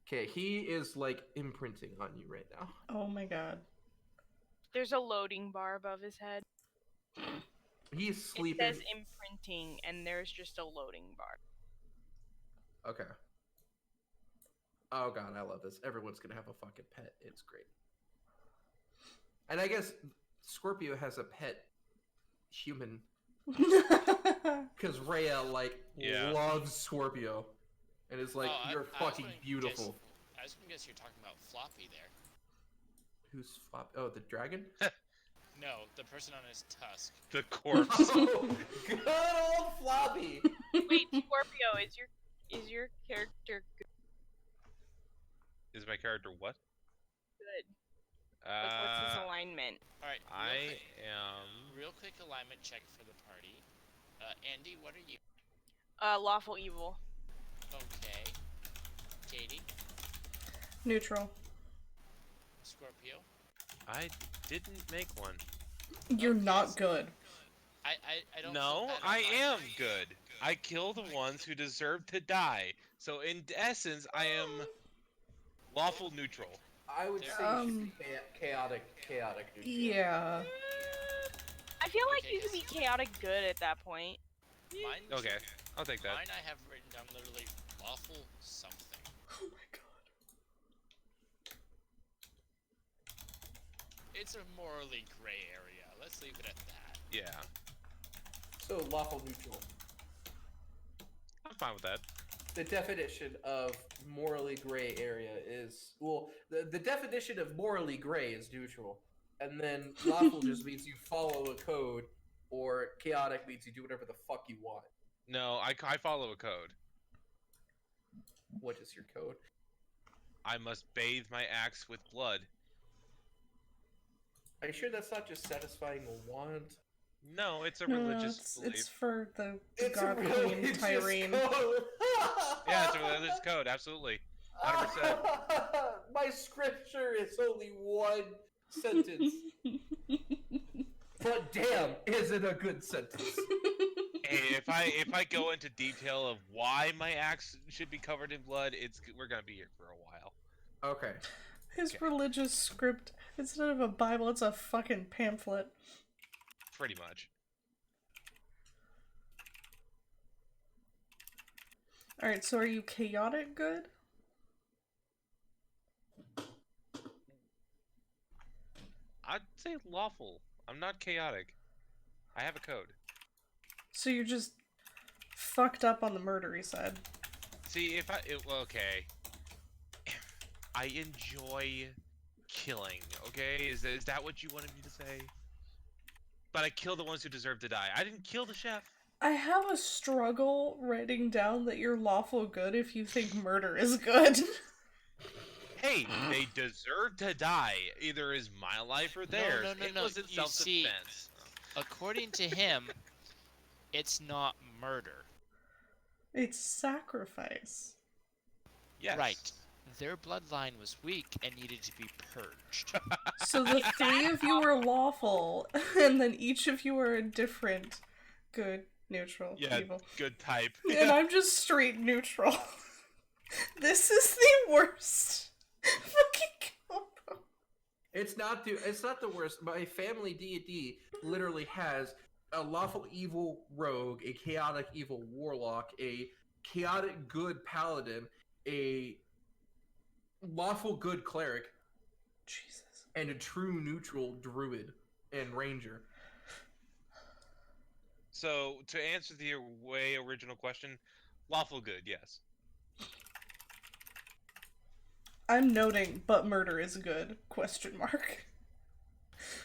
Okay, he is like imprinting on you right now. Oh my god. There's a loading bar above his head. He's It sleeping. says imprinting, and there's just a loading bar. Okay. Oh god, I love this. Everyone's gonna have a fucking pet. It's great. And I guess Scorpio has a pet human because Rhea Yeah. loves Scorpio and is like, Oh, you're I was fucking gonna beautiful. I was gonna guess you're talking about Floppy there. Who's flop? Oh, the dragon. No, the person on his tusk. The corpse. Oh, good old Floppy. Wait, Scorpio, is your character Is my character what? good? Like, what's his alignment? All right. I am. Real quick alignment check for the party. Andy, what are you? Lawful evil. Okay. Katie, Neutral. Scorpio. I didn't make one. You're Okay, not so- good. I don't. No, feel bad I about am good. I kill the ones who deserve to die. So in essence, I am lawful neutral. I would say you should be chaotic neutral. Yeah. I feel like Okay, you could be chaotic good at that point. Mine. Okay, I'll take that. Mine I have written down literally lawful something. Oh my god. It's a morally gray area. Let's leave it at that. Yeah, So lawful neutral. I'm fine with that. The definition of morally gray area is, well, the definition of morally gray is neutral, and then lawful just means you follow a code, or chaotic means you do whatever the fuck you want. No, I follow a code. What is your code? I must bathe my axe with blood. Are you sure that's not just satisfying a want? No, it's a No, religious belief. it's for the It's god a queen religious Tyrene. code. Yeah, it's a religious code, absolutely. 100%. My scripture is only one sentence, but damn, is it a good sentence? Hey, if I go into detail of why my axe should be covered in blood, we're gonna be here for a while. Okay. His Okay. religious script, instead of a Bible, it's a fucking pamphlet. Pretty much. Alright, so are you chaotic good? I'd say lawful. I'm not chaotic. I have a code. So you're just fucked up on the murdery side. See, well, okay. I enjoy killing, okay? Is that what you wanted me to say? But I kill the ones who deserve to die. I didn't kill the chef. I have a struggle writing down that you're lawful good if you think murder is good. Hey, they deserve to die. Either is my life or theirs. no, It no. was in You see- self-defense. According to him, it's not murder. It's sacrifice. Yes. Right. Their bloodline was weak and needed to be purged. So the three of you are lawful, and then each of you are a different good, neutral, Yeah, evil. good type. And I'm just straight neutral. This is the worst fucking combo. It's not the worst. My family D&D literally has a lawful evil rogue, a chaotic evil warlock, a chaotic good paladin, a lawful good cleric, Jesus. and a true neutral druid and ranger. So, to answer the way original question, lawful good, yes. I'm noting, but murder is good, question mark.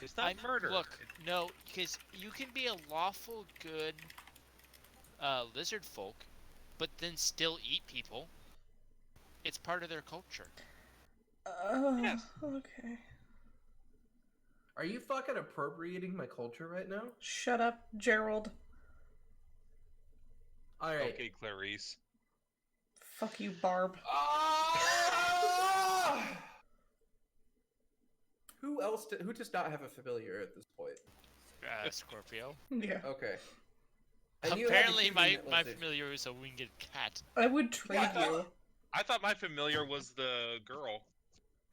It's not murder. Look, no, because you can be a lawful good lizard folk, but then still eat people. It's part of their culture. Yes. Okay. Are you fucking appropriating my culture right now? Shut up, Gerald. Alright. Okay, Clarice. Fuck you, Barb. Who does not have a familiar at this point? Scorpio. Yeah. Okay. And you had to Apparently, give me my that message. familiar is a winged cat. I would trade you. I thought my familiar was the girl.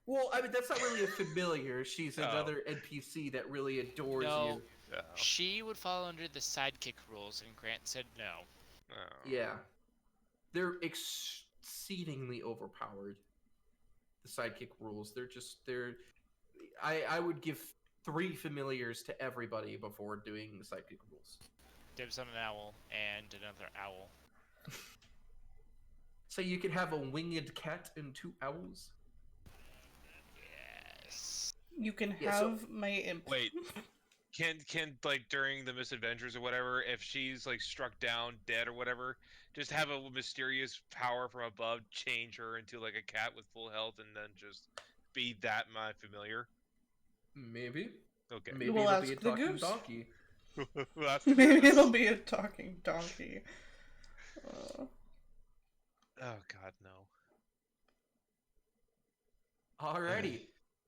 Well, I mean, that's not really a familiar. She's Oh. another NPC that really adores No. you. Oh. She would fall under the sidekick rules, and Grant said no. Oh. Yeah. They're exceedingly overpowered. The sidekick rules. I would give 3 familiars to everybody before doing the sidekick rules. Dibs on an owl and another owl. So you could have a winged cat and 2 owls? Yes. You can Yeah, so- have my imp. Wait. Can like during the misadventures or whatever, if she's like struck down dead or whatever, just have a mysterious power from above change her into like a cat with full health and then just be that my familiar? Maybe. Okay. Maybe We'll it'll be a ask the talking goose. donkey. That's Maybe it'll be a talking donkey. Oh god, no. Alrighty.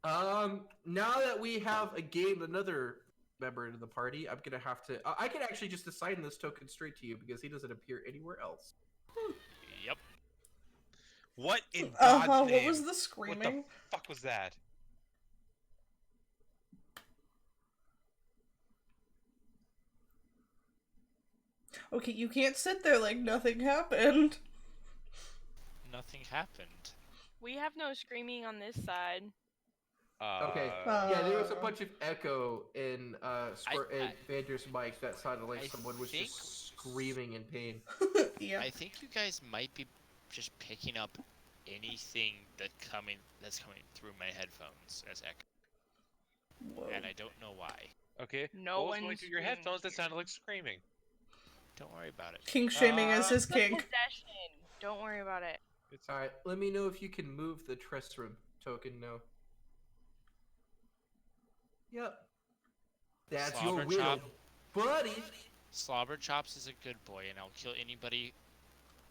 Now that we have gained another member into the party, I'm gonna have to. I can actually just assign this token straight to you because he doesn't appear anywhere else. Yep. What in God's What name? was the What screaming? the fuck was that? Okay, you can't sit there like nothing happened. Nothing happened. We have no screaming on this side. Okay. Yeah, there was a bunch of echo in Vander's mic that sounded like I someone was think- just screaming in pain. Yeah. I think you guys might be just picking up anything that's coming through my headphones as echo, Whoa. and I don't know why. Okay. No what was going one's through your screaming headphones that here. sounded like screaming? Don't worry about it. King shaming as his The king. possession. Don't worry about it. It's Alright, let me know if you can move the Tristram token now. Yep. That's your Slobber will, chop. buddy! Slobber Chops is a good boy, and I'll kill anybody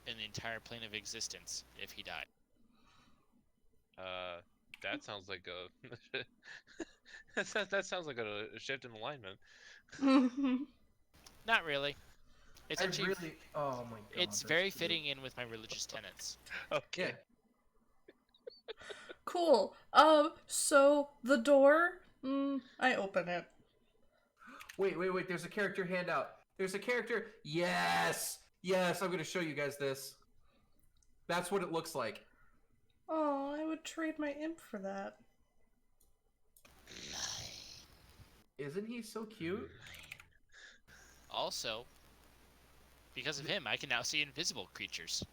in the entire plane of existence if he died. that sounds like a that sounds like a shift in alignment. Not really. It's actually oh my god. it's that's very cute. fitting in with my religious tenets. Okay. Yeah. Cool. So the door, I open it. Wait, there's a character handout. There's a character. Yes! Yes, I'm gonna show you guys this. That's what it looks like. Oh, I would trade my imp for that. Isn't he so cute? Also, because of him, I can now see invisible creatures.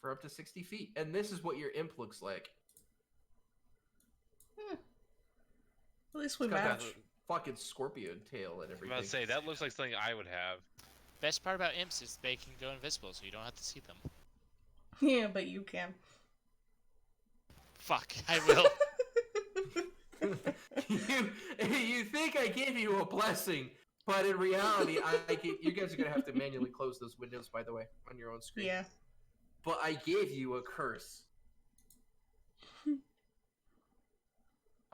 For up to 60 feet. And this is what your imp looks like. At least we It's got match. that fucking scorpion tail and I'm everything. about to say that looks like something I would have. Best part about imps is they can go invisible, so you don't have to see them. Yeah, but you can. Fuck, I will. you think I gave you a blessing, but in reality, you guys are gonna have to manually close those windows, by the way, on your own screen. Yeah. But I gave you a curse.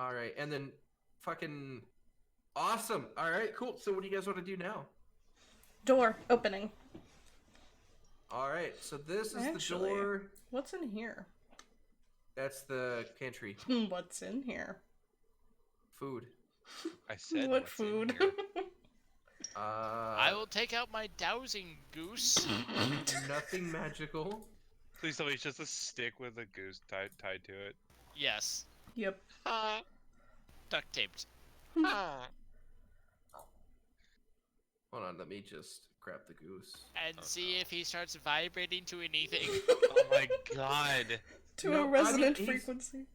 Alright, and then fucking awesome. Alright, cool. So what do you guys want to do now? Door opening. Alright, so this is Actually- the door. What's in here? That's the pantry. What's in here? Food. I said What what's in food? here. I will take out my dowsing goose. Nothing magical. Please tell me it's just a stick with a goose tied to it. Yes. Yep. Duct taped. Hold on, let me just grab the goose. And see if he starts vibrating to anything. Oh my god. To No, I a mean, resonant he's- frequency.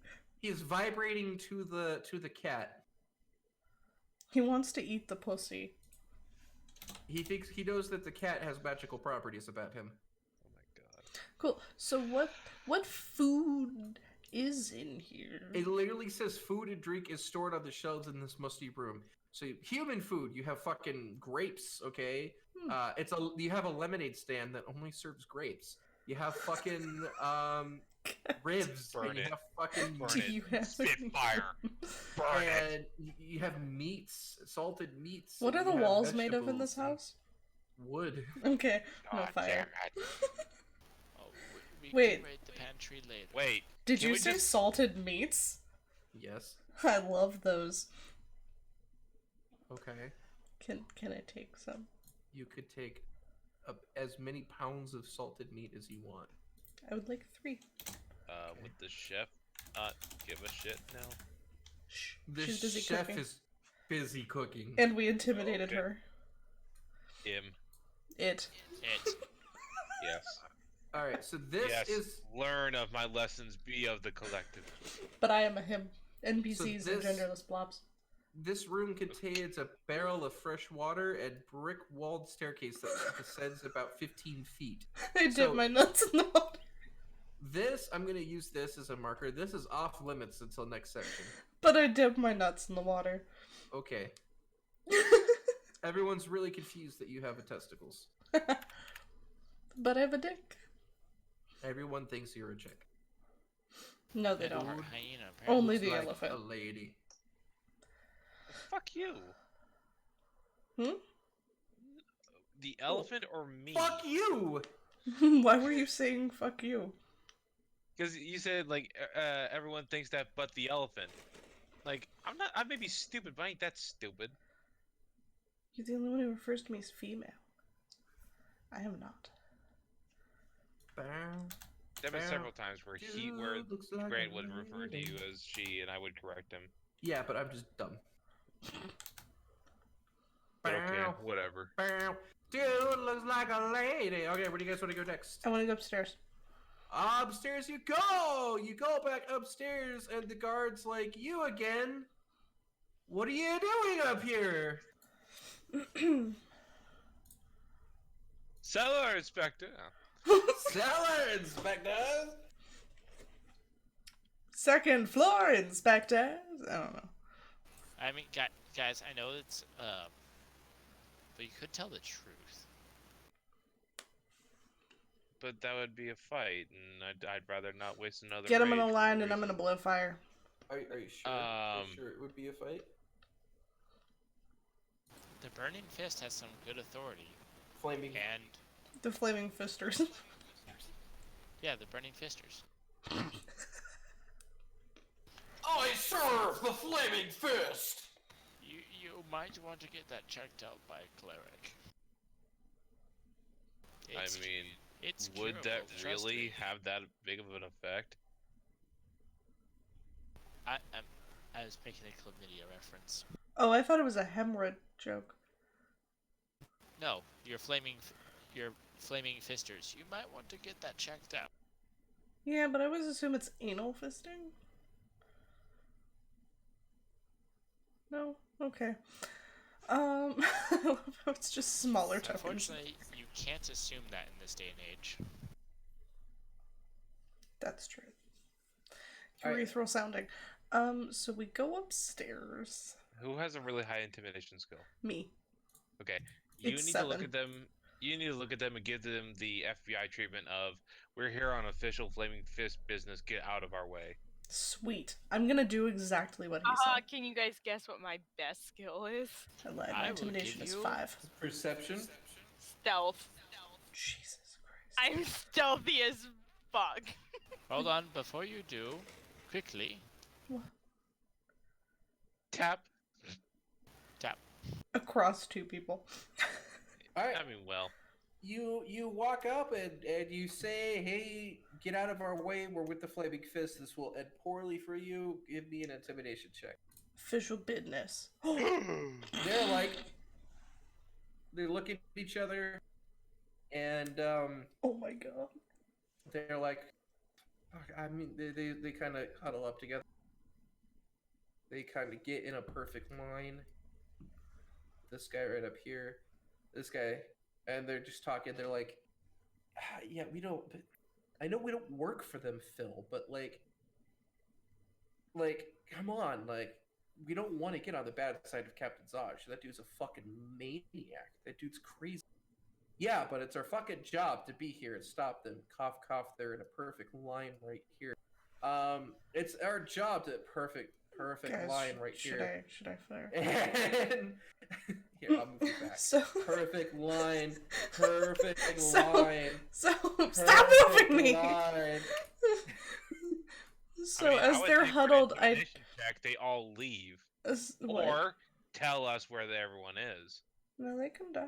He's vibrating to the cat. He wants to eat the pussy. He knows that the cat has magical properties about him. Oh my god. Cool. So what food is in here? It literally says food and drink is stored on the shelves in this musty room. So human food, you have fucking grapes, okay? You have a lemonade stand that only serves grapes. You have fucking ribs, Burn and you it. have fucking Burn Do it. you have Spitfire. Burn it. and you have meats, salted meats. What and are the you have walls made of in this vegetables and house? Wood. Okay, no God fire. damn it. Oh, we Wait. can raid the pantry later. Wait. Did Can you we say just- salted meats? Yes. I love those. Okay. Can I take some? You could take as many pounds of salted meat as you want. I would like 3. Would the chef not give a shit now? Shh. The She's busy chef cooking. is busy cooking. And we intimidated Okay. her. Him. It. It. Yes. All right, so this yes. is Learn of my lessons, be of the collective. But I am a him. NPCs So are this- genderless blobs. This room contains a barrel of fresh water and brick-walled staircase that descends about 15 feet. I dip So- my nuts in the water. This, I'm going to use this as a marker. This is off limits until next section. But I dip my nuts in the water. Okay. Everyone's really confused that you have a testicles. But I have a dick. Everyone thinks you're a chick. No, they And don't. our hyena, apparently. Only Looks the like elephant. a lady. Fuck you. Hmm? The elephant or me? Fuck you! Why were you saying fuck you? Because you said like everyone thinks that, but the elephant. Like I'm not. I may be stupid, but I ain't that stupid. You're the only one who refers to me as female. I am not. Bow. There have been Well, several times where Dude, looks like Grant a would refer to lady. you as she, and I would correct him. Yeah, but I'm just dumb. But okay, Bow. whatever. Bow. Dude looks like a lady. Okay, where do you guys want to go next? I want to go upstairs. Upstairs you go! You go back upstairs, and the guard's like, you again? What are you doing up here? Cellar inspector. Cellar inspectors! Second floor inspectors. I don't know. I mean, guys, I know it's but you could tell the truth. But that would be a fight, and I'd rather not waste another. Get him in rage a for line no and I'm gonna reason. blow fire. Are you sure? Are you Um, sure it would be a fight? The Burning Fist has some good authority, Flaming. and The flaming fisters. yeah, the Burning Fisters. I serve the flaming fist! You might want to get that checked out by a cleric. It's, I mean, it's would that curable, trust really me. have that big of an effect? I was making a chlamydia reference. Oh, I thought it was a hemorrhoid joke. No, your flaming fisters. You might want to get that checked out. Yeah, but I always assume it's anal fisting. No? Okay. It's just smaller tokens. Unfortunately, you can't assume that in this day and age. That's true. Alright. Urethral sounding. So we go upstairs. Who has a really high intimidation skill? Me. Okay, you It's need to look 7. at them. You need to look at them and give them the FBI treatment of "We're here on official Flaming Fist business. Get out of our way." Sweet. I'm gonna do exactly what he said. Can you guys guess what my best skill is? I lied. I My will intimidation give is you- 5. Perception? Stealth. Jesus Christ. I'm stealthy as fuck. Hold on, before you do, quickly, Tap. Across 2 people. Alright. I mean, well, You walk up and you say, hey, get out of our way. We're with the flaming fist. This will end poorly for you. Give me an intimidation check. Official business. They're like, they're looking at each other, and Oh my god. they're like, I mean, they kind of huddle up together. They kind of get in a perfect line. This guy right up here, this guy, and they're just talking. They're like, yeah, we don't. I know we don't work for them, Phil, but like, come on, like, we don't want to get on the bad side of Captain Zaj. That dude's a fucking maniac. That dude's crazy. Yeah, but it's our fucking job to be here and stop them. Cough, cough. They're in a perfect line right here. It's our job to perfect Guys, line right should here. Should I fire? And here, I'll move you back. So Perfect line. Perfect So- line. So stop perfect moving me. line. So I mean, I as would they're think for an huddled, I intimidation check, they all leave, what? or tell us where everyone is. No, they can die.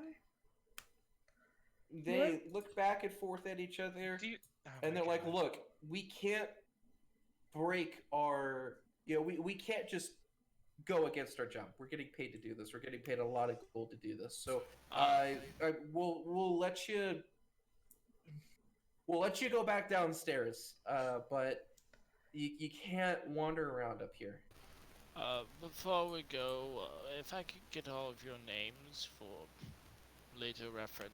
They look back and forth at each other, Do you, oh and my they're like, God. "Look, we can't break our. We can't just go against our job. We're getting paid to do this. We're getting paid a lot of gold to do this. So we'll let you. We'll let you go back downstairs, but you can't wander around up here." Before we go, if I could get all of your names for later reference.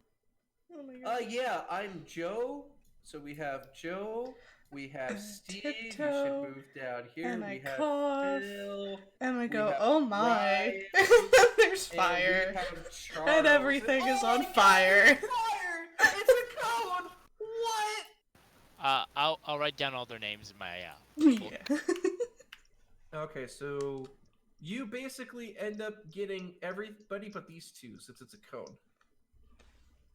Oh my god. Yeah, I'm Joe. So we have Joe. We have Steve. You should Tiptoe, move down here. and we I have cough, Phil. and I we go, have oh my. Ryan, There's and fire. we have Charles. And everything is Oh on my God, fire. it's fire! It's a cone! What? I'll write down all their names in my Yeah. Okay, so you basically end up getting everybody but these two since it's a cone.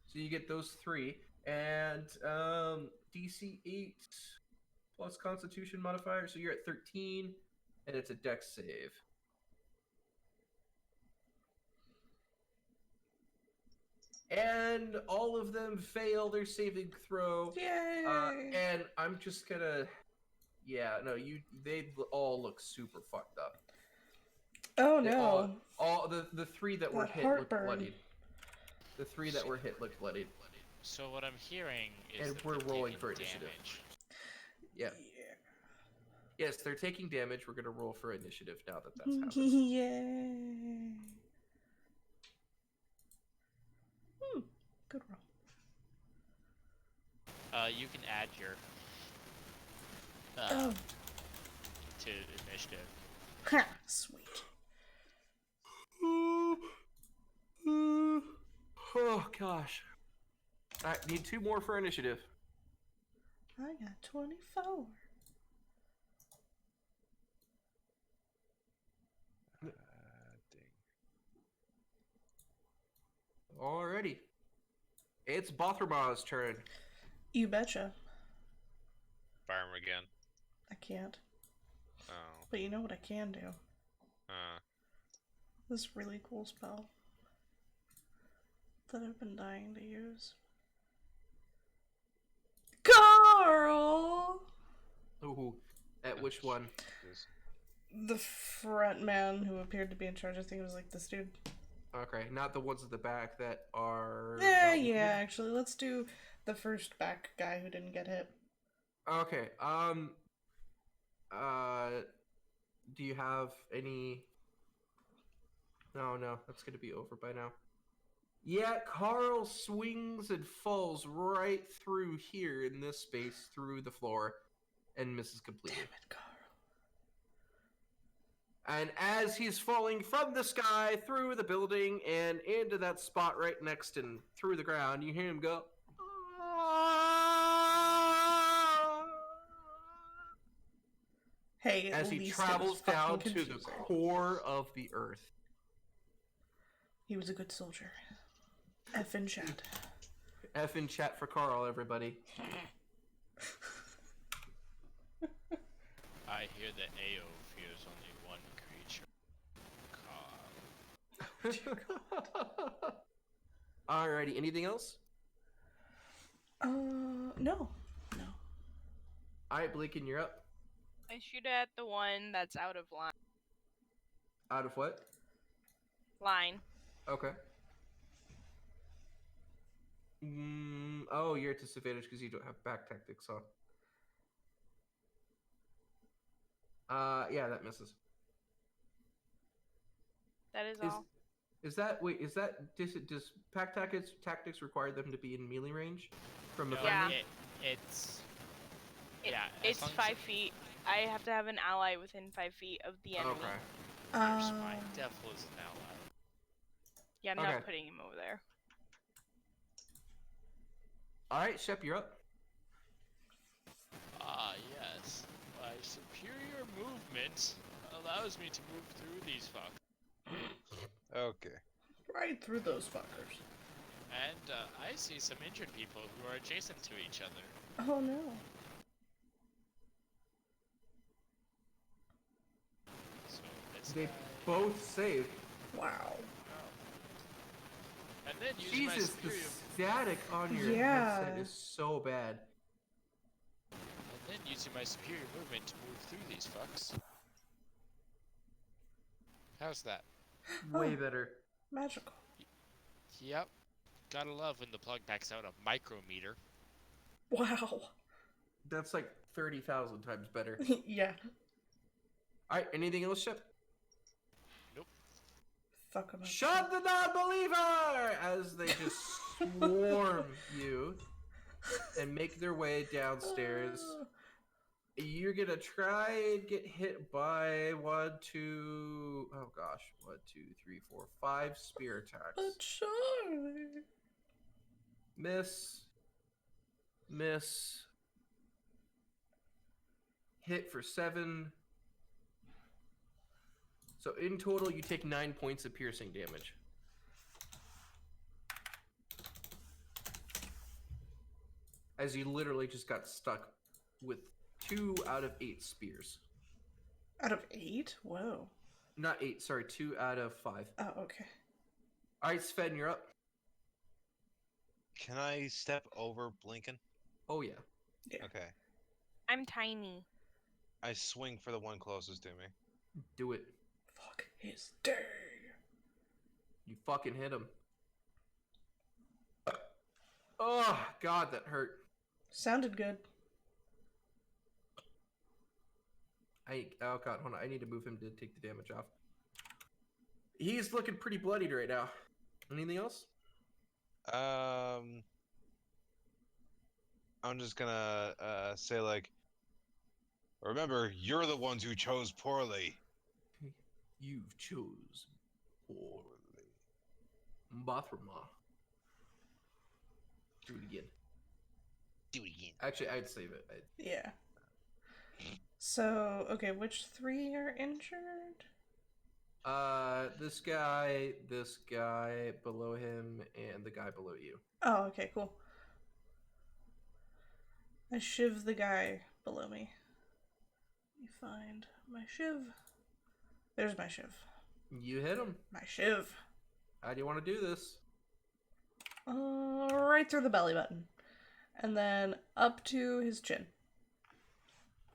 So you get those three, and DC 8 plus Constitution modifier, so you're at 13, and it's a Dex save. And all of them fail their saving throw. Yay. And I'm just gonna, yeah, no, they all look super fucked up. Oh They no. all the three that were That hit looked heartburn. bloodied. The three that were hit looked bloodied. So what I'm hearing is And that we're they're rolling taking for initiative. damage. Yeah. Yes, they're taking damage. We're gonna roll for initiative now that that's happened. Yay. Good roll. You can add your Oh. to initiative. Ha, sweet. Oh gosh. Alright, need 2 more for initiative. I got 24. Alrighty. It's Bothromaw's turn. You betcha. Fire him again. I can't. Oh. But you know what I can do? Uh. This really cool spell that I've been dying to use. Carl! Ooh. At which one? This. The front man who appeared to be in charge. I think it was like this dude. Okay, not the ones at the back that are... Yeah, actually, let's do the first back guy who didn't get hit. Okay, do you have any... No, that's gonna be over by now. Yeah, Carl swings and falls right through here in this space, through the floor, and misses completely. Damn it, Carl. And as he's falling from the sky, through the building, and into that spot right next and through the ground, you hear him go... Hey, at as he least it was travels fucking down to the confusing. core of the earth. He was a good soldier. F in chat. F in chat for Carl, everybody. I hear that AO fears only one creature. Alrighty, anything else? No. Alright, Blinken, you're up. I shoot at the one that's out of Out of what? line. Okay. Oh, you're at disadvantage because you don't have back tactics, huh? Yeah, that misses. That is all. Is that does pack tactics require them to be in melee range from the Yeah. friendly? It's yeah. as It's long as 5 feet. I have to have an ally within 5 feet of the enemy. Okay. Your spine devil is an ally. Yeah, I'm Okay. not putting him over there. Alright, Shep, you're up. Ah, yes. My superior movement allows me to move through these fucks. Okay. Right through those fuckers. And I see some injured people who are adjacent to each other. Oh no. So this They guy... both saved. Wow. And then using my Jesus, the superior... static on your Yeah. headset is so bad. And then using my superior movement to move through these fucks. How's that? Way Oh. better. Magical. Yep. Gotta love when the plug packs out a micrometer. Wow. That's like 30,000 times better. Yeah. Alright, anything else, Shep? Fuck him up. Shut the non-believer! As they just swarm you and make their way downstairs. You're gonna try and get hit by 1, 2, oh gosh, 1, 2, 3, 4, 5 spear attacks. But Charlie. Miss. Miss. Hit for 7. So in total, you take 9 points of piercing damage. As you literally just got stuck with 2 out of 8 spears. Out of 8? Whoa. Not 8, sorry, 2 out of 5. Oh, okay. Alright, Sven, you're up. Can I step over Blinken? Oh, yeah. Yeah. Okay. I'm tiny. I swing for the one closest to me. Do it. Fuck his day. You fucking hit him. Oh, God, that hurt. Sounded good. Oh, God, hold on. I need to move him to take the damage off. He's looking pretty bloodied right now. Anything else? I'm just gonna say, like, remember, you're the ones who chose poorly. You've chose poorly. Bathrama. Do it again. Do it again. Actually, I'd save it. Yeah. So, okay, which 3 are injured? This guy below him, and the guy below you. Oh, okay, cool. I shiv the guy below me. Let me find my shiv. There's my shiv. You hit him. My shiv. How do you want to do this? Right through the belly button. And then up to his chin.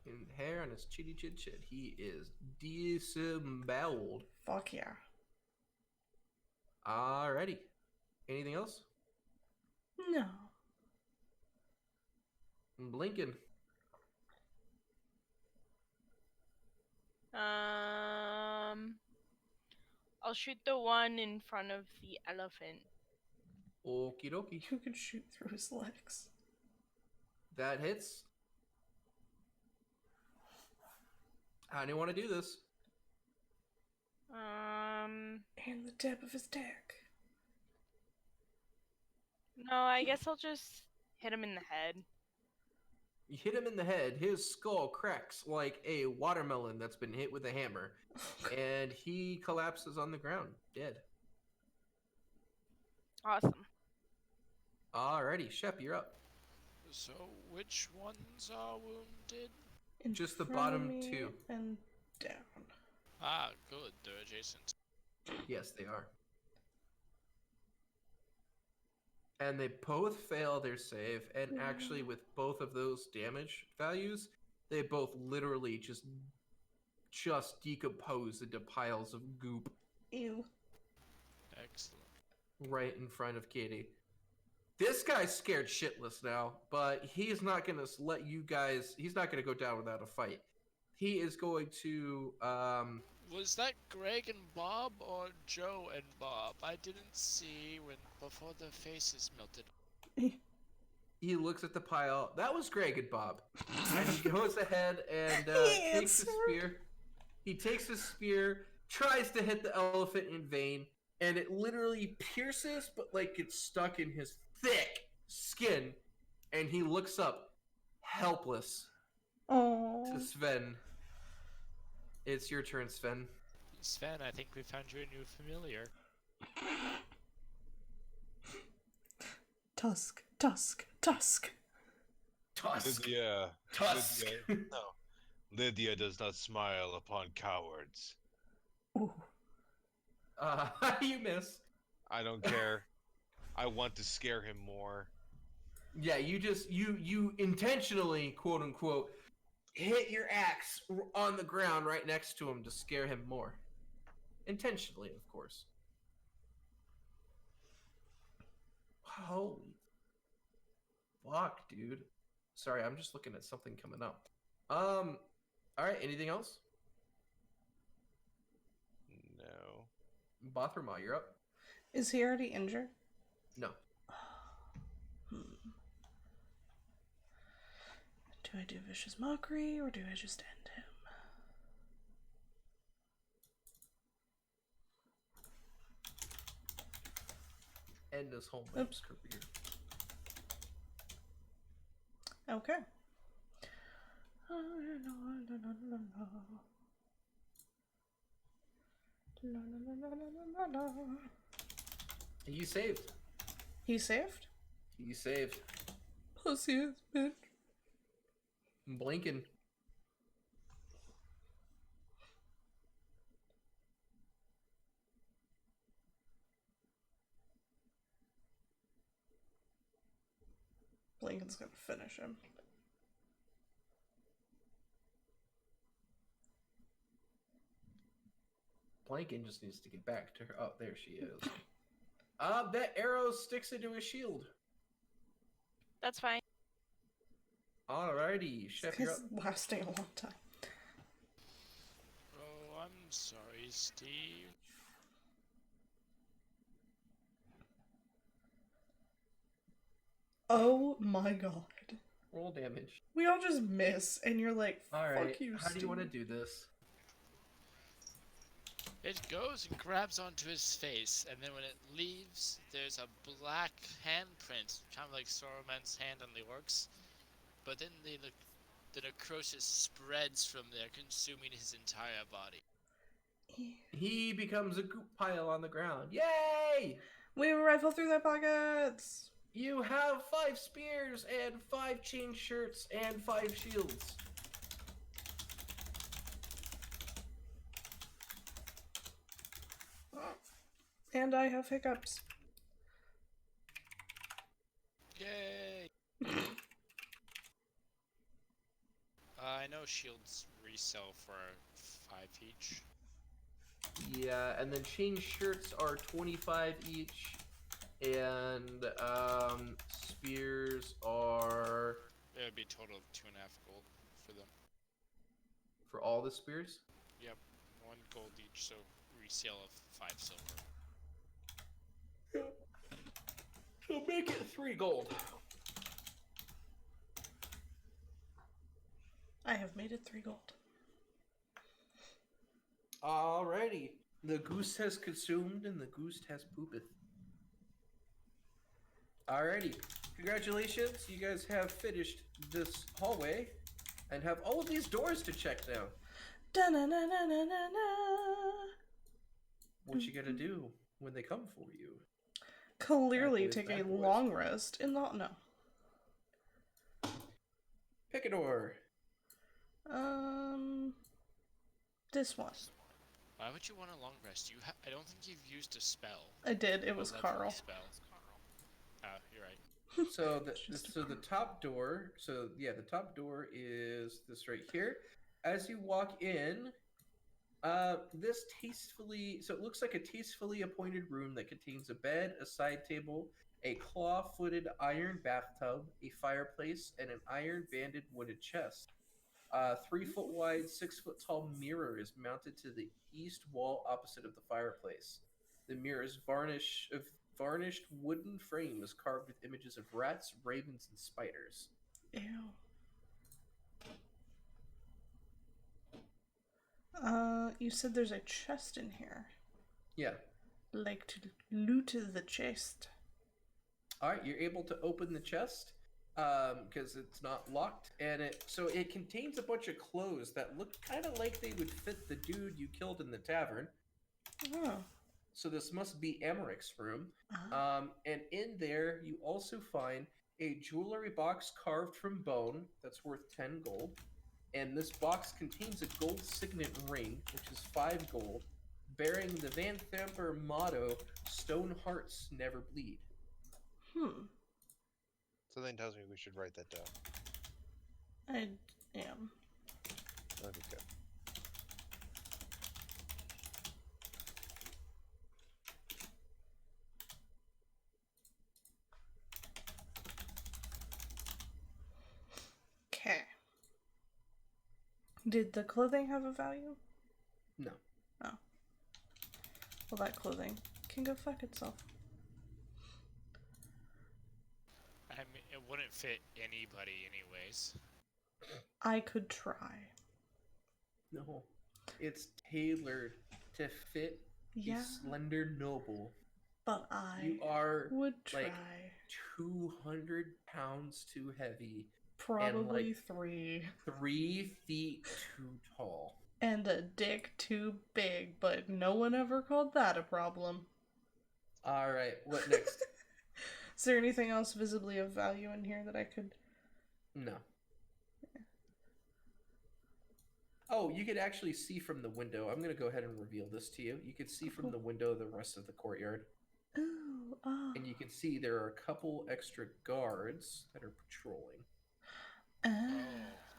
And hair on his chitty chin chin. He is disemboweled. Fuck yeah. Alrighty. Anything else? No. Blinken. I'll shoot the one in front of the elephant. Okie dokie. You can shoot through his legs. That hits. How do you want to do this? And the tip of his dick. No, I guess I'll just hit him in the head. You hit him in the head. His skull cracks like a watermelon that's been hit with a hammer. And he collapses on the ground, dead. Awesome. Alrighty, Shep, you're up. So, which ones are wounded? In Just the front of bottom me 2. And down. Ah, good. They're adjacent. Yes, they are. And they both fail their save, and actually with both of those damage values, they both literally just decompose into piles of goop Ew. Excellent. right in front of Katie. This guy's scared shitless now, but he's not gonna let you guys. He's not gonna go down without a fight. He is going to. Was that Greg and Bob or Joe and Bob? I didn't see before the faces melted. He looks at the pile. That was Greg and Bob. And he goes ahead and takes his spear. He takes his spear, tries to hit the elephant in vain, and it literally pierces, but like it's stuck in his thick skin. And he looks up, helpless, Oh. to Sven. It's your turn, Sven. Sven, I think we found you a new familiar. Tusk, tusk, tusk. Tusk. Lydia. Tusk. Lydia. No. Lydia does not smile upon cowards. Ooh. You miss. I don't care. I want to scare him more. Yeah, you intentionally, quote unquote, hit your axe on the ground right next to him to scare him more. Intentionally, of course. Holy fuck, dude. Sorry, I'm just looking at something coming up. Alright, anything else? No. Bothrma, you're up. Is he already injured? No. Hmm. Do I do Vicious Mockery or do I just end him? End his whole man's Oops. career. Okay. You saved. He saved? You saved. Pussy ass bitch. Blinking. Blinken's gonna finish him. Blinking just needs to get back to her. Oh, there she is. That arrow sticks into his shield. That's fine. Alrighty, Chef, you're up. It's lasting a long time. Oh, I'm sorry, Steve. Oh my god. Roll damage. We all just miss, and you're like, fuck Alright, you, how do you want to Steve. do this? It goes and grabs onto his face, and then when it leaves, there's a black handprint, kind of like Saruman's hand on the orcs. But then the necrosis spreads from there, consuming his entire body. He becomes a goop pile on the ground. Yay! We rifle through their pockets! You have 5 spears and 5 chain shirts and 5 shields. And I have hiccups. Yay! I know shields resell for 5 each. Yeah, and then chain shirts are 25 each, and spears are It would be a total of 2.5 gold for them. for all the spears. Yep, 1 gold each, so resale of 5 silver. So make it 3 gold. I have made it 3 gold. Alrighty. The goose has consumed and the goose has poopeth. Alrighty. Congratulations. You guys have finished this hallway and have all of these doors to check now. Da-na-na-na-na-na-na. What you gotta do when they come for you? Clearly Bad boys, take a bad boys. long rest in the... No. Pick a door. This one. Why would you want a long rest? I don't think you've used a spell. I did. It A was level Carl. Spell. Oh, you're right. So Just the top door. So yeah, the top door is this right here. As you walk in, this tastefully. So it looks like a tastefully appointed room that contains a bed, a side table, a claw-footed iron bathtub, a fireplace, and an iron-banded wooden chest. 3-foot wide, 6-foot tall mirror is mounted to the east wall opposite of the fireplace. The mirror's varnished wooden frame is carved with images of rats, ravens, and spiders. Ew. You said there's a chest in here. Yeah. Like to loot the chest. All right, you're able to open the chest because it's not locked, and it contains a bunch of clothes that look kind of like they would fit the dude you killed in the tavern. Oh. So this must be Amaric's room. Uh-huh. And in there, you also find a jewelry box carved from bone that's worth 10 gold. And this box contains a gold signet ring, which is 5 gold, bearing the Van Thamper motto, "Stone hearts never bleed." Something tells me we should write that down. I am. Okay, good. Okay. Did the clothing have a value? No. Oh. Well, that clothing can go fuck itself. I mean, it wouldn't fit anybody, anyways. I could try. No, it's tailored to fit Yeah, a slender noble. but I You are would try. like 200 pounds too heavy Probably like 3. 3 feet too tall. And a dick too big, but no one ever called that a problem. All right, what next? Is there anything else visibly of value in here that I could... No. Oh, you could actually see from the window. I'm going to go ahead and reveal this to you. You could see from the window the rest of the courtyard. Oh. And you can see there are a couple extra guards that are patrolling. Oh,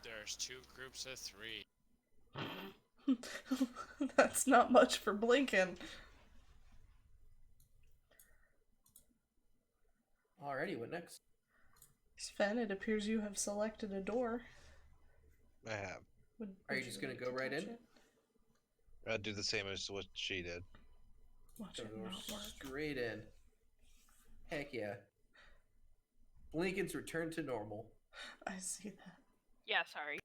there's 2 groups of 3. That's not much for blinking. Alrighty, what next? Sven, it appears you have selected a door. I have. Are you just going to go right in? I'd do the same as what she did. Watch it not work. Straight in. Heck yeah. Lincoln's return to normal. I see that. Yeah, sorry.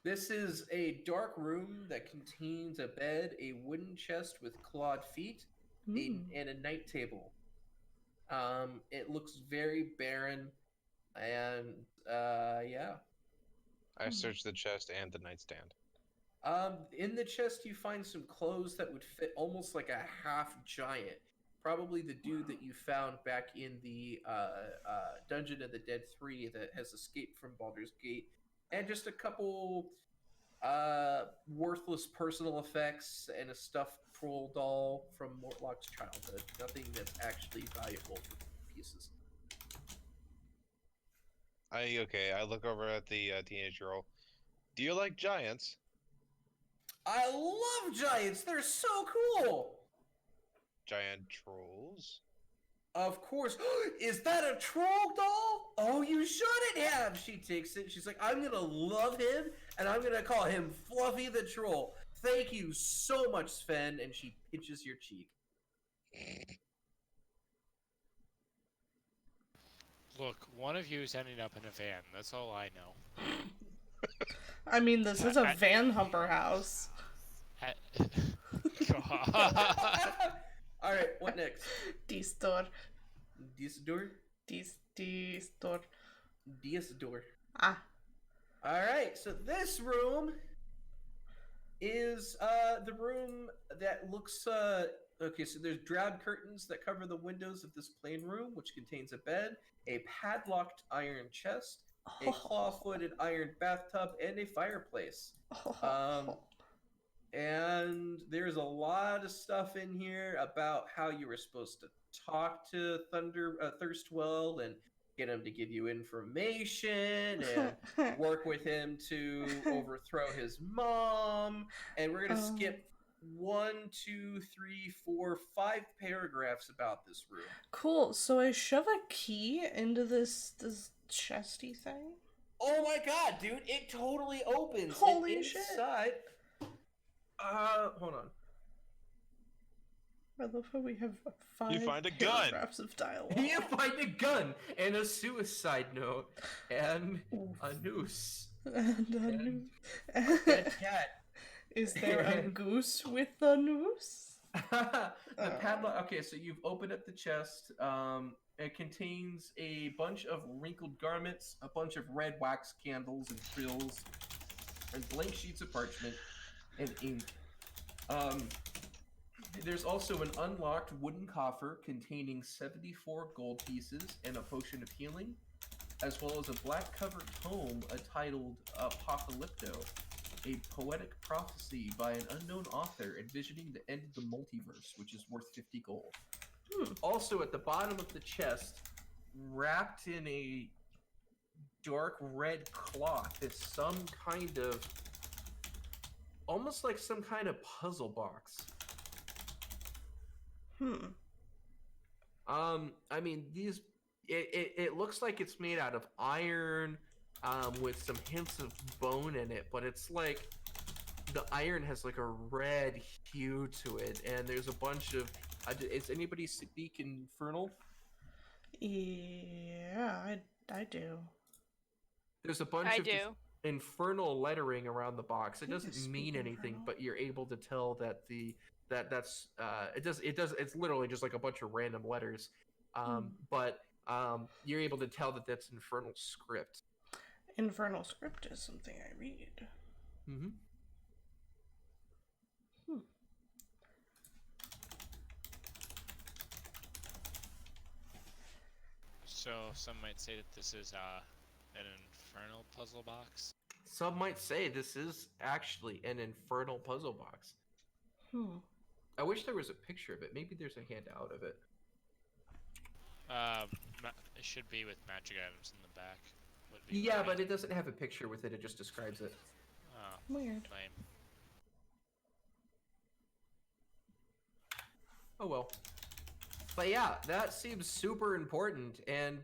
This is a dark room that contains a bed, a wooden chest with clawed feet, and a night table. It looks very barren, and yeah. I searched the chest and the nightstand. In the chest, you find some clothes that would fit almost like a half giant. Probably the dude that you found back in the Dungeon of the Dead 3 that has escaped from Baldur's Gate. And just a couple worthless personal effects and a stuffed troll doll from Mortlock's childhood. Nothing that's actually valuable for pieces. I look over at the teenage girl. Do you like giants? I love giants. They're so cool. Giant trolls? Of course. Is that a troll doll? Oh, you shouldn't have. She takes it. She's like, I'm going to love him, and I'm going to call him Fluffy the Troll. Thank you so much, Sven. And she pinches your cheek. Look, one of you is ending up in a van. That's all I know. I mean, this is a van humper house. God. All right, what next? D-store. Disador? D-store. Disador. Ah. All right, so this room is the room that looks okay, so there's drab curtains that cover the windows of this plain room, which contains a bed, a padlocked iron chest, a claw-footed iron bathtub, and a fireplace. And there's a lot of stuff in here about how you were supposed to talk to Thirstwell and get him to give you information and work with him to overthrow his mom. And we're gonna skip 1, 2, 3, 4, 5 paragraphs about this room. Cool. So I shove a key into this chesty thing. Oh my god, dude! It totally opens. Holy and shit! Inside, hold on. I love how we have 5 You find a gun. paragraphs of dialogue. You find a gun and a suicide note and a noose And a noose. and a cat. Is there a goose with a noose? The padlock. Okay, so you've opened up the chest. It contains a bunch of wrinkled garments, a bunch of red wax candles and frills, and blank sheets of parchment and ink. There's also an unlocked wooden coffer containing 74 gold pieces and a potion of healing, as well as a black-covered tome entitled Apocalypto, a poetic prophecy by an unknown author envisioning the end of the multiverse, which is worth 50 gold. Also, at the bottom of the chest, wrapped in a dark red cloth, is some kind of... almost like some kind of puzzle box. I mean, these... It looks like it's made out of iron, with some hints of bone in it, but it's like the iron has like a red hue to it, and there's a bunch of. Is anybody speak Infernal? Yeah, I do. There's a bunch I of just do. infernal lettering around the box. It think I doesn't speak mean anything, Infernal. but you're able to tell that that's it's literally just like a bunch of random letters. But you're able to tell that that's infernal script. Infernal script is something I read. Mm-hmm. So some might say that this is an infernal puzzle box. Some might say this is actually an infernal puzzle box. I wish there was a picture of it. Maybe there's a handout of it. It should be with magic items in the back. Yeah, but it doesn't have a picture with it. It just describes it. Oh, Weird. lame. Oh well. But yeah, that seems super important. And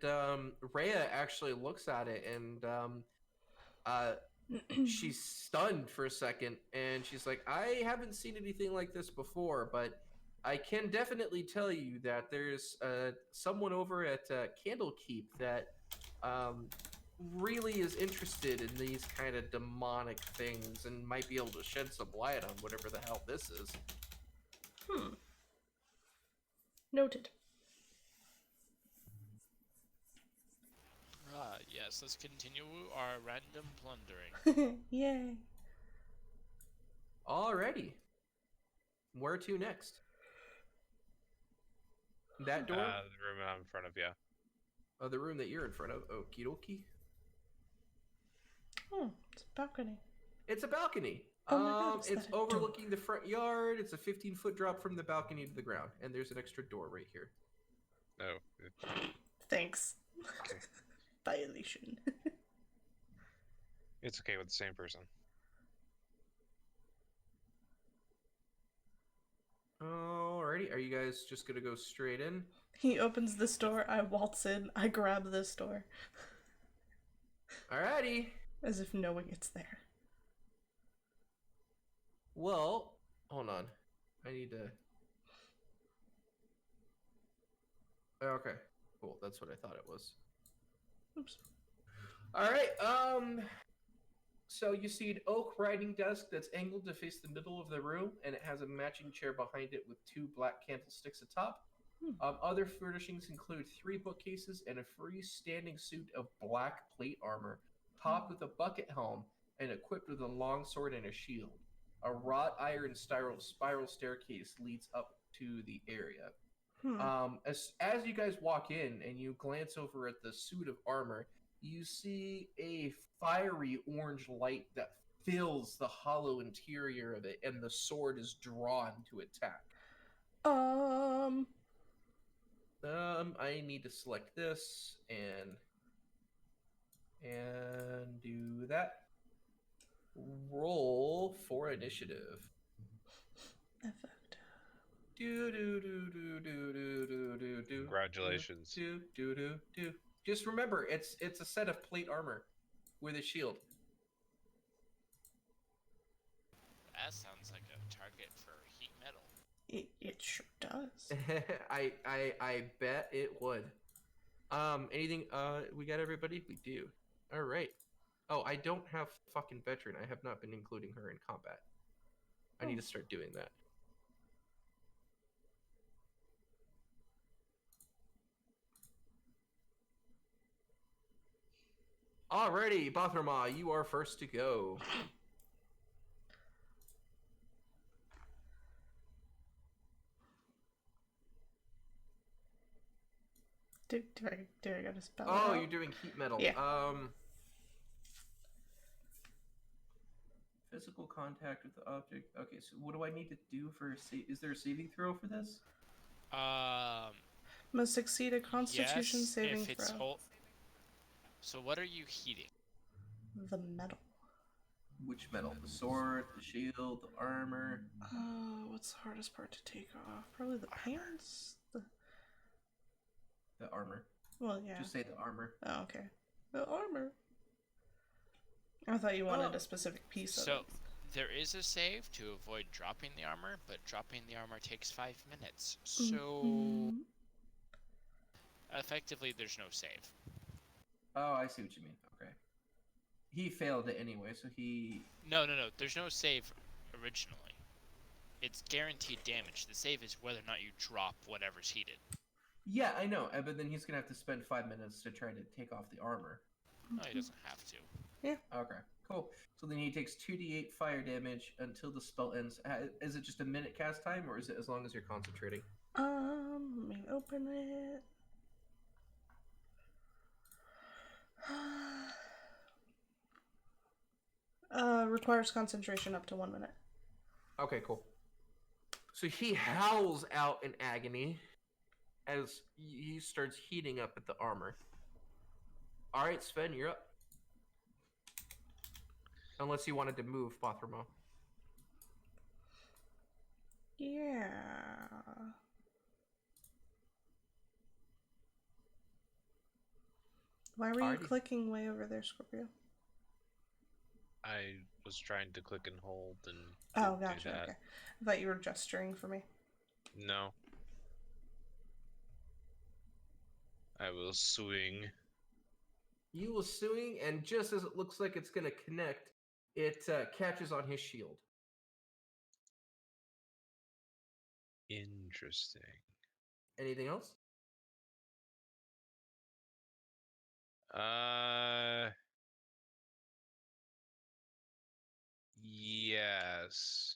Rhea actually looks at it and she's stunned for a second. And she's like, I haven't seen anything like this before, but I can definitely tell you that there's someone over at Candlekeep that really is interested in these kind of demonic things and might be able to shed some light on whatever the hell this is. Noted. Yes, let's continue our random plundering. Yay. Alrighty. Where to next? That door? The room I'm in front of, yeah. Oh, the room that you're in front of. Okie dokie. It's a balcony. It's a balcony. Oh my God, is it's that a overlooking the front yard. It's a 15-foot drop from the balcony to the ground, and there's an extra door right here. Oh. Thanks. Violation. It's okay with the same person. Alrighty, are you guys just gonna go straight in? He opens this door, I waltz in, I grab this door. Alrighty. As if knowing it's there. Well, hold on. I need to... Okay, cool. That's what I thought it was. Oops. Alright, so you see an oak writing desk that's angled to face the middle of the room, and it has a matching chair behind it with 2 black candlesticks atop. Other furnishings include 3 bookcases and a freestanding suit of black plate armor, topped with a bucket helm and equipped with a long sword and a shield. A wrought iron spiral staircase leads up to the area. As you guys walk in and you glance over at the suit of armor, you see a fiery orange light that fills the hollow interior of it, and the sword is drawn to attack. I need to select this and do that. Roll for initiative. Effect. Do. Congratulations. Do. Just remember, it's a set of plate armor with a shield. That sounds like a target for heat metal. It sure does. I bet it would. Anything? We got everybody. We do. All right. Oh, I don't have fucking veteran. I have not been including her in combat. I need to start doing that. Alrighty, Bathrama, you are first to go. Do I gotta spell it Oh, out? you're doing heat metal. Yeah. Physical contact with the object. Okay, so what do I need to do for is there a saving throw for this? Must succeed a Constitution yes, saving if it's throw. So what are you heating? The metal. Which metal? The sword, the shield, the armor. What's the hardest part to take off? Probably the pants. The armor. Well, yeah. Just say the armor. Oh, okay. The armor. I thought you wanted a specific piece of it. There is a save to avoid dropping the armor, but dropping the armor takes 5 minutes. So Mhm. effectively, there's no save. Oh, I see what you mean. Okay. He failed it anyway, so he. No. There's no save originally. It's guaranteed damage. The save is whether or not you drop whatever's heated. Yeah, I know, but then he's gonna have to spend 5 minutes to try to take off the armor. No, he doesn't have to. Okay, cool. So then he takes 2d8 fire damage until the spell ends. Is it just a minute cast time, or is it as long as you're concentrating? Let me open it. Requires concentration up to 1 minute. Okay, cool. So he howls out in agony as he starts heating up at the armor. All right, Sven, you're up. Unless you wanted to move, Bothramo. Yeah. Why were you Alrighty. clicking way over there, Scorpio? I was trying to click and hold and Oh, didn't do gotcha. that. Okay. I thought you were gesturing for me. No. I will swing. You will swing, and just as it looks like it's going to connect, it catches on his shield. Interesting. Anything else? Yes.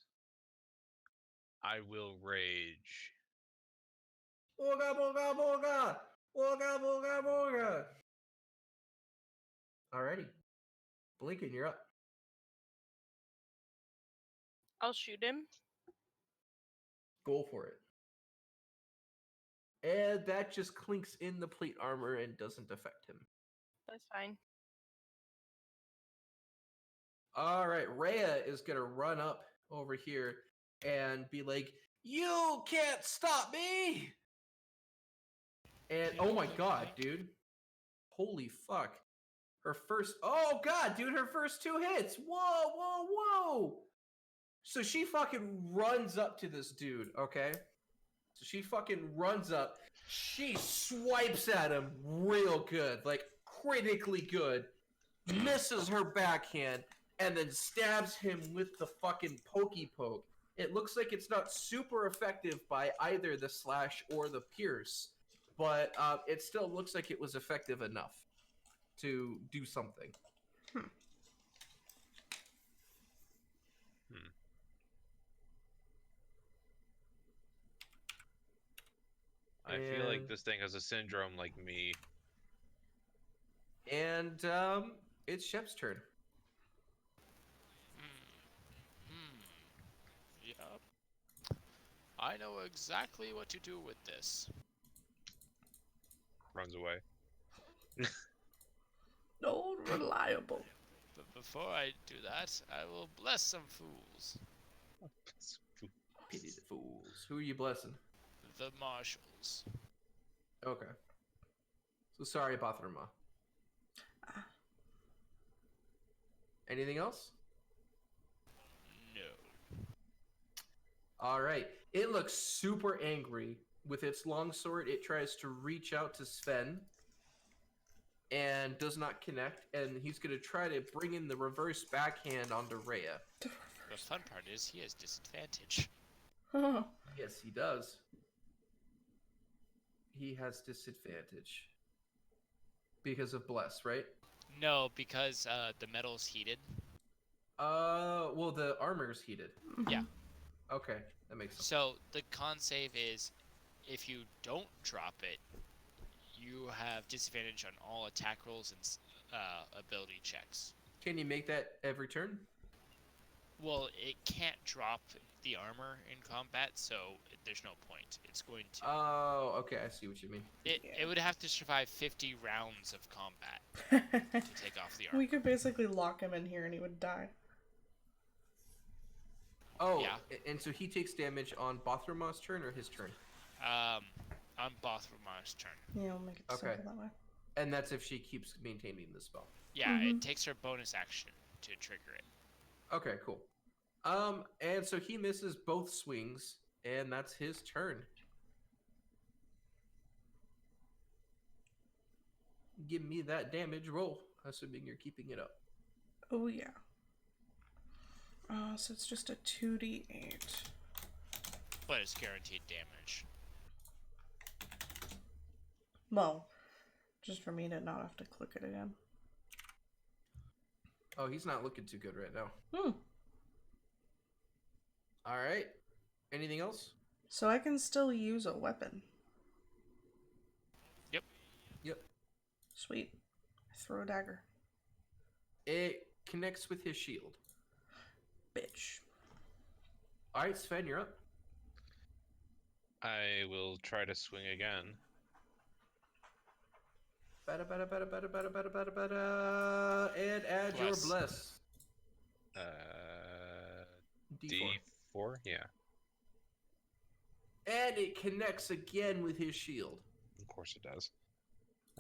I will rage. Booga, booga, booga! Booga, booga, booga! Alrighty. Blinken, you're up. I'll shoot him. Go for it. And that just clinks in the plate armor and doesn't affect him. That's fine. Alright, Rhea is going to run up over here and be like, "You can't stop me!" And oh my god, dude. Holy fuck. Her first. Oh god, dude, her first 2 hits. Whoa, whoa, whoa. So she fucking runs up to this dude, okay? So she fucking runs up. She swipes at him real good, like critically good. Misses her backhand and then stabs him with the fucking pokey poke. It looks like it's not super effective by either the slash or the pierce, but it still looks like it was effective enough to do something. I feel like And- this thing has a syndrome like me. And it's Shep's turn. Yup. I know exactly what to do with this. Runs away. No, reliable. But before I do that, I will bless some fools. Pity the fools. Who are you blessing? The marshals. Okay. So sorry, Bothrama. Anything else? No. All right. It looks super angry. With its longsword, it tries to reach out to Sven and does not connect. And he's going to try to bring in the reverse backhand onto Rhea. The fun part is he has disadvantage. Oh. Yes, he does. He has disadvantage. Because of Bless, right? No, because the metal's heated. Well, the armor's heated. Yeah. Okay, that makes sense. So the con save is if you don't drop it, you have disadvantage on all attack rolls and ability checks. Can you make that every turn? Well, it can't drop the armor in combat, so there's no point. It's going to. Oh, okay, I see what you mean. It would have to survive 50 rounds of combat to take off the armor. We could basically lock him in here and he would die. Oh, Yeah. And so he takes damage on Bothrama's turn or his turn? On Bothrama's turn. Yeah, we'll make it Okay. simple that way. And that's if she keeps maintaining the spell. Yeah, it takes her bonus action to trigger it. Okay, cool. And so he misses both swings, and that's his turn. Give me that damage roll, assuming you're keeping it up. Oh, yeah. So it's just a 2d8. But it's guaranteed damage. Well, just for me to not have to click it again. Oh, he's not looking too good right now. Hmm. All right. Anything else? So I can still use a weapon. Yep. Yep. Sweet. I throw a dagger. It connects with his shield. Bitch. All right, Sven, you're up. I will try to swing again. Bada, bada, bada, bada, bada, bada, bada, bada. And add your Bless. bless. D4. D4? Yeah, And it connects again with his shield. of course it does.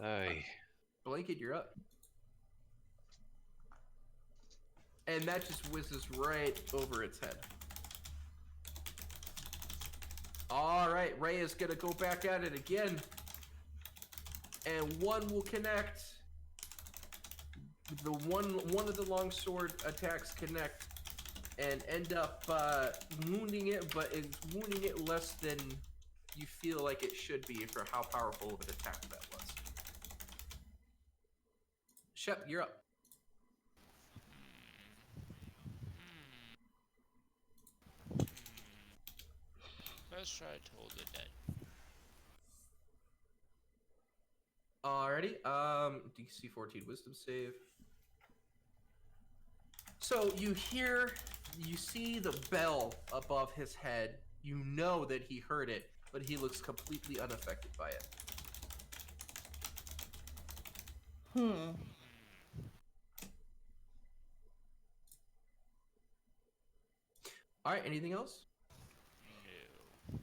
Aye. Blanket, you're up. And that just whizzes right over its head. All right, Ray is going to go back at it again. And one will connect. The one of the longsword attacks connect and end up wounding it, but it's wounding it less than you feel like it should be for how powerful of an attack that was. Shep, you're up. Let's try to hold it dead. Alrighty, DC 14 wisdom save. So you see the bell above his head. You know that he heard it, but he looks completely unaffected by it. Alright, anything else? No.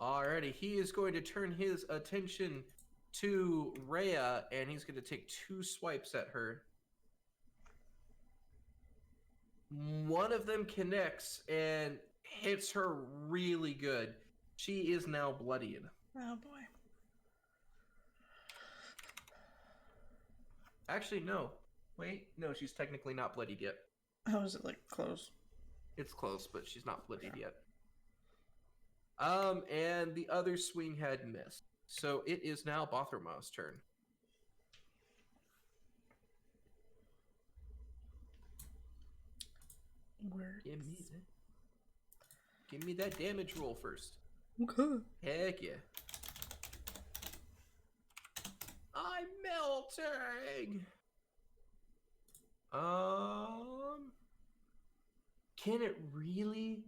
Alrighty, he is going to turn his attention to Rhea, and he's going to take 2 swipes at her. One of them connects and hits her really good. She is now bloodied. Oh, boy. Actually, no. Wait, no, she's technically not bloodied yet. How is it, like, close? It's close, but she's not bloodied yet. And the other swing had missed. So it is now Bothermaw's turn. Where? Give me that damage roll first. Okay. Heck yeah. I'm melting. Can it really?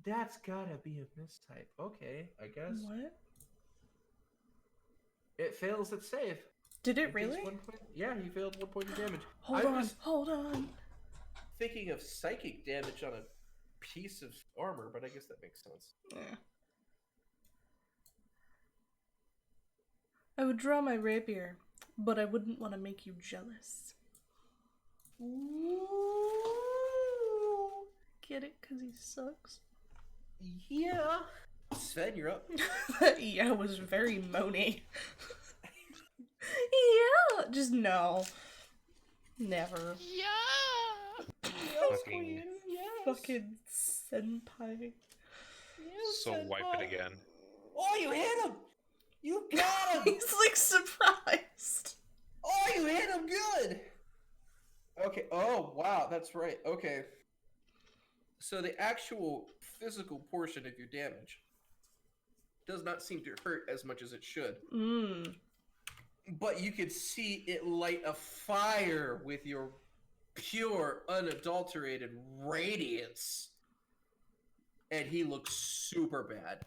That's gotta be a mistype. Okay, I guess. What? It fails its save. Did it takes really? 1 point. Yeah, he failed 1 point of damage. Hold on. Thinking of psychic damage on a piece of armor, but I guess that makes sense. Yeah. I would draw my rapier, but I wouldn't want to make you jealous. Ooh. Get it? Because he sucks? Yeah. Sven, you're up. That yeah was very moany. Yeah! Just no. Never. Yeah! Fucking, Fucking senpai. so wipe it again. Oh, you hit him! You got him! He's like surprised. Oh, you hit him good! Okay, oh, wow, that's right. Okay. So the actual physical portion of your damage does not seem to hurt as much as it should. But you could see it light a fire with your pure, unadulterated radiance. And he looks super bad.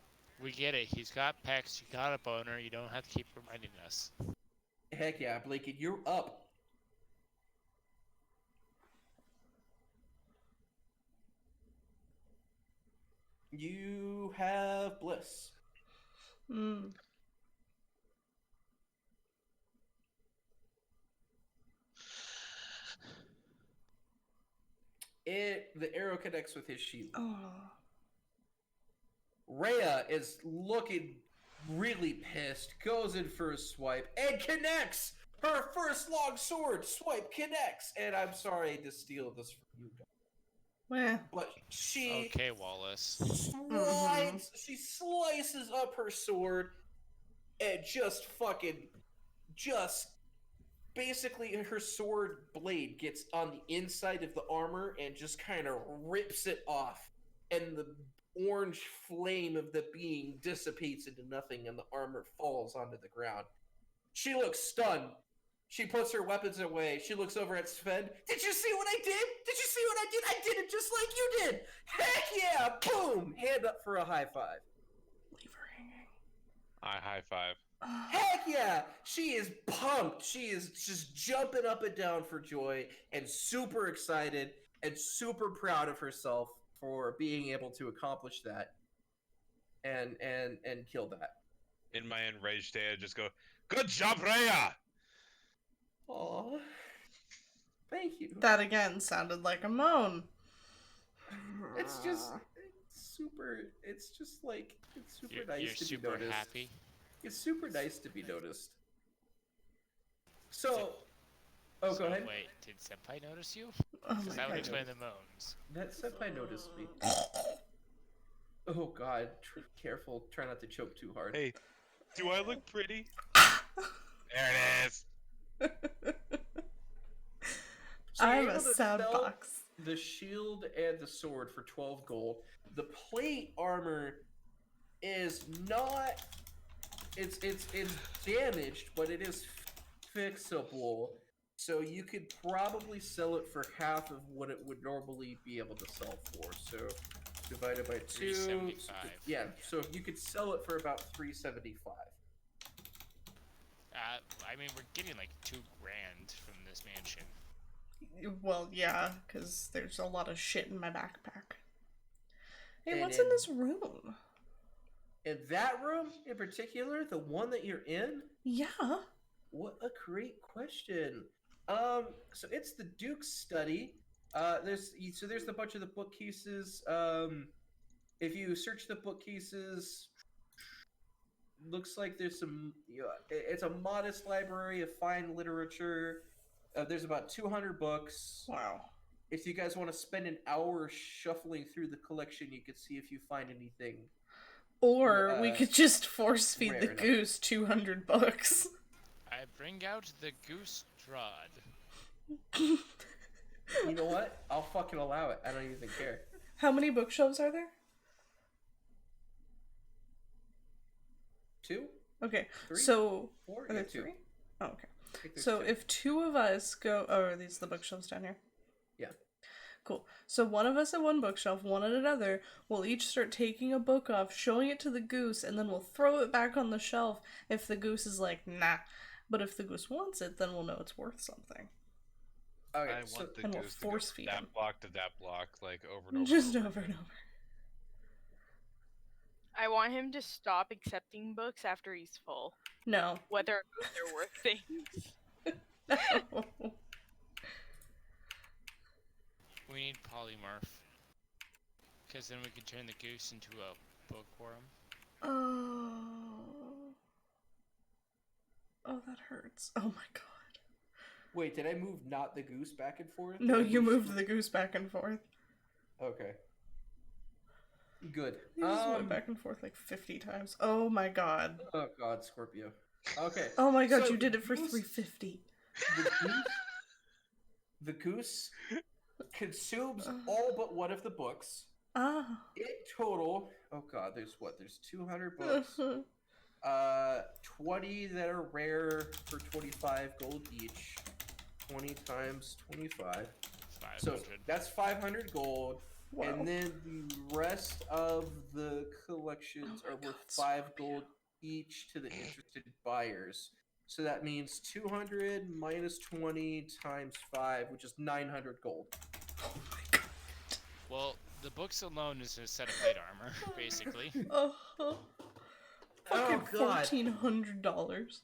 We get it. He's got pecs. You got a boner. You don't have to keep reminding us. Heck yeah, Blakey, you're up. You have Bliss. The arrow connects with his shield. Oh. Rhea is looking really pissed, goes in for a swipe, and connects! Her first long sword swipe connects! And I'm sorry to steal this from you guys. Well, But she Okay, Wallace. she slices up her sword and just basically her sword blade gets on the inside of the armor and just kind of rips it off, and the orange flame of the being dissipates into nothing and the armor falls onto the ground. She looks stunned. She puts her weapons away. She looks over at Sven. Did you see what I did? Did you see what I did? I did it just like you did. Heck yeah! Boom! Hand up for a high five. leave her hanging. I high five. Heck yeah! She is pumped. She is just jumping up and down for joy and super excited and super proud of herself for being able to accomplish that and kill that. In my enraged state, I just go, "Good job, Rhea!" Aw. Thank you. That again sounded like a moan. It's just super You're nice to super be noticed. happy. It's super nice to be noticed. So, So, go ahead. Wait, did Senpai notice you? Oh Because my that would god. explain the moans. That senpai noticed me. Oh god, careful, try not to choke too hard. Hey, do I look pretty? There it is. So you're I'm able a to sad sell box. the shield and the sword for 12 gold. The plate armor is not. It's damaged, but it is fixable. So you could probably sell it for half of what it would normally be able to sell for. So divided by 2. $375. Yeah, so you could sell it for about $375. I mean, we're getting like $2,000 from this mansion. Well, yeah, because there's a lot of shit in my backpack. Hey, And what's in in- this room? In that room in particular, the one that you're in, Yeah. what a great question. So it's the Duke's study. There's a bunch of the bookcases. If you search the bookcases, looks like there's some. It's a modest library of fine literature. There's about 200 books. Wow. If you guys want to spend an hour shuffling through the collection, you could see if you find anything. Or we could just force feed rare the enough. goose 200 books. I bring out the goose trod. You know what? I'll fucking allow it. I don't even care. How many bookshelves are there? 2? Okay, 3? so 4? are Yeah, there 2. 3? Oh, okay. I think there's So 2. if 2 of us go, oh, are these the bookshelves down here? Yeah. Cool. So one of us at one bookshelf, one at another. We'll each start taking a book off, showing it to the goose, and then we'll throw it back on the shelf if the goose is like, nah. But if the goose wants it, then we'll know it's worth something. Okay, I so want the and we'll goose to go force from feed that him. block to that block, like over and over. Just and over and over. I want him to stop accepting books after he's full, No. whether or not they're worth things. No. We need polymorph. Because then we can turn the goose into a bookworm. Oh. Oh, that hurts. Oh my god. wait, did I move not the goose back and forth? No, Did I you move moved the goose back and forth. Okay. Good. You just went back and forth like 50 times. Oh my god. Oh god, Scorpio. Okay. Oh my god, So you did it for goose- 350. The goose consumes all but one of the books. Ah. In total, oh god, there's 200 books. 20 that are rare for 25 gold each. 20 times 25. 500. So that's 500 gold. Wow. And then the rest of the collections Oh my are worth God, 5 gold each to the interested buyers. So that means 200 minus 20 times 5, which is 900 gold. Oh my god. Well, the books alone is a set of plate armor, basically. Oh. Fucking God. $1,400.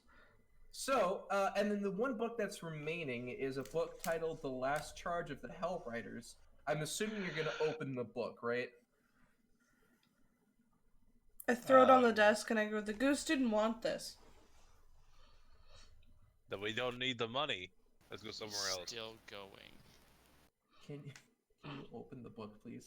So, and then the one book that's remaining is a book titled The Last Charge of the Hell Riders, I'm assuming you're gonna open the book, right? I throw it on the desk and I go, the goose didn't want this. Then we don't need the money. Let's go somewhere else. Still going. Can you open the book, please?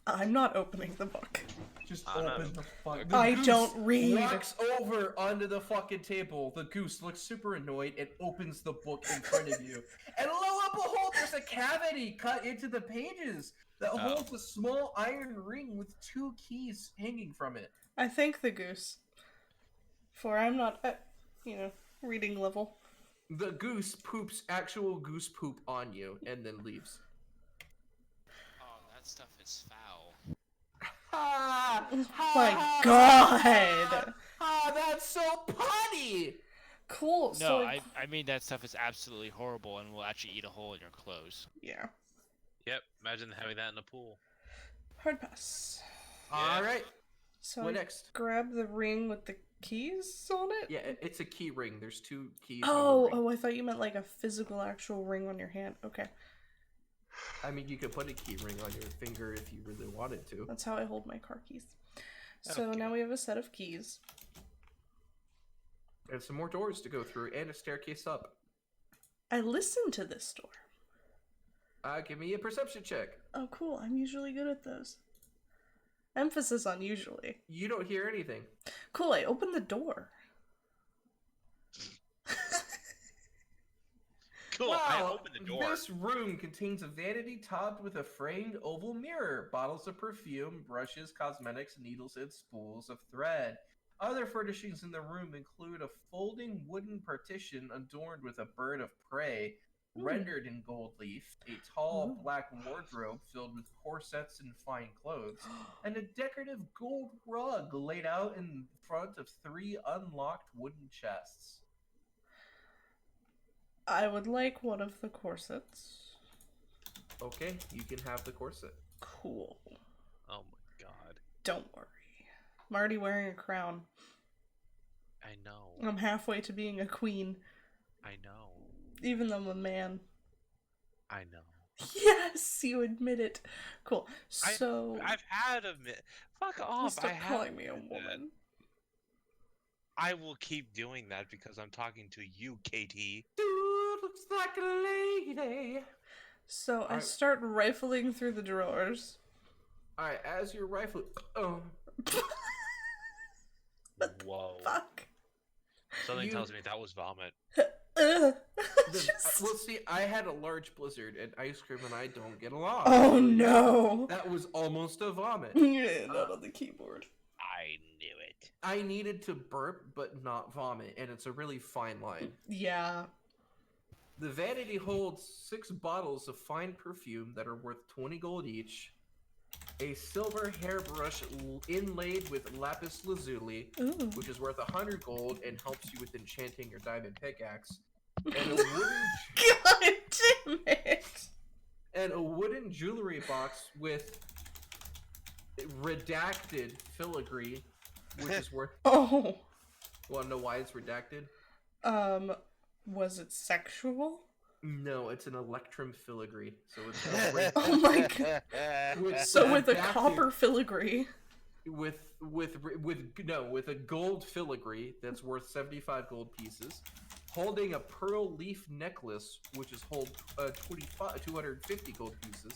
I'm not opening the book. Just I'm not open the fuck. I don't read. Walks over onto the fucking table. The goose looks super annoyed and opens the book in front of you. And lo and behold, there's a cavity cut into the pages that holds a small iron ring with 2 keys hanging from it. I thank the goose. For I'm not at, reading level. The goose poops actual goose poop on you and then leaves. Oh, that stuff is foul. Ha! My god! That's so punny! Cool. No, so I mean that stuff is absolutely horrible and will actually eat a hole in your clothes. Yeah. Yep, imagine having that in the pool. Hard pass. Alright, So what I next? grab the ring with the keys on it? Yeah, it's a key ring. There's 2 keys on the ring. Oh, I thought you meant like a physical actual ring on your hand. Okay. I mean, you could put a key ring on your finger if you really wanted to. That's how I hold my car keys. I So don't now care. we have a set of keys. And some more doors to go through and a staircase up. I listen to this door. Give me a perception check. Oh, cool. I'm usually good at those. Emphasis on usually. You don't hear anything. Cool, I open the door. Cool, I opened the door. This room contains a vanity topped with a framed oval mirror, bottles of perfume, brushes, cosmetics, needles, and spools of thread. Other furnishings in the room include a folding wooden partition adorned with a bird of prey, rendered in gold leaf, a tall black wardrobe filled with corsets and fine clothes, and a decorative gold rug laid out in front of 3 unlocked wooden chests. I would like one of the corsets. Okay, you can have the corset. Cool. Oh my god. Don't worry. I'm already wearing a crown. I know. I'm halfway to being a queen, I know. even though I'm a man. I know. Yes, you admit it. Cool. So I've had a fuck off. stop I calling have me a admitted that. woman. I will keep doing that because I'm talking to you, Katie. Dude looks like a lady. So I Alright. start rifling through the drawers. Alright, as your rifle. Oh. Whoa. Fuck. Something You- tells me that was vomit. Ugh. Well, see, I had a large blizzard, and ice cream and I don't get along. Oh no. That was almost a vomit. Yeah, not on the keyboard. I knew it. I needed to burp, but not vomit, and it's a really fine line. Yeah. The vanity holds 6 bottles of fine perfume that are worth 20 gold each, a silver hairbrush inlaid with lapis lazuli, Ooh. which is worth 100 gold and helps you with enchanting your diamond pickaxe, and a wooden God damn it. and a wooden jewelry box with redacted filigree, which is worth. Oh. Want to know why it's redacted? Was it sexual? No, it's an electrum filigree, so it's Oh my god. So with a redacted- copper filigree. with a gold filigree that's worth 75 gold pieces, holding a pearl leaf necklace which is hold 250 gold pieces,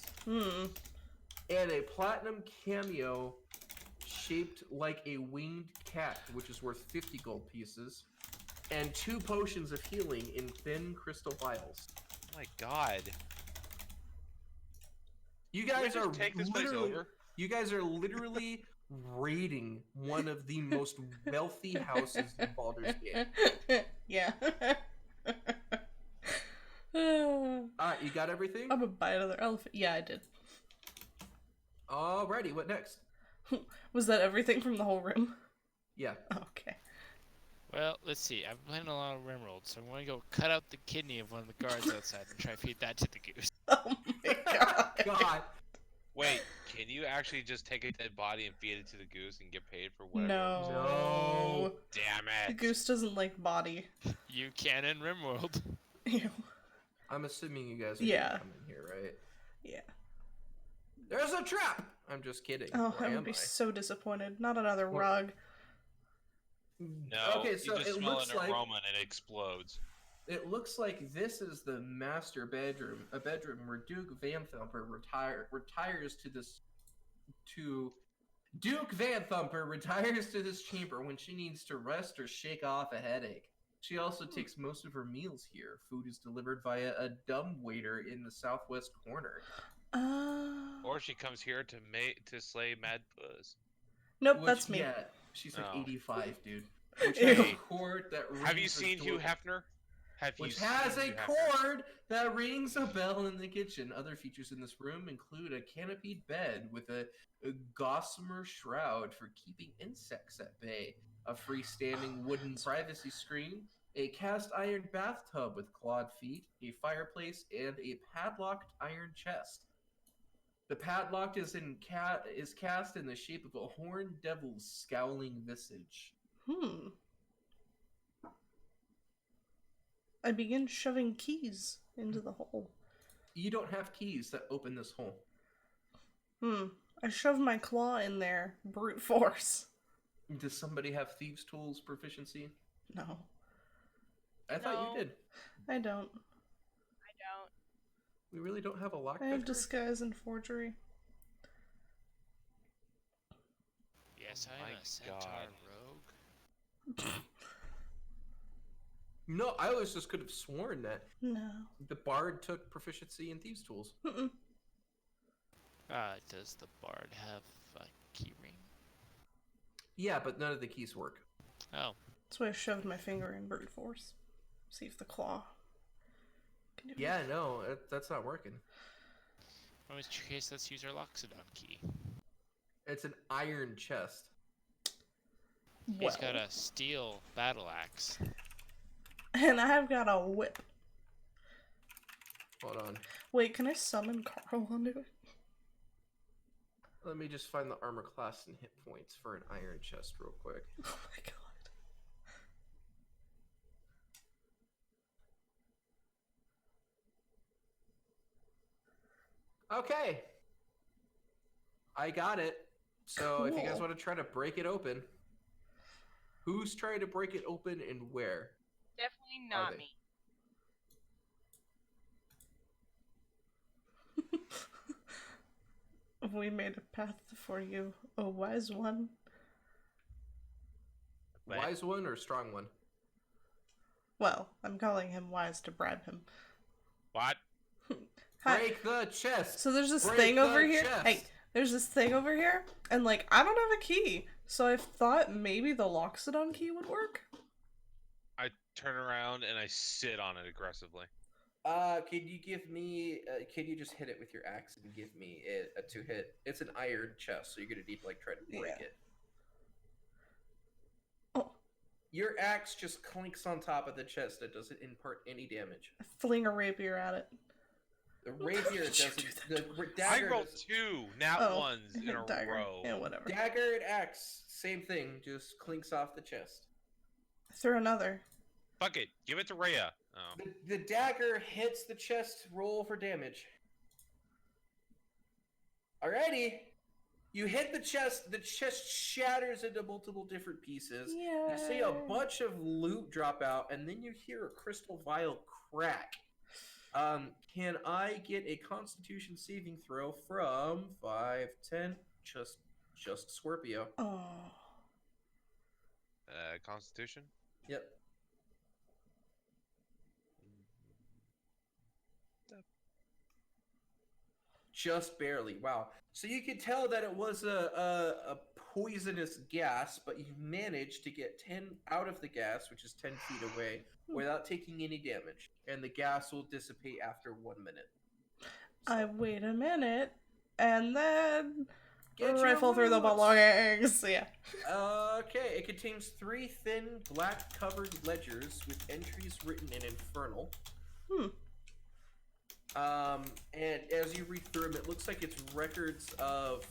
and a platinum cameo shaped like a winged cat which is worth 50 gold pieces, and 2 potions of healing in thin crystal vials. Oh my god. You Can we guys just are take this place literally- over? You guys are literally raiding one of the most wealthy houses in Baldur's Gate. Yeah. Alright, you got everything? I'm gonna buy another elephant. Yeah, I did. Alrighty, what next? Was that everything from the whole room? Yeah. Okay. Well, let's see. I'm playing a lot of rimworld, so I'm going to go cut out the kidney of one of the guards outside and try to feed that to the goose. Oh my god. God. Wait, can you actually just take a dead body and feed it to the goose and get paid for whatever? No. Damn The it. goose doesn't like body. You can in rimworld. Ew. I'm assuming you guys are Yeah. gonna come in here, right? Yeah. There's a trap! I'm just kidding. Oh, Or I would am be I? so disappointed. Not another Or- rug. No, Okay, so you just it smell looks an like aroma and it explodes. it looks like this is the master bedroom, a bedroom where Duke Van Thumper retires to this to Duke Van Thumper retires to this chamber when she needs to rest or shake off a headache. She also takes most of her meals here. Food is delivered via a dumb waiter in the southwest corner. Or she comes here to slay Mad Puss. Nope, Which, that's me. yeah, she's like Oh. 85, dude. Which Ew. has a cord that rings Have you a seen Hugh doorbell. Hefner? Which has a Hugh Hefner? cord that rings a bell in the kitchen. Other features in this room include a canopied bed with a gossamer shroud for keeping insects at bay, a freestanding wooden privacy screen, a cast iron bathtub with clawed feet, a fireplace, and a padlocked iron chest. The padlock is cast in the shape of a horned devil's scowling visage. I begin shoving keys into the hole. You don't have keys that open this hole. I shove my claw in there. Brute force. Does somebody have thieves' tools proficiency? No, I thought No. you did. I don't. I don't. We really don't have a I have lockpicker? disguise and forgery. Yes, Oh I am my a centaur God. rogue. No, I always just could have sworn that No. the bard took proficiency in thieves' tools. Mm-mm. Does the bard have a key ring? Yeah, but none of the keys work. Oh, That's why I shoved my finger in brute force. See if the claw can do it. Yeah, no, that's not working. in which case, let's use our Loxodon key. It's an iron chest. He's got Well. a steel battle axe. And I've got a whip. Hold on. Wait, can I summon Carl onto it? Let me just find the armor class and hit points for an iron chest real quick. Oh my god. Okay. I got it. So if you guys Cool. want to try to break it open, who's trying to break it open and where? Definitely Are not they? me. We made a path for you, a wise one. What? Wise one or strong one? Well, I'm calling him wise to bribe him. What? Hi. Break the chest. So there's this Break thing over the here. chest. Hey, there's this thing over here, and like I don't have a key, so I thought maybe the Loxodon key would work. I turn around and I sit on it aggressively. Can you give me? Can you just hit it with your axe and give me a 2-hit? It's an iron chest, so you're gonna need to like try to break Yeah. it. Oh, Your axe just clinks on top of the chest. It doesn't impart any damage. I fling a rapier at it. The rapier Did you doesn't. do The I dagger. rolled doesn't- 2 nat Oh, ones in a dagger. row. Yeah, whatever. Dagger and axe, same thing. Just clinks off the chest. Throw another. Fuck it. Give it to Rhea. Oh. The dagger hits the chest. Roll for damage. Alrighty. You hit the chest. The chest shatters into multiple different pieces. Yeah. You see a bunch of loot drop out, and then you hear a crystal vial crack. Can I get a Constitution saving throw from 5, 10? Just Scorpio. Oh. Constitution? Yep. Just barely. Wow. So you can tell that it was a poisonous gas, but you managed to get 10 out of the gas, which is 10 feet away, without taking any damage. And the gas will dissipate after 1 minute. I wait a minute, and then Get your rifle through the loots. belongings. Yeah. Okay, it contains 3 thin, black-covered ledgers with entries written in Infernal. And as you read through them, it looks like it's records of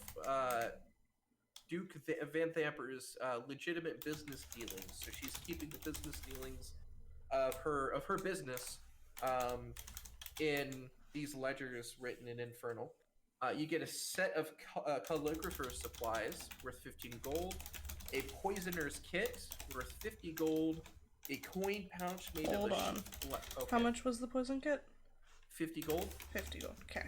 Duke Van Thamper's legitimate business dealings. So she's keeping the business dealings of her business in these ledgers written in Infernal. You get a set of calligrapher supplies worth 15 gold, a poisoner's kit worth 50 gold, a coin pouch made Hold of a on. okay. How much was the poison kit? 50 gold. 50 gold. Okay.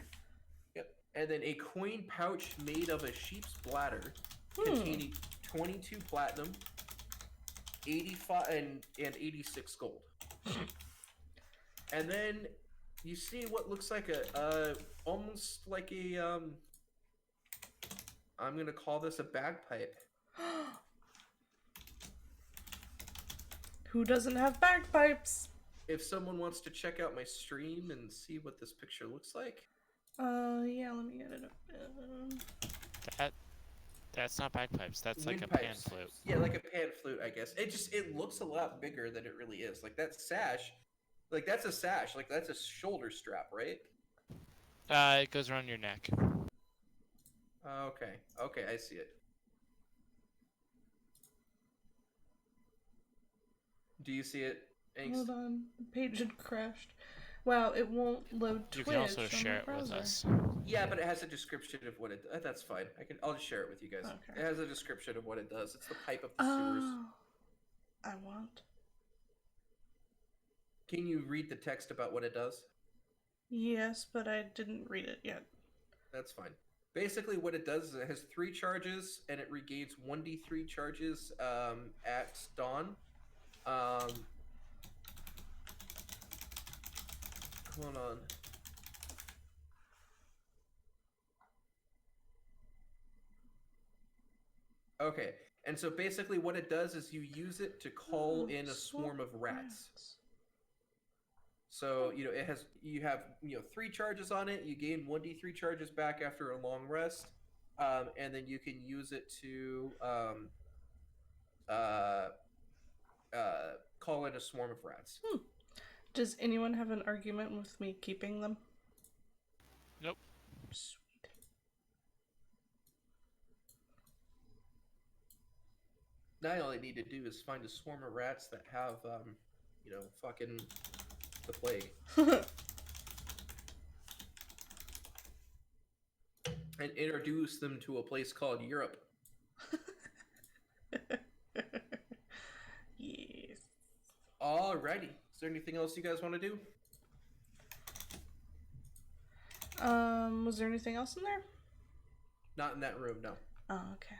Yep. And then a coin pouch made of a sheep's bladder containing 22 platinum, 85 and 86 gold. And then you see what looks like a almost like a I'm gonna call this a bagpipe. Who doesn't have bagpipes? If someone wants to check out my stream and see what this picture looks like. Yeah, let me get it up. That's not bagpipes. That's like a Windpipes. pan flute. Yeah, like a pan flute, I guess. It looks a lot bigger than it really is. Like that sash, like that's a sash, like that's a shoulder strap, right? It goes around your neck. Okay, okay, I see it. Do you see it? Angst? Hold on, the page had crashed. Wow, it won't load Twitch. You can also on share my it with browser. us. Yeah, but it has a description of what it. That's fine. I'll just share it with you guys. Okay. It has a description of what it does. It's the pipe of the sewers. Oh, I want. Can you read the text about what it does? Yes, but I didn't read it yet. That's fine. Basically, what it does is it has 3 charges, and it regains 1d3 charges at dawn. Hold on. Okay, and so basically what it does is you use it to call in a swarm of rats. So, you know, you have 3 charges on it, you gain 1d3 charges back after a long rest, and then you can use it to call in a swarm of rats. Does anyone have an argument with me keeping them? Nope. Sweet. Now all I need to do is find a swarm of rats that have, fucking the plague. And introduce them to a place called Europe. Yes. Alrighty. Is there anything else you guys want to do? Was there anything else in there? Not in that room, no. Oh, okay.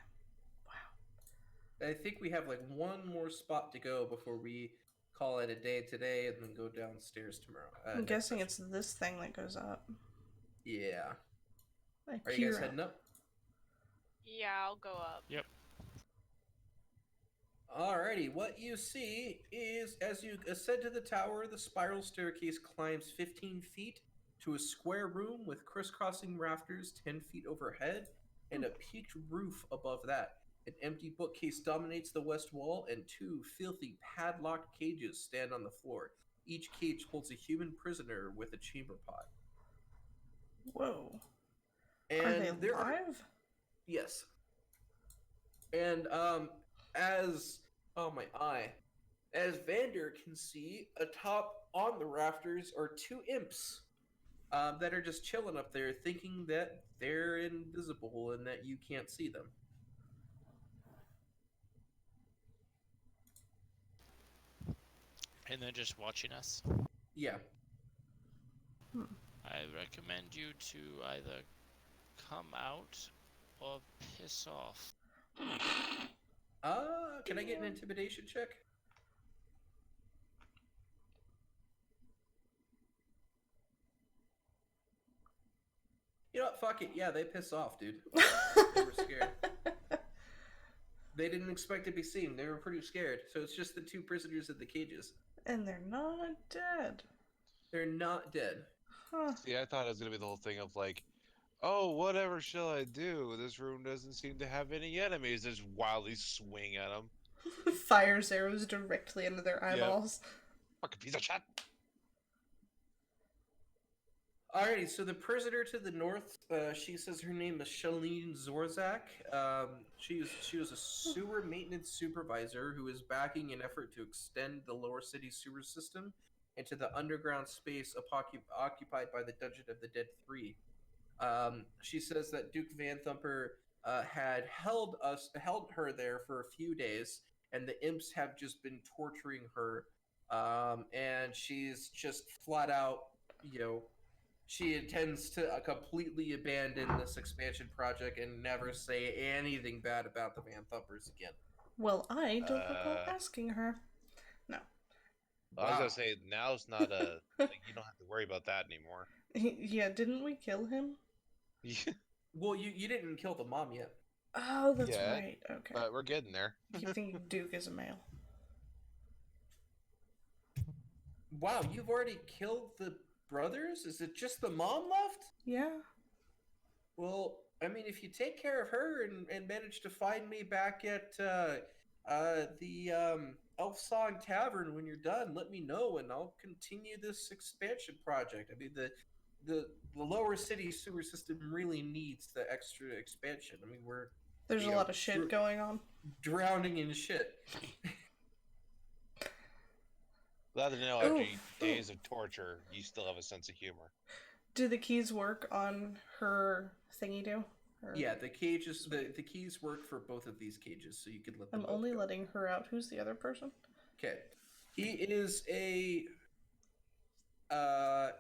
Wow. I think we have like one more spot to go before we call it a day today and then go downstairs tomorrow. I'm guessing it's this thing that goes up. Yeah. Like Are you guys heading up? Yeah, I'll go up. Yep. Alrighty, what you see is as you ascend to the tower, the spiral staircase climbs 15 feet to a square room with crisscrossing rafters 10 feet overhead and a peaked roof above that. An empty bookcase dominates the west wall, and 2 filthy padlocked cages stand on the floor. Each cage holds a human prisoner with a chamber pot. Whoa. And Are they there alive? Yes. And as Vander can see, atop on the rafters are 2 imps that are just chilling up there, thinking that they're invisible and that you can't see them. And they're just watching us. Yeah. I recommend you to either come out or piss off. Can I get an intimidation check? You know what? Fuck it. Yeah, they piss off, dude. They were scared. They didn't expect to be seen. They were pretty scared. So it's just the 2 prisoners in the cages. And they're not dead. They're not dead. Huh. See, I thought it was gonna be the whole thing of like, oh, whatever shall I do? This room doesn't seem to have any enemies. Just wildly swing at them. Fires arrows directly into their eyeballs. Fucking piece of shit. Alrighty, so the prisoner to the north, she says her name is Shalene Zorzak. She was a sewer maintenance supervisor who is backing an effort to extend the lower city sewer system into the underground space occupied by the Dungeon of the Dead 3. She says that Duke Van Thumper had held her there for a few days, and the imps have just been torturing her. And she's just flat out, she intends to completely abandon this expansion project and never say anything bad about the Van Thumpers again. Well, I don't recall asking her. No. I was Wow. gonna say now's not a like you don't have to worry about that anymore. Yeah, didn't we kill him? Well, you didn't kill the mom yet. Oh, that's Yeah, right. Okay. but we're getting there. I keep thinking Duke is a male. Wow, you've already killed the brothers? Is it just the mom left? Yeah. Well, I mean, if you take care of her and manage to find me back at the Elf Song Tavern when you're done, let me know and I'll continue this expansion project. I mean, the lower city sewer system really needs the extra expansion. I mean, There's a lot of shit going on. Drowning in shit. Glad to know after days of torture, you still have a sense of humor. Do the keys work on her thingy do? Or... Yeah, the cages. The keys work for both of these cages, so you could let them. I'm only letting her out. Who's the other person? Okay, he is a.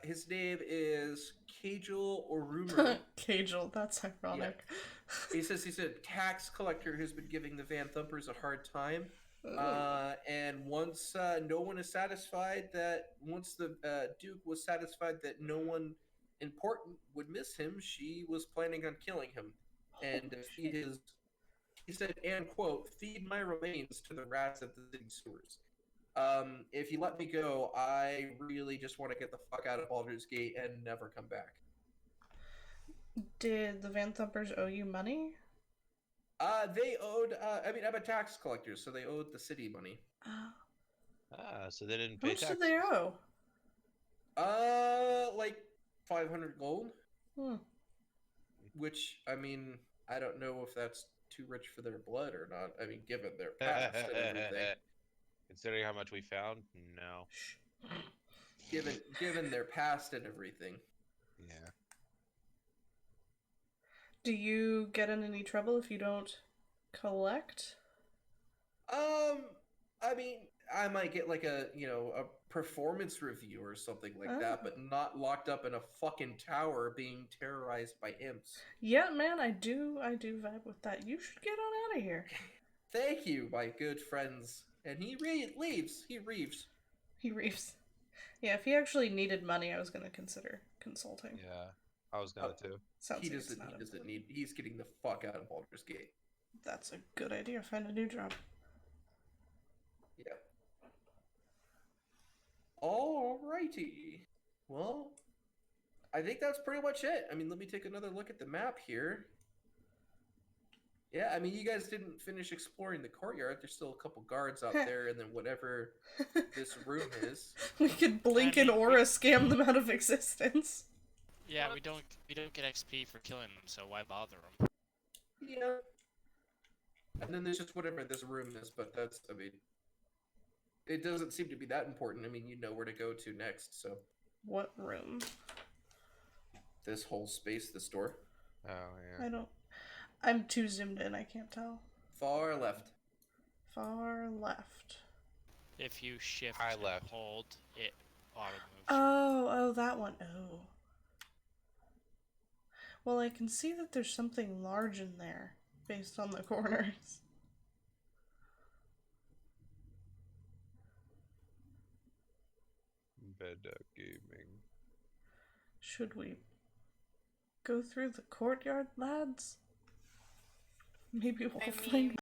His name is Cajal or Rumor. Cajal, that's ironic. Yeah. He says he's a tax collector who's been giving the Van Thumpers a hard time. And once no one is satisfied that once the Duke was satisfied that no one important would miss him, she was planning on killing him and feed his. He said, and quote, "feed my remains to the rats at the city sewers." If you let me go, I really just want to get the fuck out of Baldur's Gate and never come back. Did the Van Thumpers owe you money? They owed. I mean, I'm a tax collector, so they owed the city money. So they didn't How pay much taxes. did they owe? Like 500 gold. Hmm. Which, I mean, I don't know if that's too rich for their blood or not. I mean, given their past and everything. Considering how much we found, no. Given their past and everything. Yeah. Do you get in any trouble if you don't collect? I mean, I might get like a performance review or something like that, but not locked up in a fucking tower being terrorized by imps. Yeah, man, I do vibe with that. You should get on out of here. Thank you, my good friends. And he leaves. He reaves. He reaves. Yeah, if he actually needed money, I was going to consider consulting. Yeah, I was gonna too. Sounds He like doesn't. it's not He doesn't important. need. He's getting the fuck out of Baldur's Gate. That's a good idea. Find a new job. Yeah. Alrighty. Well, I think that's pretty much it. I mean, let me take another look at the map here. Yeah, I mean, you guys didn't finish exploring the courtyard. There's still a couple guards out there, and then whatever this room is. We could blink and aura scam them out of existence. Yeah, we don't get XP for killing them, so why bother them? Yeah. And then there's just whatever this room is, but that's, I mean, it doesn't seem to be that important. I mean, you know where to go to next, so. What room? This whole space, this door. Oh yeah. I'm too zoomed in, I can't tell. Far left. Far left. If you shift High and left. hold, it auto moves. Oh, that one. Oh. Well, I can see that there's something large in there, based on the corners. Bed gaming. Should we go through the courtyard, lads? Maybe we'll find...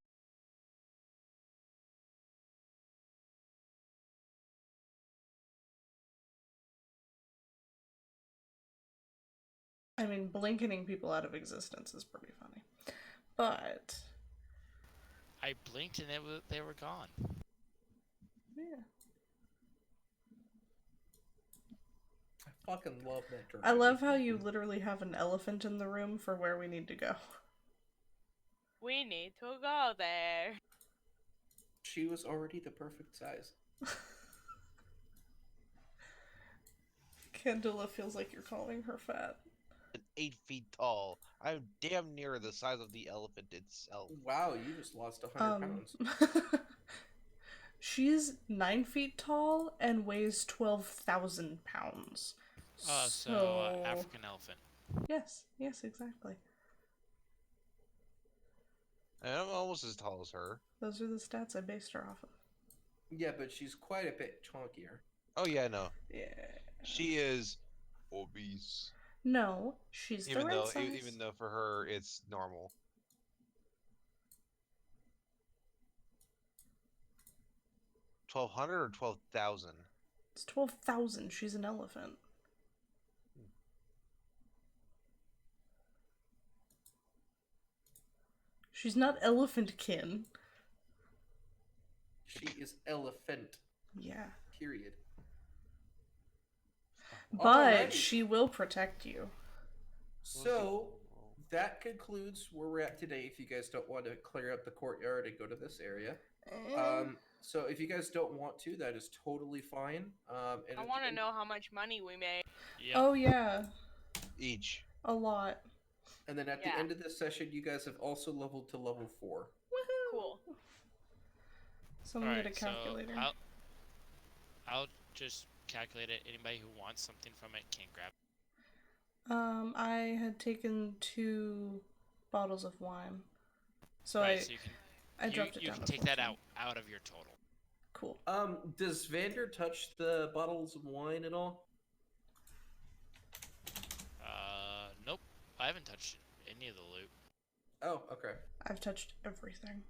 I mean, blinking people out of existence is pretty funny. But... I blinked and they were gone. yeah. I fucking love that door. I love how you literally have an elephant in the room for where we need to go. We need to go there. She was already the perfect size. Candela feels like you're calling her fat. 8 feet tall. I'm damn near the size of the elephant itself. Wow, you just lost 100 pounds. She's 9 feet tall and weighs 12,000 pounds. So African elephant. Yes, exactly. And I'm almost as tall as her. Those are the stats I based her off of. Yeah, but she's quite a bit chunkier. Oh yeah, no. Yeah. She is obese. No, she's the right size. Even though for her it's normal. 1,200 or 12,000? It's 12,000. She's an elephant. She's not elephant-kin. She is elephant. Yeah. Period. But Alrighty. she will protect you. So that concludes where we're at today. If you guys don't want to clear up the courtyard and go to this area, so if you guys don't want to, that is totally fine. And I want to know how much money we made. Yep. Oh yeah, Each. a lot. And then at the Yeah. end of this session, you guys have also leveled to level 4. Woohoo! Cool. Someone get a Alright, so calculator. I'll just calculate it. Anybody who wants something from it can grab it. I had taken 2 bottles of wine, so Right, so you can I dropped it you down. can to take that 14. out of your total. Cool. Does Vander touch the bottles of wine at all? Nope. I haven't touched any of the loot. Oh, okay. I've touched everything.